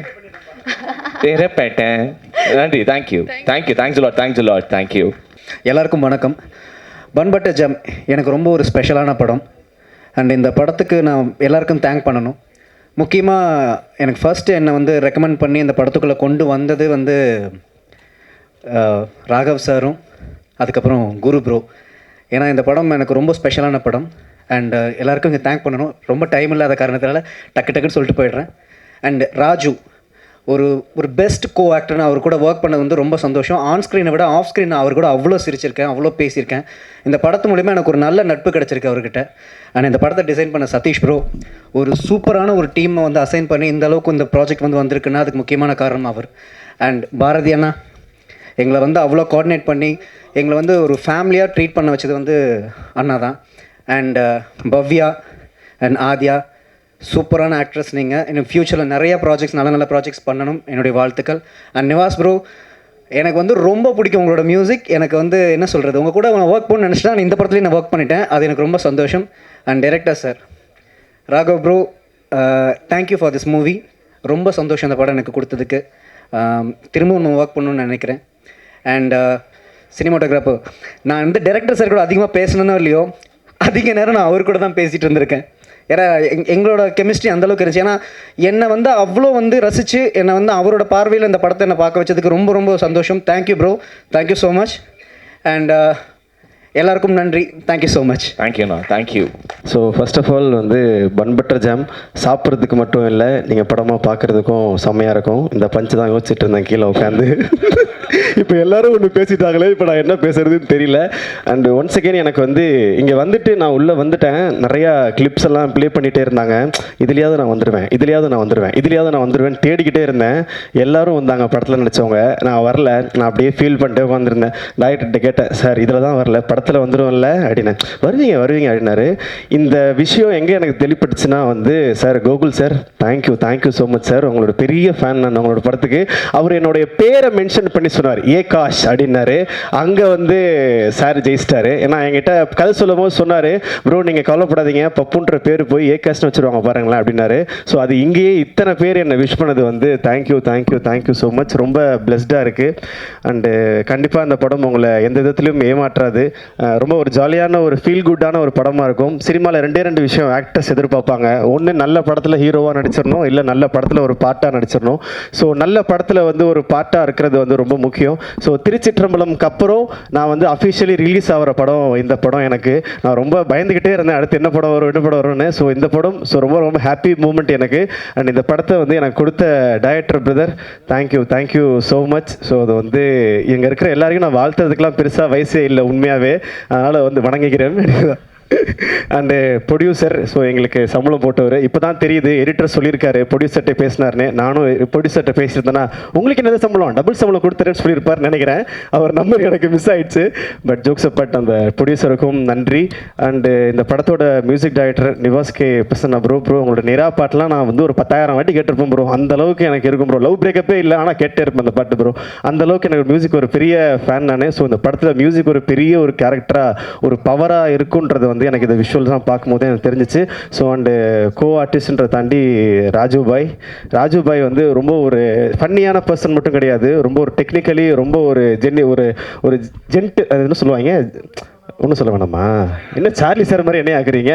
பேட்டேன். நன்றி. Thanks lot. தேங்க்யூ. எல்லாருக்கும் வணக்கம். பன் பட்டர் ஜாம் எனக்கு ரொம்ப ஒரு ஸ்பெஷலான படம். அண்ட் இந்த படத்துக்கு நான் எல்லாருக்கும் தேங்க் பண்ணணும். முக்கியமாக எனக்கு ஃபர்ஸ்ட்டு என்னை வந்து ரெக்கமெண்ட் பண்ணி இந்த படத்துக்குள்ளே கொண்டு வந்தது வந்து ராகவ் சாரும் அதுக்கப்புறம் குரு ப்ரோ. ஏன்னா இந்த படம் எனக்கு ரொம்ப ஸ்பெஷலான படம். அண்ட் எல்லாருக்கும் இங்கே தேங்க் பண்ணணும். ரொம்ப டைம் இல்லாத காரணத்தினால டக்குன்னு சொல்லிட்டு போயிடுறேன். அண்ட் ராஜு ஒரு பெஸ்ட் கோ ஆக்டர்னு அவர் கூட ஒர்க் பண்ணது வந்து ரொம்ப சந்தோஷம். ஆன் ஸ்க்ரீனை விட ஆஃப் ஸ்க்ரீன் அவர் கூட அவ்வளோ சிரிச்சிருக்கேன், அவ்வளோ பேசியிருக்கேன். இந்த படத்து மூலிமா எனக்கு ஒரு நல்ல நட்பு கிடச்சிருக்கு அவர்கிட்ட. அண்ட் இந்த படத்தை டிசைன் பண்ண சதீஷ் ப்ரோ ஒரு சூப்பரான ஒரு டீமை வந்து அசைன் பண்ணி இந்த அளவுக்கு இந்த ப்ராஜெக்ட் வந்து வந்திருக்குன்னா அதுக்கு முக்கியமான காரணம் அவர். அண்ட் பாரதி அண்ணா எங்களை வந்து அவ்வளோ கோஆர்டினேட் பண்ணி எங்களை வந்து ஒரு ஃபேமிலியாக ட்ரீட் பண்ண வச்சது வந்து அண்ணா தான். அண்ட் பவ்யா அண்ட் ஆத்யா சூப்பரான ஆக்ட்ரஸ். நீங்கள் இன்னும் ஃப்யூச்சரில் நிறைய ப்ராஜெக்ட்ஸ் நல்ல ப்ராஜெக்ட்ஸ் பண்ணணும், என்னுடைய வாழ்த்துக்கள். அண்ட் நிவாஸ் ப்ரோ எனக்கு வந்து ரொம்ப பிடிக்கும் உங்களோட மியூசிக். எனக்கு வந்து என்ன சொல்கிறது, உங்கள் கூட நான் ஒர்க் பண்ணணும்னு நினச்சிட்டா இந்த படத்துலேயும் நான் ஒர்க் பண்ணிட்டேன். அது எனக்கு ரொம்ப சந்தோஷம். And director sir Raghav bro, thank you for this movie. ரொம்ப சந்தோஷம் இந்த படம் எனக்கு கொடுத்ததுக்கு. திரும்பவும் நான் ஒர்க் பண்ணணும்னு நினைக்கிறேன். அண்ட் சினிமாட்டோகிராஃபர் நான் வந்து டைரக்டர் சார் கூட அதிகமாக பேசணுன்னோ இல்லையோ அதிக நேரம் நான் அவர் கூட தான் பேசிகிட்டு இருந்திருக்கேன். ஏன்னா எங்களோட கெமிஸ்ட்ரி அந்தளவுக்கு இருந்துச்சு. ஏன்னா என்னை வந்து அவ்வளோ வந்து ரசித்து என்னை வந்து அவரோட பார்வையில் இந்த படத்தை என்னை பார்க்க வச்சதுக்கு ரொம்ப சந்தோஷம். Thank you bro, thank you so much. And எல்லாருக்கும் நன்றி. Thank you so much. Thank you. So first of all வந்து பன் பட்டர் ஜாம் சாப்பிட்றதுக்கு மட்டும் இல்லை, நீங்கள் படமாக பார்க்குறதுக்கும் செம்மையாக இருக்கும். இந்த பஞ்சு தான் யோசிச்சுட்டு இருந்தேன் கீழே உட்காந்து. இப்போ எல்லோரும் ஒன்று பேசிட்டாங்களே, இப்போ நான் என்ன பேசுறதுன்னு தெரியல. அண்ட் ஒன்ஸ் அகெயின் எனக்கு வந்து இங்கே வந்துட்டு நான் உள்ளே வந்துட்டேன். நிறையா கிளிப்ஸ் எல்லாம் ப்ளே பண்ணிகிட்டே இருந்தாங்க. இதுலையாவது நான் வந்துடுவேன் தேடிக்கிட்டே இருந்தேன். எல்லோரும் வந்தாங்க படத்தில் நடித்தவங்க. நான் வரல, நான் அப்படியே ஃபீல் பண்ணிட்டு உட்காந்துருந்தேன். டைரக்டர்கிட்ட கேட்டேன், சார் இதில் தான் வரல, படத்தில் வந்துடும்ல அப்படின்னு. வருவீங்க அப்படின்னாரு. இந்த விஷயம் எங்கே எனக்கு தெளிப்பட்டுச்சுன்னா வந்து sir Gokul sir thank you so much sir. உங்களோட பெரிய ஃபேன் நான் உங்களோட படத்துக்கு. அவர் என்னுடைய பேரை மென்ஷன் பண்ணி சொன்னார், ஏகாஷ் அப்படின்னாரு. அங்கே வந்து சார் ஜெயிச்சிட்டாரு. ஏன்னா என்கிட்ட கதை சொல்லும் போது சொன்னார், ப்ரோ நீங்கள் கவலைப்படாதீங்க, பப்புன்ற பேர் போய் ஏகாஷ்னு வச்சுருவாங்க பாருங்களேன் அப்படின்னாரு. ஸோ அது இங்கேயே இத்தனை பேர் என்னை விஷ் பண்ணது வந்து தேங்க்யூ ஸோ மச். ரொம்ப பிளஸ்டாக இருக்குது. அண்டு கண்டிப்பாக அந்த படம் உங்களை எந்த விதத்துலையும் ஏமாற்றாது. ரொம்ப ஒரு ஜாலியான ஒரு ஃபீல் குட்டான ஒரு படமாக இருக்கும். சினிமாவில் ரெண்டு விஷயம் ஆக்டர்ஸ் எதிர்பார்ப்பாங்க. ஒன்று நல்ல படத்தில் ஹீரோவாக நடிச்சிடணும், இல்லை நல்ல படத்தில் ஒரு பாட்டாக நடிச்சிடணும். ஸோ நல்ல படத்தில் வந்து ஒரு பாட்டாக இருக்கிறது வந்து ரொம்ப முக்கியம். ஸோ திருச்சிற்றம்பலம்க்கு அப்புறம் நான் வந்து அஃபிஷியலி ரிலீஸ் ஆகிற படம் இந்த படம். எனக்கு நான் ரொம்ப பயந்துக்கிட்டே இருந்தேன் அடுத்து என்ன படம் வரும்னு. ஸோ இந்த படம் ரொம்ப ஹாப்பி மூமெண்ட் எனக்கு. அண்ட் இந்த படத்தை வந்து எனக்கு கொடுத்த director brother thank you so much. So அது வந்து இங்கே இருக்கிற எல்லாரையும் நான் வாழ்த்துறதுக்கெலாம் பெருசாக வயசே இல்லை உண்மையாகவே. அதனால் வந்து வணங்குகிறேன். அண்டு ப்ரொடியூசர், ஸோ எங்களுக்கு சம்பளம் போட்டவர். இப்போ தான் தெரியுது, எடிட்டர் சொல்லியிருக்காரு ப்ரொடியூசர்கிட்ட பேசினார்னு. நானும் ப்ரொடியூசர்கிட்ட பேசியிருந்தேன்னா உங்களுக்கு என்னது சம்பளம், டபுள் சம்பளம் கொடுத்துருன்னு சொல்லியிருப்பார் நினைக்கிறேன். அவர் நம்பர் எனக்கு மிஸ் ஆயிடுச்சு. பட் ஜோக்ஸ் அப்பார்ட் அந்த ப்ரொடியூசருக்கும் நன்றி. அண்டு இந்த படத்தோட music director Nivas K Prasanna bro உங்களோட நிரா பாட்டெலாம் நான் வந்து ஒரு 10,000 வாட்டி கேட்டிருப்பேன் ப்ரோ. அந்த அளவுக்கு எனக்கு இருக்கும் ப்ரோ. லவ் பிரேக்கப்பே இல்லை, ஆனால் கேட்டே இருப்பேன் அந்த பாட்டு ப்ரோ. அந்த அளவுக்கு எனக்கு மியூசிக் ஒரு பெரிய ஃபேன் நான். ஸோ இந்த படத்தில் மியூசிக் ஒரு பெரிய ஒரு கேரக்டராக ஒரு பவராக இருக்குன்றது வந்து வந்து எனக்கு இந்த விஷுவல் தான் பார்க்கும்போது எனக்கு தெரிஞ்சிச்சு. ஸோ அண்டு கோ ஆர்டிஸ்ட்ன்ற தாண்டி ராஜு பாய் வந்து ரொம்ப ஒரு ஃபன்னியான பர்சன் மட்டும் கிடையாது, ரொம்ப ஒரு டெக்னிக்கலி ரொம்ப ஒரு ஒரு ஜென்ட், அது என்ன சொல்லுவாங்க, ஒன்றும் சொல்ல வேணாமா, என்ன சார்லி சார் மாதிரி என்ன ஆக்குறீங்க,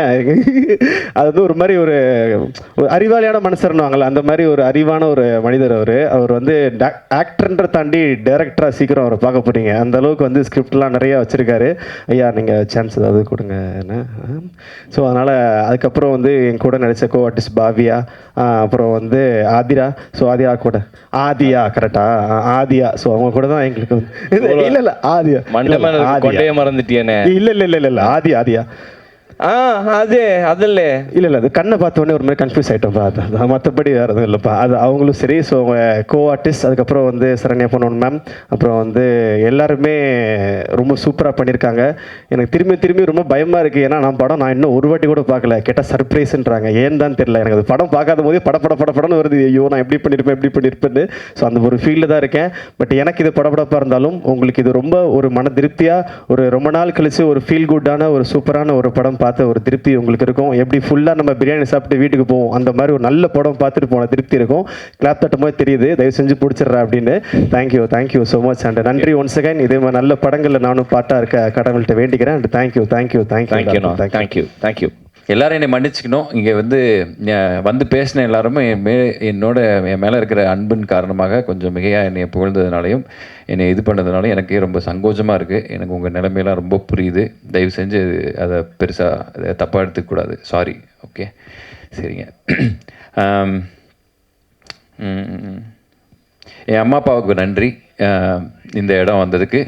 அது வந்து ஒரு மாதிரி ஒரு அறிவாளியான மனுஷர்னுவாங்கள்ல, அந்த மாதிரி ஒரு அறிவான ஒரு மனிதர் அவர் வந்து ஆக்டர்ன்ற தாண்டி டைரக்டராக சீக்கிரம் அவரை பார்க்க போகிறீங்க. அந்த அளவுக்கு வந்து ஸ்கிரிப்ட்லாம் நிறையா வச்சுருக்காரு. ஐயா நீங்கள் சான்ஸ் ஏதாவது கொடுங்க என்ன. ஸோ அதனால் அதுக்கப்புறம் வந்து என் கூட நடித்த கோ ஆர்டிஸ்ட் பாவியா, அப்புறம் வந்து ஆதிரா. ஸோ ஆதியா கரெக்டாக ஆதியா. ஸோ அவங்க கூட தான் எங்களுக்கு வந்து இல்லை ஆதியா கொண்டையே மறந்துட்டியானே. இல்லை ஆதியா அதில் இல்லை அது கண்ணை பார்த்தோன்னே ஒரு மாதிரி கன்ஃபியூஸ் ஆகிட்டோம்ப்பா. அது மற்றபடி வேறு எதுவும் இல்லைப்பா. அது அவங்களும் சரி. ஸோ அவங்க கோ ஆர்டிஸ்ட், அதுக்கப்புறம் வந்து சரண்யா பொன்னோன் மேம், அப்புறம் வந்து எல்லாருமே ரொம்ப சூப்பராக பண்ணியிருக்காங்க. எனக்கு திரும்பி ரொம்ப பயமாக இருக்குது. ஏன்னா நான் இன்னும் ஒரு வாட்டி கூட பார்க்கல. கேட்டால் சர்ப்ரைஸ்ன்றாங்க, ஏன்னு தான் தெரியல. எனக்கு அது படம் பார்க்காத போதே படப்படன்னு வருது. ஐயோ நான் எப்படி பண்ணியிருப்பேன்னு. ஸோ அந்த ஒரு ஃபீல்டில் தான் இருக்கேன். பட் எனக்கு இது படப்படப்பாக இருந்தாலும் உங்களுக்கு இது ரொம்ப ஒரு மன திருப்தியாக, ஒரு ரொம்ப நாள் கழித்து ஒரு ஃபீல் குட்டான ஒரு சூப்பரான ஒரு படம் பார்த்த ஒரு திருப்தி உங்களுக்கு இருக்கும். எப்படி ஃபுல்லாக நம்ம பிரியாணி சாப்பிட்டு வீட்டுக்கு போவோம், அந்த மாதிரி ஒரு நல்ல படம் பார்த்துட்டு போன திருப்தி இருக்கும். கிளாப் தட்டும் போது தெரியுது, தயவு செஞ்சு பிடிச்சிடுறேன் அப்படின்னு. தேங்க்யூ ஸோ மச் அண்ட் நன்றி ஒன்ஸ் அகைன். இதே மாதிரி நல்ல படங்களில் நானும் பாட்டாக இருக்க கடவுள்கிட்ட வேண்டிக்கிறேன். And thank you. எல்லாரும் என்னை மன்னிச்சுக்கணும். இங்கே வந்து பேசின எல்லாருமே என் மேலே இருக்கிற அன்பின் காரணமாக கொஞ்சம் மிகையாக என்னை புகழ்ந்ததுனாலையும் என்னை இது பண்ணதுனாலும் எனக்கு ரொம்ப சங்கோஜமாக இருக்குது. எனக்கு உங்கள் நிலைமையெல்லாம் ரொம்ப புரியுது. தயவு செஞ்சு அதை பெருசாக தப்பாக எடுத்துக்கூடாது. சாரி. ஓகே, சரிங்க. என் அம்மா அப்பாவுக்கு நன்றி இந்த இடம் வந்ததுக்கு.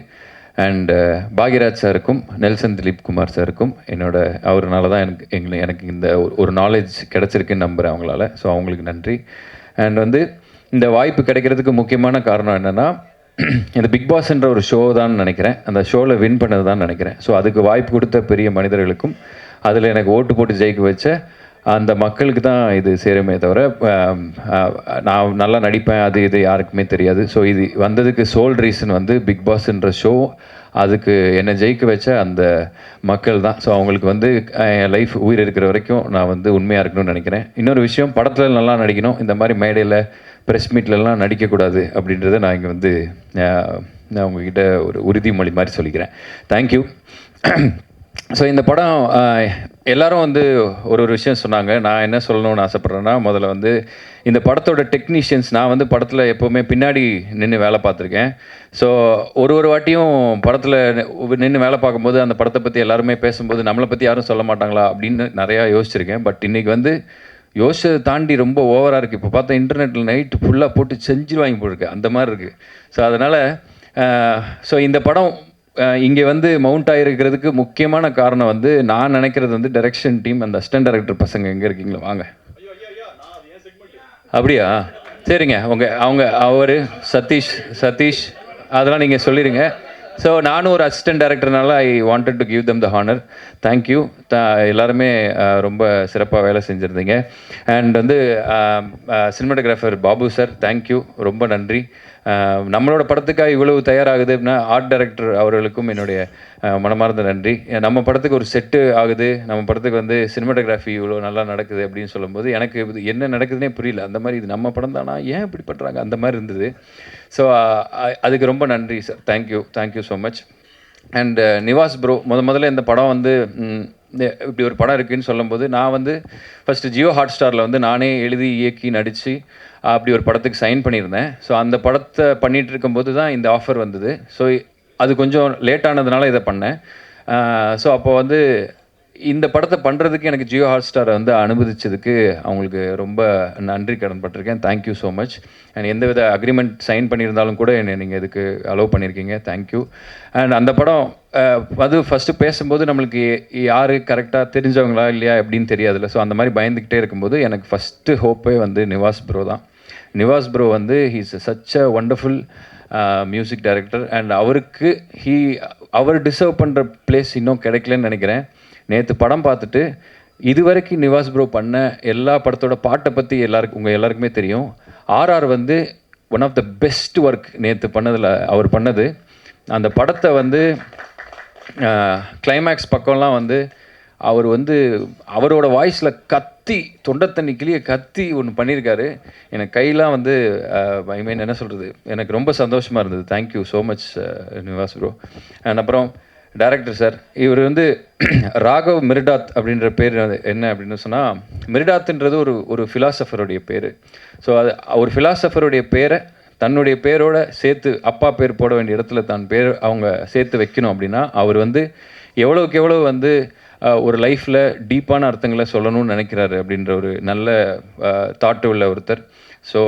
அண்ட் பாக்யராஜ் சாருக்கும் நெல்சன் திலீப் குமார் சாருக்கும் அவர்னால தான் எனக்கு இந்த ஒரு நாலேஜ் கிடச்சிருக்குன்னு நம்புகிறேன் அவங்களால. ஸோ அவங்களுக்கு நன்றி. அண்ட் இந்த வாய்ப்பு கிடைக்கிறதுக்கு முக்கியமான காரணம் என்னென்னா, இந்த பிக் பாஸ்ன்ற ஒரு ஷோ தான் நினைக்கிறேன். அந்த ஷோவில் வின் பண்ணது தான் நினைக்கிறேன். ஸோ அதுக்கு வாய்ப்பு கொடுத்த பெரிய மனிதர்களுக்கும் அதில் எனக்கு ஓட்டு போட்டு ஜெயிக்க வச்ச அந்த மக்களுக்கு தான் இது சேருமே தவிர, நான் நல்லா நடிப்பேன் அது இது யாருக்குமே தெரியாது. ஸோ இது வந்ததுக்கு சோல் ரீசன் பிக் பாஸ்ன்ற ஷோ, அதுக்கு என்னை ஜெயிக்க வச்ச அந்த மக்கள் தான். ஸோ அவங்களுக்கு என் லைஃப் உயிர் இருக்கிற வரைக்கும் நான் உண்மையாக இருக்கணும்னு நினைக்கிறேன். இன்னொரு விஷயம், படத்தில் நல்லா நடிக்கணும். இந்த மாதிரி மேடையில் ப்ரெஸ் மீட்லலாம் நடிக்கக்கூடாது அப்படின்றத நான் இங்கே நான் உங்ககிட்ட ஒரு உறுதிமொழி மாதிரி சொல்லிக்கிறேன். தேங்க்யூ. ஸோ இந்த படம் எல்லோரும் ஒரு விஷயம் சொன்னாங்க. நான் என்ன சொல்லணும்னு ஆசைப்பட்றேன்னா, முதல்ல இந்த படத்தோட டெக்னீஷியன்ஸ், நான் படத்தில் எப்போவுமே பின்னாடி நின்று வேலை பார்த்துருக்கேன். ஸோ ஒரு வாட்டியும் படத்தில் நின்று வேலை பார்க்கும்போது அந்த படத்தை பற்றி எல்லாருமே பேசும்போது நம்மளை பற்றி யாரும் சொல்ல மாட்டாங்களா அப்படின்னு நிறையா யோசிச்சிருக்கேன். பட் இன்றைக்கி யோசிச்சதை தாண்டி ரொம்ப ஓவராக இருக்குது. இப்போ பார்த்தா இன்டர்நெட்டில் நைட்டு ஃபுல்லாக போட்டு செஞ்சு வாங்கி போட்டிருக்கு, அந்த மாதிரி இருக்குது. ஸோ அதனால் இந்த படம் இங்கே மவுண்ட் ஆகிருக்கிறதுக்கு முக்கியமான காரணம் நான் நினைக்கிறது டைரக்ஷன் டீம், அந்த அசிஸ்டன்ட் டைரக்டர் பசங்க எங்கே இருக்கீங்களா வாங்க. அப்படியா, சரிங்க. அவர் சதீஷ் அதெல்லாம் நீங்கள் சொல்லிடுங்க. ஸோ நானும் ஒரு அசிஸ்டன்ட் டைரக்டர்னால I wanted to give them the honour. Thank you. எல்லாருமே ரொம்ப சிறப்பாக வேலை செஞ்சுருந்தீங்க. அண்ட் சினிமாட்டோகிராஃபர் பாபு சார், தேங்க்யூ, ரொம்ப நன்றி. நம்மளோட படத்துக்காக இவ்வளவு தயாராகுது அப்படின்னா ஆர்ட் டைரக்டர் அவர்களுக்கும் என்னுடைய மனமார்ந்த நன்றி. நம்ம படத்துக்கு ஒரு செட்டு ஆகுது, நம்ம படத்துக்கு சினிமாட்டோகிராஃபி இவ்வளோ நல்லா நடக்குது அப்படின்னு சொல்லும்போது எனக்கு என்ன நடக்குதுன்னே புரியல. அந்த மாதிரி இது நம்ம படம் தானா, ஏன் இப்படி பண்ணுறாங்க, அந்த மாதிரி இருந்தது. ஸோ அதுக்கு ரொம்ப நன்றி sir. Thank you so much. And Nivas bro, முதல்ல இந்த படம் இப்படி ஒரு படம் இருக்குதுன்னு சொல்லும்போது நான் ஃபஸ்ட்டு ஜியோ ஹாட் ஸ்டாரில் நானே எழுதி இயக்கி நடித்து அப்படி ஒரு படத்துக்கு சைன் பண்ணியிருந்தேன். ஸோ அந்த படத்தை பண்ணிகிட்டு இருக்கும்போது தான் இந்த ஆஃபர் வந்தது. ஸோ அது கொஞ்சம் லேட் ஆனதுனால இதை பண்ணேன். ஸோ அப்போ இந்த படத்தை பண்ணுறதுக்கு எனக்கு ஜியோ ஹாட் ஸ்டாரை அனுமதிச்சதுக்கு அவங்களுக்கு ரொம்ப நன்றி கடன் பட்டிருக்கேன். Thank you so much. அண்ட் எந்தவித அக்ரிமெண்ட் சைன் பண்ணியிருந்தாலும் கூட என்னை நீங்கள் இதுக்கு அலோவ் பண்ணியிருக்கீங்க. தேங்க்யூ. அண்ட் அந்த படம் ஃபஸ்ட்டு பேசும்போது நம்மளுக்கு யார் கரெக்டாக தெரிஞ்சவங்களா இல்லையா எப்படின்னு தெரியாதுல்ல. ஸோ அந்த மாதிரி பயந்துக்கிட்டே இருக்கும்போது எனக்கு ஃபஸ்ட்டு ஹோப்பே நிவாஸ் ப்ரோ தான். Nivas bro he's such a wonderful music director. And அவர் டிசர்வ் பண்ணுற பிளேஸ் இன்னும் கிடைக்கலன்னு நினைக்கிறேன். நேற்று படம் பார்த்துட்டு இதுவரைக்கும் நிவாஸ் ப்ரோ பண்ண எல்லா படத்தோட பாட்டை பற்றி உங்கள் எல்லாருக்குமே தெரியும். RR one of the best work நேற்று பண்ணதில் அவர் பண்ணது. அந்த படத்தை கிளைமேக்ஸ் பக்கம்லாம் அவர் வந்து அவரோட வாய்ஸில் கத்தி தொண்டை தண்ணி கிளியை கத்தி ஒன்று பண்ணியிருக்காரு. எனக்கு கையெல்லாம் வந்து ஐ மீன் என்ன சொல்கிறது, எனக்கு ரொம்ப சந்தோஷமாக இருந்தது. Thank you so much Nivas bro. And அப்புறம் டைரக்டர் சார், இவர் வந்து ராகவ் மிர்டாத் அப்படின்ற பேர் என்ன அப்படின்னு சொன்னால், மிர்டாத்ன்றது ஒரு ஃபிலாசபருடைய பேர். ஸோ அது ஒரு ஃபிலாசபருடைய பேரை தன்னுடைய பேரோட சேர்த்து அப்பா பேர் போட வேண்டிய இடத்துல தான் பேர் அவங்க சேர்த்து வைக்கணும் அப்படின்னா, அவர் வந்து எவ்வளோக்கு எவ்வளோ வந்து ஒரு லைஃப்பில் டீப்பான அர்த்தங்களை சொல்லணும்னு நினைக்கிறாரு அப்படின்ற ஒரு நல்ல தாட்டு உள்ள ஒருத்தர். ஸோ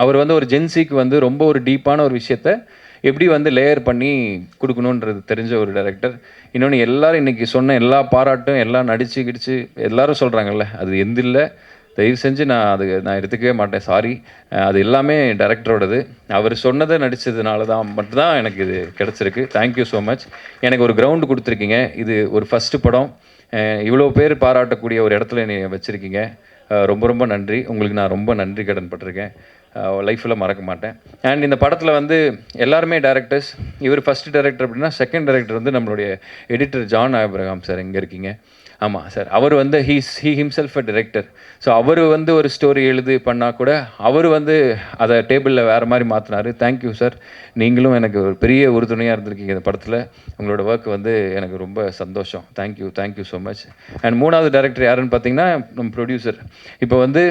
அவர் வந்து ஒரு ஜென்சிக்கு வந்து ரொம்ப ஒரு டீப்பான ஒரு விஷயத்த எப்படி வந்து லேயர் பண்ணி கொடுக்கணுன்றது தெரிஞ்ச ஒரு டைரக்டர். இன்னொன்று எல்லாரும் இன்றைக்கி சொன்ன எல்லா பாராட்டும் எல்லாம் நடிச்சு கிடிச்சு எல்லாரும் சொல்கிறாங்கல்ல, அது எந்தில்லை, தயவு செஞ்சு நான் எடுத்துக்கவே மாட்டேன், சாரி. அது எல்லாமே டைரக்டரோடது. அவர் சொன்னதை நடித்ததுனால தான் மட்டும்தான் எனக்கு இது கிடச்சிருக்கு. Thank you so much. எனக்கு ஒரு கிரவுண்டு கொடுத்துருக்கீங்க. இது ஒரு ஃபஸ்ட்டு படம், இவ்வளோ பேர் பாராட்டக்கூடிய ஒரு இடத்துல என்னை வச்சுருக்கீங்க. ரொம்ப ரொம்ப நன்றி. உங்களுக்கு நான் ரொம்ப நன்றி கடன் பட்டிருக்கேன், லைஃப்பில் மறக்க மாட்டேன். அண்ட் இந்த படத்தில் வந்து எல்லாருமே டேரக்டர்ஸ். இவர் ஃபஸ்ட்டு டைரக்டர் அப்படின்னா, செகண்ட் டைரக்டர் வந்து நம்மளுடைய எடிட்டர் ஜான் ஆப்ரஹாம் சார். எங்கே இருக்கீங்க? ஆமாம் சார். அவர் வந்து he himself a director. So அவர் வந்து ஒரு ஸ்டோரி எழுதி பண்ணால் கூட அவர் வந்து அதை டேபிளில் வேறு மாதிரி மாற்றினார். Thank you sir. நீங்களும் எனக்கு ஒரு பெரிய உறுதுணையாக இருந்திருக்கீங்க இந்த படத்தில். உங்களோட ஒர்க் வந்து எனக்கு ரொம்ப சந்தோஷம். Thank you so much. அண்ட் மூணாவது டைரக்டர் யாருன்னு பார்த்தீங்கன்னா, நம்ம ப்ரொடியூசர். இப்போ வந்து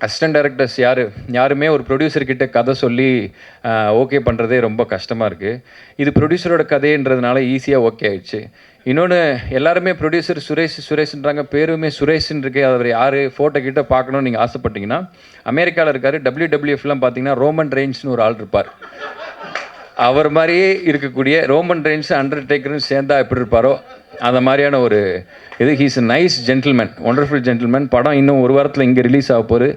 அசிஸ்டன்ட் டைரக்டர்ஸ் யாருமே ஒரு ப்ரொடியூசர்கிட்ட கதை சொல்லி ஓகே பண்ணுறதே ரொம்ப கஷ்டமாக இருக்குது. இது ப்ரொடியூசரோட கதைன்றதுனால ஈஸியாக ஓகே ஆயிடுச்சு. இன்னொன்று, எல்லாருமே ப்ரொடியூசர் சுரேஷ்ன்றாங்க, பேருமே சுரேஷ்ன்னு இருக்கு. அவர் யார், ஃபோட்டோ கிட்ட பார்க்கணுன்னு நீங்கள் ஆசைப்பட்டீங்கன்னா, அமெரிக்காவில் இருக்கார். WWFலாம் பார்த்தீங்கன்னா ரோமன் ரெயின்ஸ்னு ஒரு ஆள் இருப்பார். அவர் மாதிரியே இருக்கக்கூடிய ரோமன் ரெயின்ஸ் அண்டர்டேக்கரும் சேர்ந்தா எப்படி இருப்பாரோ அந்த மாதிரியான ஒரு இது. He's a nice gentleman, wonderful gentleman. படம் இன்னும் ஒரு வாரத்தில் இங்கே ரிலீஸ் ஆக போகுது.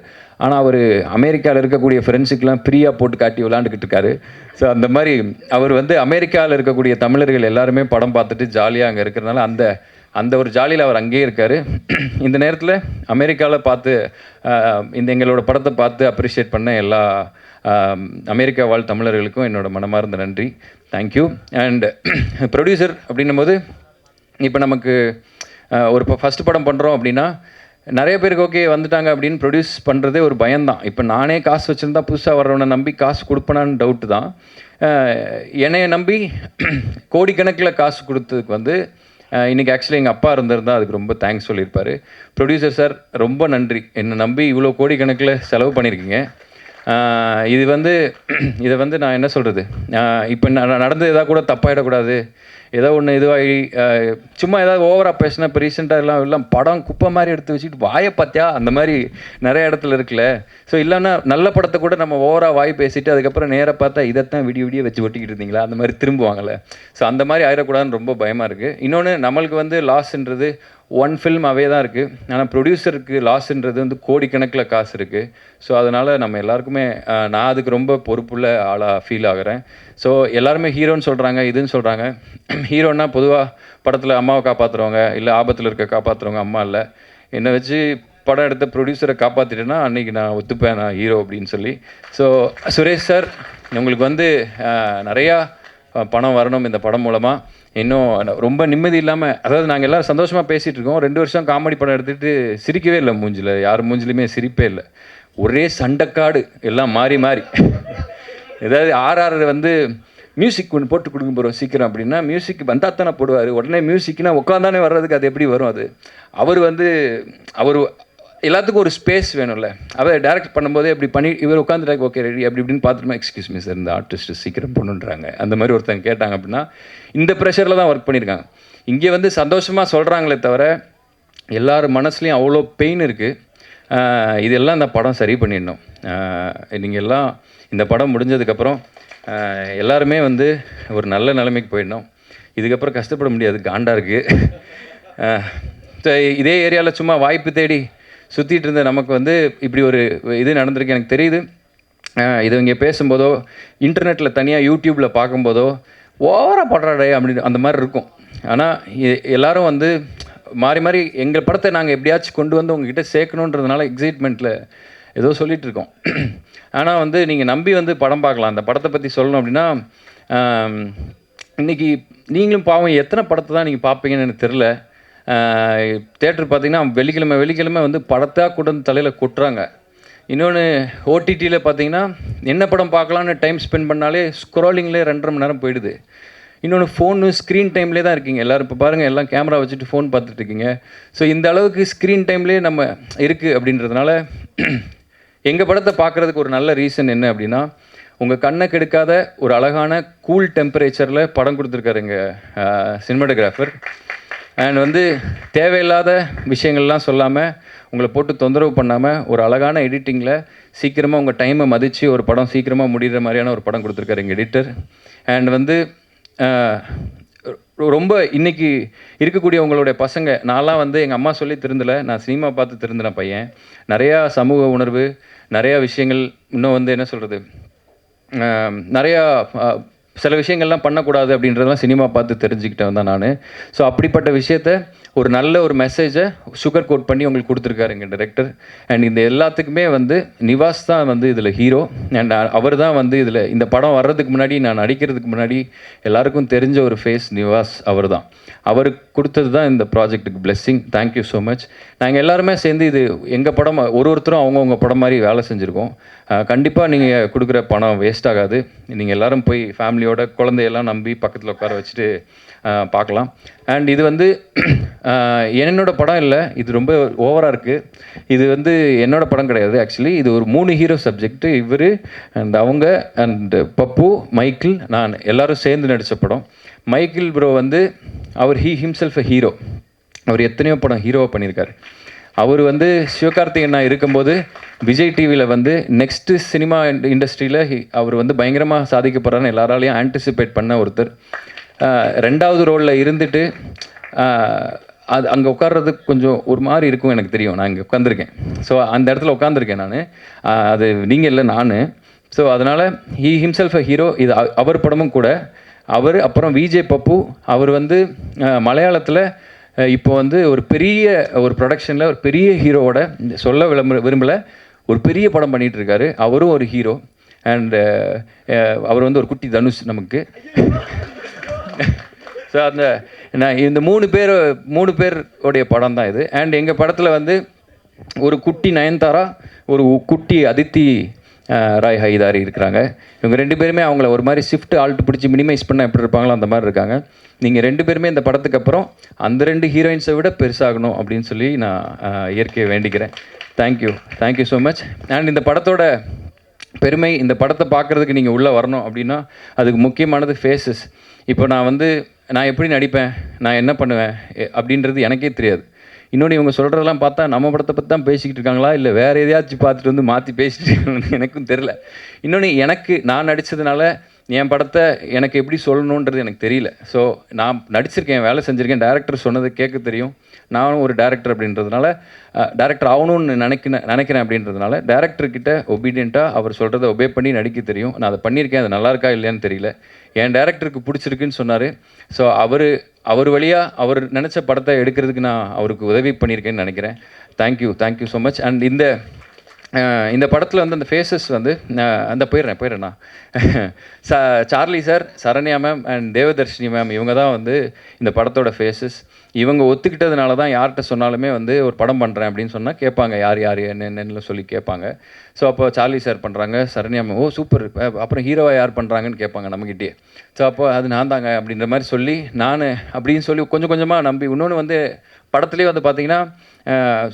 ஆனால் அவர் அமெரிக்காவில் இருக்கக்கூடிய ஃப்ரெண்ட்ஸுக்கெலாம் ஃப்ரீயாக போட்டு காட்டி விளாண்டுக்கிட்டு இருக்காரு. ஸோ அந்த மாதிரி அவர் வந்து அமெரிக்காவில் இருக்கக்கூடிய தமிழர்கள் எல்லாருமே படம் பார்த்துட்டு ஜாலியாக அங்கே இருக்கிறதுனால அந்த ஒரு ஜாலியில் அவர் அங்கேயே இருக்கார். இந்த நேரத்தில் அமெரிக்காவில் பார்த்து எங்களோட படத்தை பார்த்து அப்ரிஷியேட் பண்ண எல்லா அமெரிக்கா வாழ் தமிழர்களுக்கும் என்னோடய மனமார்ந்த நன்றி. தேங்க்யூ. அண்ட் ப்ரொடியூசர் அப்படின்னும் போது, இப்போ நமக்கு ஒரு ஃபஸ்ட்டு படம் பண்ணுறோம் அப்படின்னா, நிறைய பேருக்கு ஓகே வந்துட்டாங்க அப்படின்னு ப்ரொடியூஸ் பண்ணுறதே ஒரு பயம்தான். இப்போ நானே காசு வச்சுருந்தா புதுசாக வர்றவனை நம்பி காசு கொடுப்பேனான்னு டவுட்டு தான். என்னையை நம்பி கோடிக்கணக்கில் காசு கொடுத்ததுக்கு வந்து இன்றைக்கி ஆக்சுவலி எங்கள் அப்பா இருந்திருந்தால் அதுக்கு ரொம்ப தேங்க்ஸ் சொல்லியிருப்பார். ப்ரொடியூசர் சார் ரொம்ப நன்றி, என்னை நம்பி இவ்வளோ கோடிக்கணக்கில் செலவு பண்ணியிருக்கீங்க. இதை வந்து நான் என்ன சொல்கிறது, இப்போ நடந்து எதாவது கூட தப்பாயிடக்கூடாது, ஏதோ ஒன்று இதுவாகி சும்மா ஏதாவது ஓவராக பேசினா. இப்போ ரீசெண்டாக எல்லாம் படம் குப்பை மாதிரி எடுத்து வச்சுட்டு வாயை பார்த்தியா அந்த மாதிரி நிறைய இடத்துல இருக்குல்ல. ஸோ இல்லைன்னா நல்ல படத்தை கூட நம்ம ஓவராக வாய் பேசிட்டு அதுக்கப்புறம் நேராக பார்த்தா இதைத்தான் விடிய வச்சு ஒட்டிக்கிட்டு இருந்தீங்களா அந்த மாதிரி திரும்புவாங்கள்ல. ஸோ அந்த மாதிரி ஆயிடக்கூடாதுன்னு ரொம்ப பயமாக இருக்குது. இன்னொன்று, நம்மளுக்கு வந்து லாஸ்ன்றது ஒன் ஃபில்ம் அவே தான் இருக்குது. ஆனால் ப்ரொடியூசருக்கு லாஸ்ன்றது வந்து கோடிக்கணக்கில் காசு இருக்குது. ஸோ அதனால் நம்ம எல்லாருக்குமே நான் அதுக்கு ரொம்ப பொறுப்புள்ள ஆளாக ஃபீல் ஆகிறேன். ஸோ எல்லாருமே ஹீரோன்னு சொல்கிறாங்க, இதுன்னு சொல்கிறாங்க. ஹீரோன்னா பொதுவாக படத்தில் அம்மாவை காப்பாற்றுறவங்க, இல்லை ஆபத்தில் இருக்க காப்பாற்றுறவங்க அம்மா இல்லை. என்னை வச்சு படம் எடுத்த ப்ரொடியூசரை காப்பாற்றிட்டேன்னா அன்றைக்கி நான் ஒத்துப்பேன், நான் ஹீரோ அப்படின்னு சொல்லி. ஸோ சுரேஷ் சார், உங்களுக்கு வந்து நிறையா பணம் வரணும் இந்த படம் மூலமாக. இன்னும் ரொம்ப நிம்மதி இல்லாமல், அதாவது நாங்கள் எல்லோரும் சந்தோஷமாக பேசிகிட்டு இருக்கோம். 2 வருஷம் காமெடி படம் எடுத்துகிட்டு சிரிக்கவே இல்லை, மூஞ்சில் யார் மூஞ்சிலையுமே சிரிப்பே இல்லை. ஒரே சண்டைக்காடு, எல்லாம் மாறி ஏதாவது RR வந்து மியூசிக் ஒன்று போட்டு கொடுக்க போகிறோம் சீக்கிரம் அப்படின்னா, மியூசிக் வந்தால் தானே போடுவார். உடனே மியூசிக்னா உட்காந்தானே வர்றதுக்கு அது எப்படி வரும்? அவர் எல்லாத்துக்கும் ஒரு ஸ்பேஸ் வேணும்ல. அவர் டேரக்ட் பண்ணும்போதே அப்படி பண்ணி இவர் உட்காந்துட்டாங்க, ஓகே ரெடி அப்படி இப்படின்னு பார்த்துட்டுமா, எக்ஸ்கியூஸ் மீ சார் இந்த ஆர்டிஸ்ட் சீக்கிரம் பண்ணுன்றாங்க. அந்த மாதிரி ஒருத்தங்க கேட்டாங்க அப்படின்னா இந்த ப்ரெஷரில் தான் ஒர்க் பண்ணியிருக்காங்க. இங்கே வந்து சந்தோஷமாக சொல்கிறாங்களே தவிர எல்லார் மனசுலேயும் அவ்வளோ பெயின் இருக்குது. இதெல்லாம் இந்த படம் சரி பண்ணிடணும். நீங்கள் எல்லாம் இந்த படம் முடிஞ்சதுக்கப்புறம் எல்லாருமே வந்து ஒரு நல்ல நிலைமைக்கு போயிடணும். இதுக்கப்புறம் கஷ்டப்பட முடியாது, காண்டாக இருக்குது. இதே ஏரியாவில் சும்மா வாய்ப்பு தேடி சுற்றிட்டு இருந்த நமக்கு வந்து இப்படி ஒரு இது நடந்திருக்கு. எனக்கு தெரியுது, இது இங்கே பேசும்போதோ இன்டர்நெட்டில் தனியாக யூடியூப்பில் பார்க்கும்போதோ ஓவராக படுறாடே அப்படின்னு அந்த மாதிரி இருக்கும். ஆனால் எல்லோரும் வந்து மாறி எங்கள் படத்தை நாங்கள் எப்படியாச்சும் கொண்டு வந்து உங்ககிட்ட சேர்க்கணுன்றதுனால எக்ஸைட்மெண்ட்டில் ஏதோ சொல்லிகிட்டு இருக்கோம். ஆனால் வந்து நீங்கள் நம்பி வந்து படம் பார்க்கலாம். அந்த படத்தை பற்றி சொல்லணும் அப்படின்னா, இன்றைக்கி நீங்களும் பாவம் எத்தனை படத்தை தான் நீங்கள் பார்ப்பீங்கன்னு எனக்கு தெரில. தேட்டர் பார்த்தீங்கன்னா வெள்ளிக்கிழமை வந்து படத்தாக கூட தலையில் கொட்டுறாங்க. இன்னொன்று ஓடிடியில் பார்த்தீங்கன்னா என்ன படம் பார்க்கலான்னு டைம் ஸ்பெண்ட் பண்ணாலே ஸ்க்ரோலிங்லேயே 2.5 மணி நேரம் போயிடுது. இன்னொன்று ஃபோனு ஸ்க்ரீன் டைம்லேயே தான் இருக்கீங்க எல்லோரும். இப்போ பாருங்கள், எல்லாம் கேமரா வச்சுட்டு ஃபோன் பார்த்துட்ருக்கீங்க. ஸோ இந்த அளவுக்கு ஸ்க்ரீன் டைம்லேயே நம்ம இருக்குது அப்படின்றதுனால எங்கள் படத்தை பார்க்குறதுக்கு ஒரு நல்ல ரீசன் என்ன அப்படின்னா, உங்கள் கண்ணை கெடுக்காத ஒரு அழகான கூல் டெம்பரேச்சரில் படம் கொடுத்துருக்காரு எங்கள் சினிமாட்டோகிராஃபர். அண்ட் வந்து தேவையில்லாத விஷயங்கள்லாம் சொல்லாமல், உங்களை போட்டு தொந்தரவு பண்ணாமல், ஒரு அழகான எடிட்டிங்கில் சீக்கிரமாக உங்கள் டைமை மதித்து ஒரு படம் சீக்கிரமாக முடிகிற மாதிரியான ஒரு படம் கொடுத்துருக்காரு எங்கள் எடிட்டர். அண்ட் வந்து ரொம்ப இன்றைக்கி இருக்கக்கூடிய உங்களுடைய பசங்க, நான்லாம் வந்து எங்கள் அம்மா சொல்லி திருந்தலை, நான் சினிமா பார்த்து திருந்தின பையன். நிறையா சமூக உணர்வு, நிறையா விஷயங்கள், இன்னும் வந்து என்ன சொல்கிறது, நிறையா சில விஷயங்கள்லாம் பண்ணக்கூடாது அப்படின்றதெல்லாம் சினிமா பார்த்து தெரிஞ்சுக்கிட்டேன் தான் நான். ஸோ அப்படிப்பட்ட விஷயத்த ஒரு நல்ல ஒரு மெசேஜை சுகர் கோட் பண்ணி உங்களுக்கு கொடுத்துருக்காரு எங்கள் டைரக்டர். அண்ட் இந்த எல்லாத்துக்குமே வந்து நிவாஸ் தான் வந்து இதில் ஹீரோ. அண்ட் அவர் தான் வந்து இதில் இந்த படம் வர்றதுக்கு முன்னாடி, நான் நடிக்கிறதுக்கு முன்னாடி எல்லாருக்கும் தெரிஞ்ச ஒரு ஃபேஸ் நிவாஸ். அவர் தான், அவருக்கு கொடுத்தது தான் இந்த ப்ராஜெக்ட்டுக்கு பிளெஸ்ஸிங். Thank you so much. நாங்கள் எல்லாருமே சேர்ந்து இது எங்கள் படம், ஒருத்தரும் அவங்கவுங்க படம் மாதிரி வேலை செஞ்சுருக்கோம். கண்டிப்பாக நீங்கள் கொடுக்குற பணம் வேஸ்ட் ஆகாது. நீங்கள் எல்லோரும் போய் ஃபேமிலியோட குழந்தையெல்லாம் நம்பி பக்கத்தில் உட்கார வச்சுட்டு பார்க்கலாம். அண்ட் இது வந்து என்னோட படம் இல்லை, இது ரொம்ப ஓவராக இருக்குது. இது வந்து என்னோட படம் கிடையாது. ஆக்சுவலி இது ஒரு 3 ஹீரோ சப்ஜெக்ட்டு. இவர் அண்ட் அவங்க அண்ட் பப்பு, மைக்கிள், நான் எல்லோரும் சேர்ந்து நடித்த படம். மைக்கிள் ப்ரோ வந்து அவர் ஹிம்செல்ஃப் அ ஹீரோ. அவர் எத்தனையோ படம் ஹீரோவாக பண்ணியிருக்காரு. அவர் வந்து சிவகார்த்திகேயன் இருக்கும்போது விஜய் டிவியில் வந்து நெக்ஸ்ட்டு சினிமா இண்டஸ்ட்ரியில் அவர் வந்து பயங்கரமாக சாதிக்க போகிறான்னு எல்லாராலையும் ஆன்டிசிபேட் பண்ண ஒருத்தர். 2வது ரோலில் இருந்துட்டு அது அங்கே உட்கார்றதுக்கு கொஞ்சம் ஒரு மாதிரி இருக்கும், எனக்கு தெரியும். நான் இங்கே உட்காந்துருக்கேன். ஸோ அந்த இடத்துல உட்காந்துருக்கேன் நான். அது நீங்கள் இல்லை, நான். ஸோ அதனால் ஹிம்செல்ஃப் அ ஹீரோ. இது அவர் படமும் கூட. அவர் அப்புறம் விஜய் பப்பு, அவர் வந்து மலையாளத்தில் இப்போ வந்து ஒரு பெரிய ஒரு ப்ரொடக்ஷனில் ஒரு பெரிய ஹீரோவோட, சொல்ல விரும்பலை, ஒரு பெரிய படம் பண்ணிகிட்ருக்காரு. அவரும் ஒரு ஹீரோ. அண்டு அவர் வந்து ஒரு குட்டி தனுஷ் நமக்கு. ஸோ அந்த நான் இந்த 3 பேருடைய படம் தான் இது. அண்ட் எங்கள் படத்தில் வந்து ஒரு குட்டி நயன்தாரா, ஒரு குட்டி அதித்தி ராய் ஹைதாரி இருக்கிறாங்க. இவங்க 2 பேருமே அவங்கள ஒரு மாதிரி ஷிஃப்ட் ஆல்ட்டு பிடிச்சி மினிமைஸ் பண்ண எப்படி இருப்பாங்களோ அந்த மாதிரி இருக்காங்க. நீங்கள் 2 பேருமே இந்த படத்துக்கு அப்புறம் அந்த 2 ஹீரோயின்ஸை விட பெருசாகணும் அப்படின்னு சொல்லி நான் இயற்கையை வேண்டிக்கிறேன். Thank you so much. அண்ட் இந்த படத்தோட பெருமை, இந்த படத்தை பார்க்குறதுக்கு நீங்கள் உள்ளே வரணும் அப்படின்னா அதுக்கு முக்கியமானது ஃபேஸஸ். இப்போ நான் எப்படி நடிப்பேன், நான் என்ன பண்ணுவேன் அப்படின்றது எனக்கே தெரியாது. இன்னொன்று இவங்க சொல்கிறதெல்லாம் பார்த்தா நம்ம படத்தை பற்றி தான் பேசிக்கிட்டு இருக்காங்களா, இல்லை வேறு எதையாச்சும் பார்த்துட்டு வந்து மாற்றி பேசிட்டு இருக்காங்கன்னு எனக்கும் தெரில. இன்னொன்று நான் நடித்ததுனால என் படத்தை எனக்கு எப்படி சொல்லணுன்றது எனக்கு தெரியல. ஸோ நான் நடிச்சிருக்கேன், வேலை செஞ்சுருக்கேன், டேரக்டர் சொன்னதை கேட்க தெரியும். நானும் ஒரு டேரக்டர் அப்படின்றதுனால, டேரக்டர் ஆகணும்னு நினைக்கிறேன் அப்படின்றதுனால டேரக்டர்கிட்ட ஒபீடியண்ட்டாக அவர் சொல்கிறத ஒபே பண்ணி நடிக்க தெரியும். நான் அதை பண்ணியிருக்கேன். அது நல்லா இருக்கா இல்லையான்னு தெரியல. என் டேரக்டருக்கு பிடிச்சிருக்குன்னு சொன்னார். ஸோ அவர் வழியாக அவர் நினச்ச படத்தை எடுக்கிறதுக்கு நான் அவருக்கு உதவி பண்ணியிருக்கேன்னு நினைக்கிறேன். Thank you so much. அண்ட் இந்த படத்தில் வந்து அந்த ஃபேஸஸ் வந்து அந்த போயிடுறேண்ணா. Charlie sir, Saranya ma'am and Devadharshini ma'am, இவங்க தான் வந்து இந்த படத்தோட ஃபேஸஸ். இவங்க ஒத்துக்கிட்டதுனால தான் யார்கிட்ட சொன்னாலுமே வந்து ஒரு படம் பண்ணுறேன் அப்படின்னு சொன்னால் கேட்பாங்க, யார் என்னென்னு சொல்லி கேட்பாங்க. ஸோ அப்போ சார்லி சார் பண்ணுறாங்க, சரண்யா மேம், ஓ சூப்பர், அப்புறம் ஹீரோவை யார் பண்ணுறாங்கன்னு கேட்பாங்க நம்மக்கிட்டே. ஸோ அப்போ அது நான் தாங்க அப்படின்ற மாதிரி சொல்லி நான் அப்படின்னு சொல்லி கொஞ்சம் கொஞ்சமாக நம்பி. இன்னொன்று வந்து படத்துலேயே வந்து பார்த்திங்கன்னா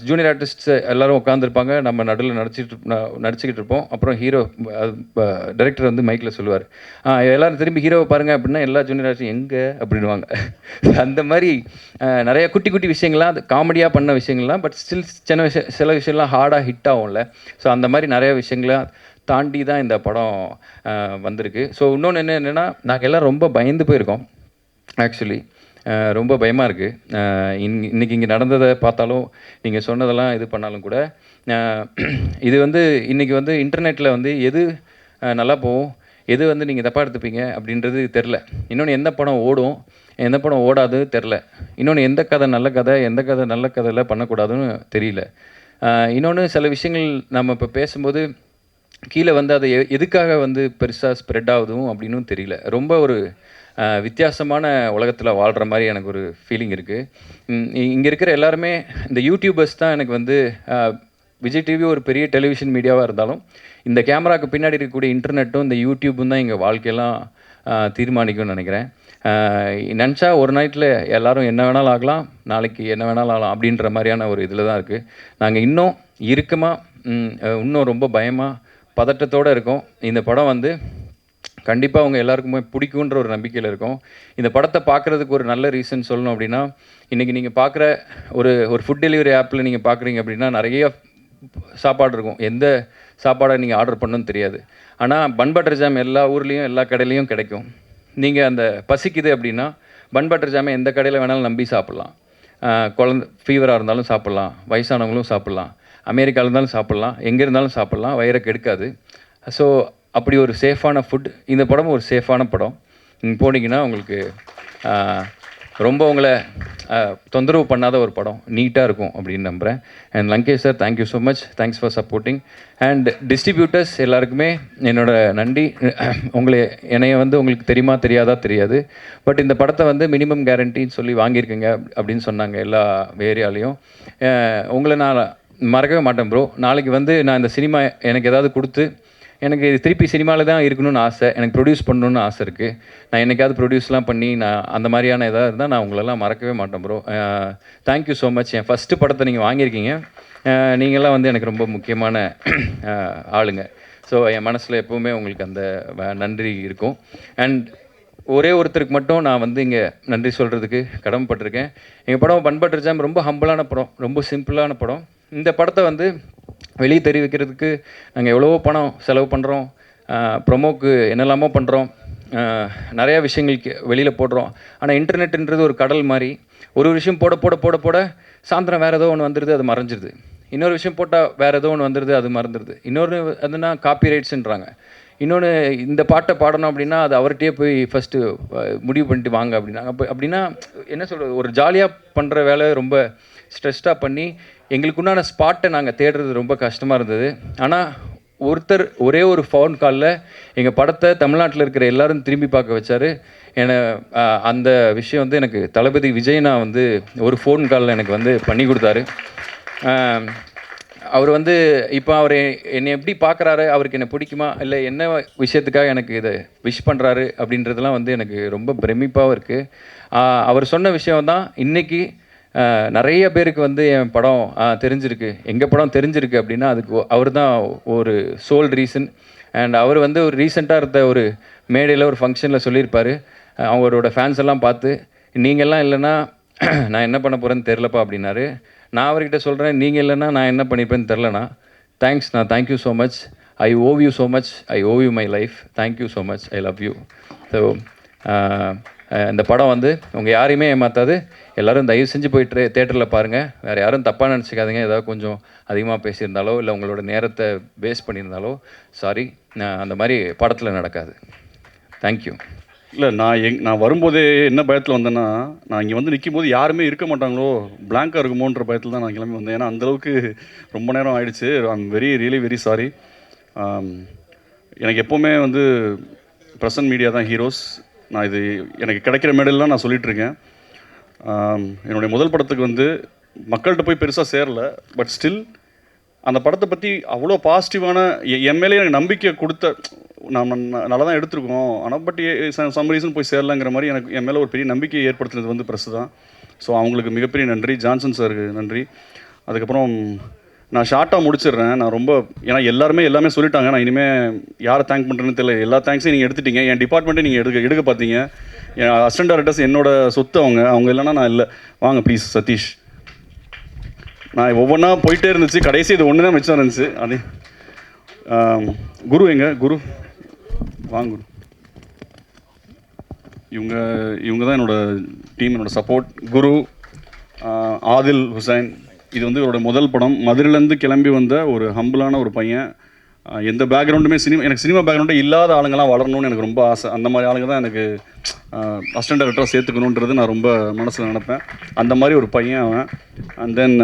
ஜூனியர் ஆர்டிஸ்ட்ஸ் எல்லோரும் உட்காந்துருப்பாங்க, நம்ம நடுவில் நடிச்சுக்கிட்டு இருப்போம். அப்புறம் ஹீரோ டைரக்டர் வந்து மைக்கில் சொல்லுவார், எல்லோரும் திரும்பி ஹீரோவை பாருங்கள் அப்படின்னா எல்லா ஜூனியர் ஆர்டிஸ்ட் எங்கே அப்படின்வாங்க. அந்த மாதிரி நிறைய குட்டி குட்டி விஷயங்கள்லாம், அது காமெடியாக பண்ண விஷயங்கள்லாம், பட் ஸ்டில் சில விஷயம்லாம் ஹார்டாக ஹிட் ஆகும்ல. ஸோ அந்த மாதிரி நிறைய விஷயங்களாம் தாண்டி தான் இந்த படம் வந்திருக்கு. ஸோ இன்னொன்று என்னென்னா, நாங்கள் எல்லாம் ரொம்ப பயந்து போயிருக்கோம். ஆக்சுவலி ரொம்ப பயமாக இருக்குது. இன்றைக்கி இங்கே நடந்ததை பார்த்தாலும், நீங்கள் சொன்னதெல்லாம் இது பண்ணாலும் கூட, இது வந்து இன்றைக்கி வந்து இன்டர்நெட்டில் வந்து எது நல்லா போகும், எது வந்து நீங்கள் தப்பாக எடுத்துப்பீங்க அப்படின்றது தெரில. இன்னொன்று எந்த படம் ஓடும், எந்த படம் ஓடாது தெரில. இன்னொன்று எந்த கதை நல்ல கதை, எந்த கதை நல்ல கதையில் பண்ணக்கூடாதுன்னு தெரியல. இன்னொன்று சில விஷயங்கள் நம்ம இப்போ பேசும்போது கீழே வந்து அது எதுக்காக வந்து பெருசாக ஸ்ப்ரெட் ஆகுதும் அப்படின்னும் தெரியல. ரொம்ப ஒரு வித்தியாசமான உலகத்தில் வாழ்கிற மாதிரி எனக்கு ஒரு ஃபீலிங் இருக்குது. இங்கே இருக்கிற எல்லாருமே இந்த யூடியூபர்ஸ் தான் எனக்கு வந்து விஜய் டிவி ஒரு பெரிய டெலிவிஷன் மீடியாவாக இருந்தாலும் இந்த கேமராவுக்கு பின்னாடி இருக்கக்கூடிய இன்டர்நெட்டும் இந்த யூடியூப்பும் தான் எங்கள் வாழ்க்கையெல்லாம் தீர்மானிக்கும்னு நினைக்கிறேன். நினச்சா ஒரு நைட்டில் எல்லோரும் என்ன வேணாலும் ஆகலாம், நாளைக்கு என்ன வேணாலும் ஆகலாம் அப்படின்ற மாதிரியான ஒரு இதில் தான் இருக்குது. நாங்கள் இன்னும் இறுக்கமாக இன்னும் ரொம்ப பயமாக பதட்டத்தோடு இருக்கோம். இந்த படம் வந்து கண்டிப்பாக அவங்க எல்லாருக்குமே பிடிக்குன்ற ஒரு நம்பிக்கையில் இருக்கும். இந்த படத்தை பார்க்குறதுக்கு ஒரு நல்ல ரீசன் சொல்லணும் அப்படின்னா, இன்றைக்கி நீங்கள் பார்க்குற ஒரு ஃபுட் டெலிவரி ஆப்பில் நீங்கள் பார்க்குறீங்க அப்படின்னா நிறைய சாப்பாடு இருக்கும். எந்த சாப்பாடை நீங்கள் ஆர்டர் பண்ணணும்னு தெரியாது. ஆனால் பன் பட்டர் ஜாம் எல்லா ஊர்லேயும் எல்லா கடையிலையும் கிடைக்கும். நீங்கள் அந்த பசிக்குது அப்படின்னா பன் பட்டர் ஜாமை எந்த கடையில் வேணாலும் நம்பி சாப்பிட்லாம். குழந்த ஃபீவராக இருந்தாலும் சாப்பிட்லாம், வயசானவங்களும் சாப்பிட்லாம், அமெரிக்காவில் இருந்தாலும் சாப்பிட்லாம், எங்கே இருந்தாலும் சாப்பிட்லாம், வயிறை கெடுக்காது. ஸோ அப்படி ஒரு சேஃபான ஃபுட். இந்த படமும் ஒரு சேஃபான படம். நீங்கள் போனீங்கன்னா உங்களுக்கு ரொம்ப உங்களை தொந்தரவு பண்ணாத ஒரு படம், நீட்டாக இருக்கும் அப்படின்னு நம்புகிறேன். And Lankesh sir, thank you so much, thanks for supporting. And distributors எல்லாருக்குமே என்னோடய நன்றி. என்னைய வந்து உங்களுக்கு தெரியுமா தெரியாதா தெரியாது, பட் இந்த படத்தை வந்து மினிமம் கேரண்டின்னு சொல்லி வாங்கியிருக்கீங்க அப்படின்னு சொன்னாங்க எல்லா ஏரியாலையும். உங்களை நான் மறக்கவே மாட்டேன் ப்ரோ. நாளைக்கு வந்து நான் இந்த சினிமா எனக்கு ஏதாவது கொடுத்து எனக்கு திருப்பி சினிமாவில் தான் இருக்கணும்னு ஆசை, எனக்கு ப்ரொடியூஸ் பண்ணணுன்னு ஆசை இருக்குது. நான் என்னைக்காவது ப்ரொடியூஸ்லாம் பண்ணி நான் அந்த மாதிரியான எதாவது இருந்தால் நான் உங்களெல்லாம் மறக்கவே மாட்டேன் ப்ரோ. Thank you so much. என் ஃபஸ்ட்டு படத்தை நீங்கள் வாங்கியிருக்கீங்க. நீங்கள்லாம் வந்து எனக்கு ரொம்ப முக்கியமான ஆளுங்க. ஸோ என் மனசில் எப்போவுமே உங்களுக்கு அந்த நன்றி இருக்கும். அண்ட் ஒரே ஒருத்தருக்கு மட்டும் நான் வந்து இங்கே நன்றி சொல்கிறதுக்கு கடமைப்பட்டிருக்கேன். எங்கள் படம் பன் பட்டர் ஜாம் ரொம்ப ஹம்பிளான படம், ரொம்ப சிம்பிளான படம். இந்த படத்தை வந்து வெளியே தெரிவிக்கிறதுக்கு நாங்கள் எவ்வளவோ பணம் செலவு பண்ணுறோம், ப்ரொமோக்கு என்னெல்லாமோ பண்ணுறோம், நிறையா விஷயங்களுக்கு வெளியில் போடுறோம். ஆனால் இன்டர்நெட்டுன்றது ஒரு கடல் மாதிரி. ஒரு விஷயம் போட போட போட போட சாயந்தரம் வேறு ஏதோ ஒன்று வந்துடுது, அது மறைஞ்சிருது. இன்னொரு விஷயம் போட்டால் வேறு ஏதோ ஒன்று வந்துடுது, அது மறந்துடுது. இன்னொரு அதுனா காப்பி ரைட்ஸுன்றாங்க. இன்னொன்று இந்த பாட்டை பாடணும் அப்படின்னா அது அவர்கிட்டயே போய் ஃபஸ்ட்டு முடிவு பண்ணிட்டு வாங்க அப்படின்னாங்க. அப்படின்னா என்ன சொல்கிறது, ஒரு ஜாலியாக பண்ணுற வேலை ரொம்ப ஸ்ட்ரெஸ்டாக பண்ணி எங்களுக்குண்டான ஸ்பாட்டை நாங்கள் தேடுறது ரொம்ப கஷ்டமாக இருந்தது. ஆனால் ஒருத்தர் ஒரே ஒரு ஃபோன் காலில் எங்கள் படத்தை தமிழ்நாட்டில் இருக்கிற எல்லாரும் திரும்பி பார்க்க வச்சார். அந்த விஷயம் வந்து எனக்கு தளபதி விஜய்னா வந்து ஒரு ஃபோன் காலில் எனக்கு வந்து பண்ணி கொடுத்தாரு. அவர் வந்து இப்போ அவர் என்னை எப்படி பார்க்குறாரு, அவருக்கு என்னை பிடிக்குமா இல்லை என்ன விஷயத்துக்காக எனக்கு இதை விஷ் பண்ணுறாரு அப்படின்றதுலாம் வந்து எனக்கு ரொம்ப பிரமிப்பாகவும் இருக்குது. அவர் சொன்ன விஷயம் தான் இன்றைக்கி நிறைய பேருக்கு வந்து என் படம் தெரிஞ்சிருக்கு, எங்கள் படம் தெரிஞ்சிருக்கு அப்படின்னா அதுக்கு அவர் தான் ஒரு சோல் ரீசன். அண்ட் அவர் வந்து ஒரு ரீசெண்டாக இருந்த ஒரு மேடையில் ஒரு ஃபங்க்ஷனில் சொல்லியிருப்பார், அவரோட ஃபேன்ஸ் எல்லாம் பார்த்து நீங்கள்லாம் இல்லைன்னா நான் என்ன பண்ண போகிறேன்னு தெரிலப்பா அப்படின்னாரு. நான் அவர்கிட்ட சொல்கிறேன், நீங்கள் இல்லைன்னா நான் என்ன பண்ணிப்பேன்னு தெரிலண்ணா. தேங்க்ஸ், நான் thank you so much, I owe you so much, I owe you my life, thank you so much, I love you. So இந்த படம் வந்து உங்கள் யாரையுமே ஏமாற்றாது. எல்லோரும் தயவு செஞ்சு போயிட்டு தேட்டரில் பாருங்கள். வேறு யாரும் தப்பாக நினச்சிக்காதீங்க. ஏதாவது கொஞ்சம் அதிகமாக பேசியிருந்தாலோ இல்லை உங்களோட நேரத்தை பேஸ் பண்ணியிருந்தாலோ சாரி, அந்த மாதிரி படத்தில் நடக்காது. தேங்க்யூ. இல்லை, நான் வரும்போதே என்ன பயத்தில் வந்தேன்னா, நான் இங்கே வந்து நிற்கும் போது யாருமே இருக்க மாட்டாங்களோ, பிளாங்காக இருக்குமோன்ற பயத்தில் தான் நான் கிளம்பி வந்தேன். ஏன்னா அந்தளவுக்கு ரொம்ப நேரம் ஆயிடுச்சு. I'm really very sorry. எனக்கு எப்போவுமே வந்து ப்ரெசன்ட் மீடியா தான் ஹீரோஸ். நான் இது எனக்கு கிடைக்கிற மேடல்லாம் நான் சொல்லிகிட்ருக்கேன். என்னுடைய முதல் படத்துக்கு வந்து மக்கள்கிட்ட போய் பெருசாக சேரல, பட் ஸ்டில் அந்த படத்தை பற்றி அவ்வளோ பாசிட்டிவான என் மேலே எனக்கு நம்பிக்கை கொடுத்த, நான் நல்லா தான் எடுத்துருக்கோம், ஆனால் பட் சம் ரீசன் போய் சேரலாங்கிற மாதிரி எனக்கு என் மேலே ஒரு பெரிய நம்பிக்கையை ஏற்படுத்துனது வந்து ப்ரெஸ் தான். ஸோ அவங்களுக்கு மிகப்பெரிய நன்றி. ஜான்சன் சாருக்கு நன்றி. அதுக்கப்புறம் நான் ஷார்ட்டாக முடிச்சிடுறேன். நான் ரொம்ப ஏன்னா எல்லாமே சொல்லிட்டாங்க. நான் இனிமேல் யாரை தேங்க் பண்ணுறேன்னு தெரியல. எல்லா தேங்க்ஸையும் நீங்கள் எடுத்துட்டீங்க. என் டிபார்ட்மெண்ட்டே நீங்கள் எடுக்க பார்த்தீங்க. என் அசிஸ்டன்ட் டைரக்டர்ஸ் என்னோட சொத்து. அவங்க இல்லைன்னா நான் இல்லை. வாங்க ப்ளீஸ் சதீஷ். நான் ஒவ்வொன்றா போயிட்டே இருந்துச்சு. கடைசி இது ஒன்று தான் மிச்சம் இருந்துச்சு. அதே குரு எங்க குரு, வாங்க குரு. இவங்க தான் என்னோட டீம், என்னோட சப்போர்ட். குரு, ஆதில் ஹுசைன். இது வந்து இவரோட முதல் படம். மதுரையிலேருந்து கிளம்பி வந்த ஒரு ஹம்பிளான ஒரு பையன். எந்த பேக்ரவுண்டுமே எனக்கு சினிமா பேக்ரவுண்டே இல்லாத ஆளுங்கள்லாம் வளரணும்னு எனக்கு ரொம்ப ஆசை. அந்த மாதிரி ஆளுங்க தான் எனக்கு அசிஸ்டன்ட் டைரக்டராக சேர்த்துக்கணுன்றது நான் ரொம்ப மனசில் நினைப்பேன். அந்த மாதிரி ஒரு பையன் அவன். அண்ட் தென்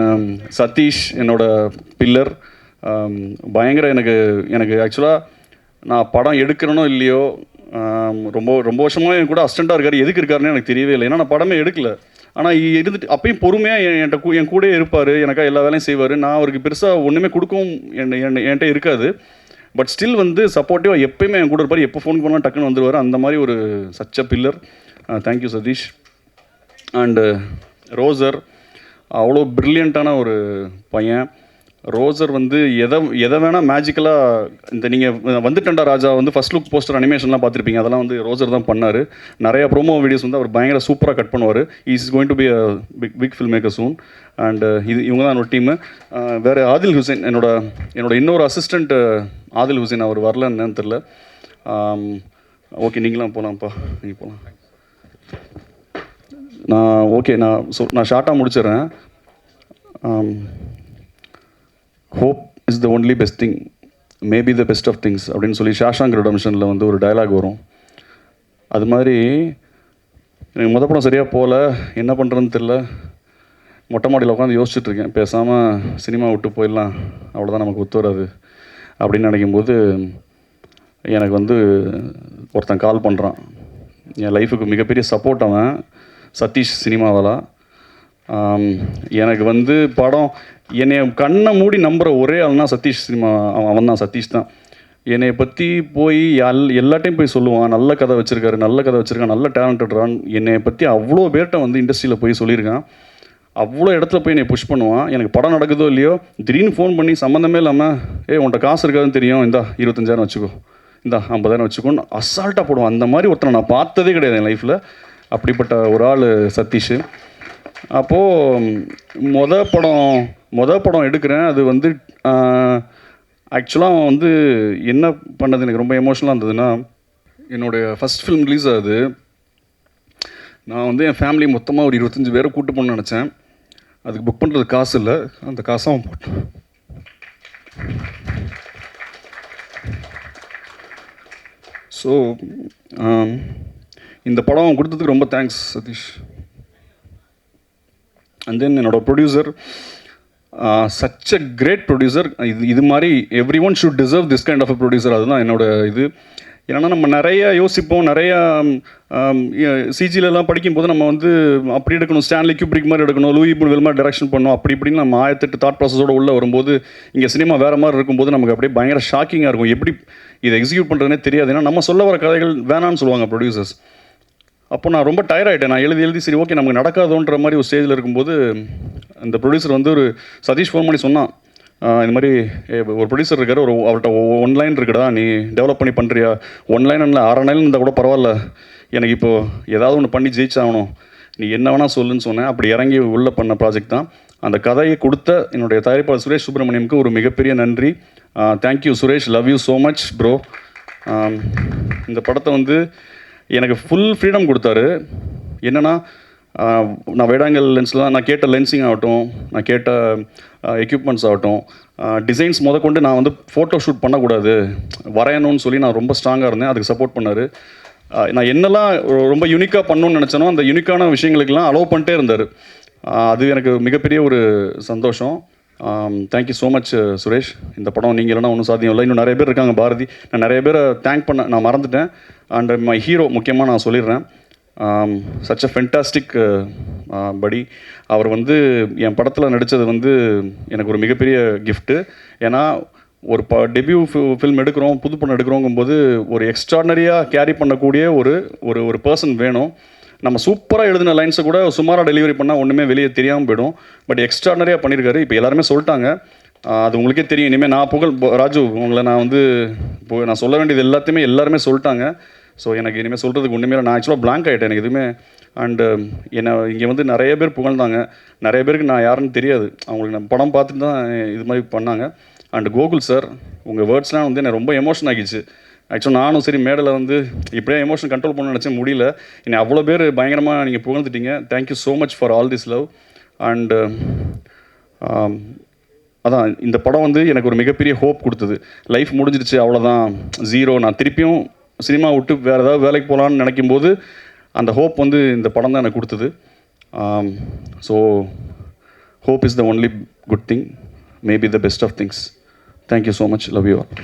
சதீஷ் என்னோட பில்லர். பயங்கர எனக்கு ஆக்சுவலாக நான் படம் எடுக்கிறனோ இல்லையோ, ரொம்ப ரொம்ப வருஷமாக என் கூட அசிஸ்டண்ட்டாக இருக்கார். எதுக்கு இருக்காருன்னு எனக்கு தெரியவே இல்லை, ஏன்னா நான் படமே எடுக்கல. ஆனால் இருந்துட்டு அப்பயும் பொறுமையாக என் கூட இருப்பார், எனக்காக எல்லா வேலையும் செய்வார். நான் அவருக்கு பெருசாக ஒன்றுமே கொடுக்கவும் என்கிட்ட இருக்காது. பட் ஸ்டில் வந்து சப்போர்ட்டிவாக எப்போயுமே என் கூட இருப்பார். எப்போ ஃபோன் பண்ணால் டக்குன்னு வந்துடுவார். அந்த மாதிரி ஒரு such a pillar. Thank you Satish. And ரோசர் அவ்வளோ ப்ரில்லியண்ட்டான ஒரு பையன். ரோசர் வந்து எதை வேணால் மேஜிக்கலாக இந்த நீங்கள் வந்துட்டண்டா ராஜா வந்து ஃபஸ்ட் லுக் போஸ்டர் அனிமேஷன்லாம் பார்த்துருப்பீங்க, அதெல்லாம் வந்து ரோசர் தான் பண்ணார். நிறையா ப்ரோமோ வீடியோஸ் வந்து அவர் பயங்கர சூப்பராக கட் பண்ணுவார். Is going to be a big film maker soon. And இவங்க தான் என்னோட டீமு. வேறு ஆதில் ஹுசைன், என்னோட இன்னொரு அசிஸ்டண்ட் ஆதில் ஹுசைன், அவர் வரல என்னன்னு தெரில. ஓகே, நீங்களாம் போகலாம்ப்பா, நீங்கள் போகலாம். நான் ஷார்ட்டாக முடிச்சிடுறேன். Hope is the only best thing, maybe the best of things அப்படின்னு சொல்லி ஷாஷாங்க் ரிடம்ஷனில் வந்து ஒரு டயலாக் வரும். அது மாதிரி எனக்கு மொதல் படம் சரியாக போகல, என்ன பண்ணுறதுன்னு தெரில. மொட்டை மாடியில் உட்காந்து யோசிச்சுட்ருக்கேன், பேசாமல் சினிமா விட்டு போயிடலாம், அவ்வளோதான், நமக்கு ஒத்து வராது அப்படின்னு நினைக்கும்போது எனக்கு வந்து ஒருத்தன் கால் பண்ணுறான். என் லைஃபுக்கு மிகப்பெரிய சப்போர்ட் அவன், சதீஷ் சினிமாவாலா. எனக்கு வந்து படம் என்னை கண்ணை மூடி நம்புகிற ஒரே ஆள்னா சதீஷ் சினிமா, அவன் தான், சதீஷ் தான். என்னை பற்றி போய் எல்லாட்டையும் போய் சொல்லுவான், நல்ல கதை வச்சுருக்காரு, நல்ல டேலண்டட்ரான். என்னை பற்றி அவ்வளோ பேர்கிட்ட வந்து இண்டஸ்ட்ரியில் போய் சொல்லியிருக்கான். அவ்வளோ இடத்துல போய் என்னை புஷ் பண்ணுவான். எனக்கு படம் நடக்குதோ இல்லையோ திடீர்னு ஃபோன் பண்ணி சம்மந்தமே இல்லாமல், உன்கிட்ட காசு இருக்காதுன்னு தெரியும், இந்தா 25,000 வச்சுக்கோ, இந்தா 50,000 வச்சுக்கோன்னு அசால்ட்டாக போடுவான். அந்த மாதிரி ஒருத்தனை நான் பார்த்ததே கிடையாது என் லைஃப்பில். அப்படிப்பட்ட ஒரு ஆள் சதீஷ். அப்போது மொதல் படம் எடுக்கிறேன். அது வந்து ஆக்சுவலாக வந்து என்ன பண்ணது எனக்கு ரொம்ப எமோஷனலாக இருந்ததுன்னா, என்னுடைய ஃபஸ்ட் ஃபிலிம் ரிலீஸ் ஆகுது. நான் வந்து என் ஃபேமிலி மொத்தமாக ஒரு 25 பேரை கூப்பிட்டு போகணுன்னு நினச்சேன். அதுக்கு புக் பண்ணுறது காசு இல்லை, அந்த காசை அவன் போட்டான். ஸோ இந்த படம் கொடுத்ததுக்கு ரொம்ப தேங்க்ஸ் சதீஷ். அண்ட் தென் என்னோடய producer, such a great producer. இது மாதிரி every one should deserve this kind of a producer. அதுதான் என்னோட இது. ஏன்னா நம்ம நிறையா யோசிப்போம், நிறையா சிஜிலெலாம் படிக்கும்போது நம்ம வந்து அப்படி எடுக்கணும், ஸ்டான்லி குப்ரிக் மாதிரி எடுக்கணும், லூயி புல்வெல் மாதிரி டைரக்ஷன் பண்ணணும், அப்படி இப்படின்னு நம்ம 1008 தாட் ப்ராசஸோடு உள்ளே வரும்போது இங்கே சினிமா வேறு மாதிரி இருக்கும்போது நமக்கு அப்படியே பயங்கர ஷாக்கிங்காக இருக்கும். எப்படி இதை எக்ஸிக்யூட் பண்ணுறதுனே தெரியாது. ஏன்னா நம்ம சொல்ல வர கதைகள் வேணான்னு சொல்லுவாங்க ப்ரொடியூசர்ஸ். அப்போ நான் ரொம்ப டயர்ட் ஆகிட்டேன். நான் எழுதி சரி ஓகே நமக்கு நடக்காதோன்ற மாதிரி ஒரு ஸ்டேஜில் இருக்கும்போது இந்த ப்ரொடியூசர் வந்து ஒரு சதீஷ் ஃபோன் பண்ணி சொன்னான், இந்த மாதிரி ஒரு ப்ரொடியூசர் இருக்கார், அவர்கிட்ட 1 லைன் இருக்குடா, நீ டெவலப் பண்ணி பண்ணுறியா? 1 லைன் இல்லை 6 லைன் இருந்தால் கூட பரவாயில்ல, எனக்கு இப்போது ஏதாவது ஒன்று பண்ணி ஜெயிச்சாகணும், நீ என்ன வேணால் சொல்லுன்னு சொன்னேன். அப்படி இறங்கி உள்ளே பண்ண ப்ராஜெக்ட் தான். அந்த கதையை கொடுத்த என்னுடைய தயாரிப்பாளர் சுரேஷ் சுப்ரமணியமுக்கு ஒரு மிகப்பெரிய நன்றி. Thank you Suresh, love you so much bro. இந்த படத்தை வந்து எனக்கு ஃபுல் ஃப்ரீடம் கொடுத்தாரு. என்னென்னா நான் வேடாங்கல் லென்ஸில் நான் கேட்ட லென்சிங் ஆகட்டும், நான் கேட்ட எக்யூப்மெண்ட்ஸ் ஆகட்டும், டிசைன்ஸ் கொண்டு நான் வந்து ஃபோட்டோ ஷூட் பண்ணக்கூடாது, வரையணும்னு சொல்லி நான் ரொம்ப ஸ்ட்ராங்காக இருந்தேன். அதுக்கு சப்போர்ட் பண்ணார். நான் என்னெல்லாம் ரொம்ப யூனிக்காக பண்ணணும்னு நினச்சேனோ அந்த யூனிக்கான விஷயங்களுக்கெல்லாம் அலோவ் பண்ணிட்டே இருந்தார். அது எனக்கு மிகப்பெரிய ஒரு சந்தோஷம். Thank you so much Suresh. இந்த படம் நீங்கள் இல்லைனா ஒன்றும் சாத்தியம் இல்லை. இன்னும் நிறைய பேர் இருக்காங்க, பாரதி, நான் நிறைய பேரை தேங்க் பண்ண நான் மறந்துட்டேன். அண்ட் மை ஹீரோ முக்கியமாக நான் சொல்லிடுறேன், சச் அ ஃபென்டாஸ்டிக் படி. அவர் வந்து என் படத்தில் நடித்தது வந்து எனக்கு ஒரு மிகப்பெரிய கிஃப்ட்டு. ஏன்னா ஒரு டெபியூ ஃபில்ம் எடுக்கிறோம், புது படம் எடுக்கிறோங்கும்போது ஒரு எக்ஸ்ட்ராடனரியாக கேரி பண்ணக்கூடிய ஒரு பர்சன் வேணும். நம்ம சூப்பராக எழுதின லைன்ஸை கூட சுமாராக டெலிவரி பண்ணால் ஒன்றுமே வெளியே தெரியாமல் போயிடும். பட் எக்ஸ்ட்ராடனரியாக பண்ணியிருக்காரு. இப்போ எல்லாருமே சொல்லிட்டாங்க, அது உங்களுக்கே தெரியும். இனிமேல் நான் ராஜு உங்களை நான் வந்து நான் சொல்ல வேண்டியது எல்லாத்தையுமே எல்லாருமே சொல்லிட்டாங்க. ஸோ எனக்கு இனிமேல் சொல்கிறதுக்கு ஒன்றுமே இல்லை. நான் ஆக்சுவலாக பிளாங்க் ஆகிட்டேன், எனக்கு எதுவுமே. அண்டு என்னை இங்கே வந்து நிறைய பேர் புகழ்ந்தாங்க. நிறைய பேருக்கு நான் யாருன்னு தெரியாது, அவங்களுக்கு நான் படம் பார்த்துட்டு தான் இது மாதிரி பண்ணாங்க. அண்டு கோகுல் சார், உங்கள் வேர்ட்ஸ்லாம் வந்து என்னை ரொம்ப எமோஷன் ஆகிடுச்சு. ஆக்சுவலாக நானும் சரி மேடையில் வந்து இப்படியே எமோஷன் கண்ட்ரோல் பண்ண நினச்சேன், முடியல. என்னை அவ்வளோ பேர் பயங்கரமாக நீங்கள் புகழ்ந்துட்டீங்க. Thank you so much for all this love. And அதான் இந்த படம் வந்து எனக்கு ஒரு மிகப்பெரிய ஹோப் கொடுத்தது. லைஃப் முடிஞ்சிடுச்சு, அவ்வளோதான், ஜீரோ, நான் திருப்பியும் சினிமா விட்டு வேறு ஏதாவது வேலைக்கு போகலான்னு நினைக்கும்போது அந்த ஹோப் வந்து இந்த படம் தான் எனக்கு கொடுத்தது. So hope is the only good thing, maybe the best of things. Thank you so much, love you all.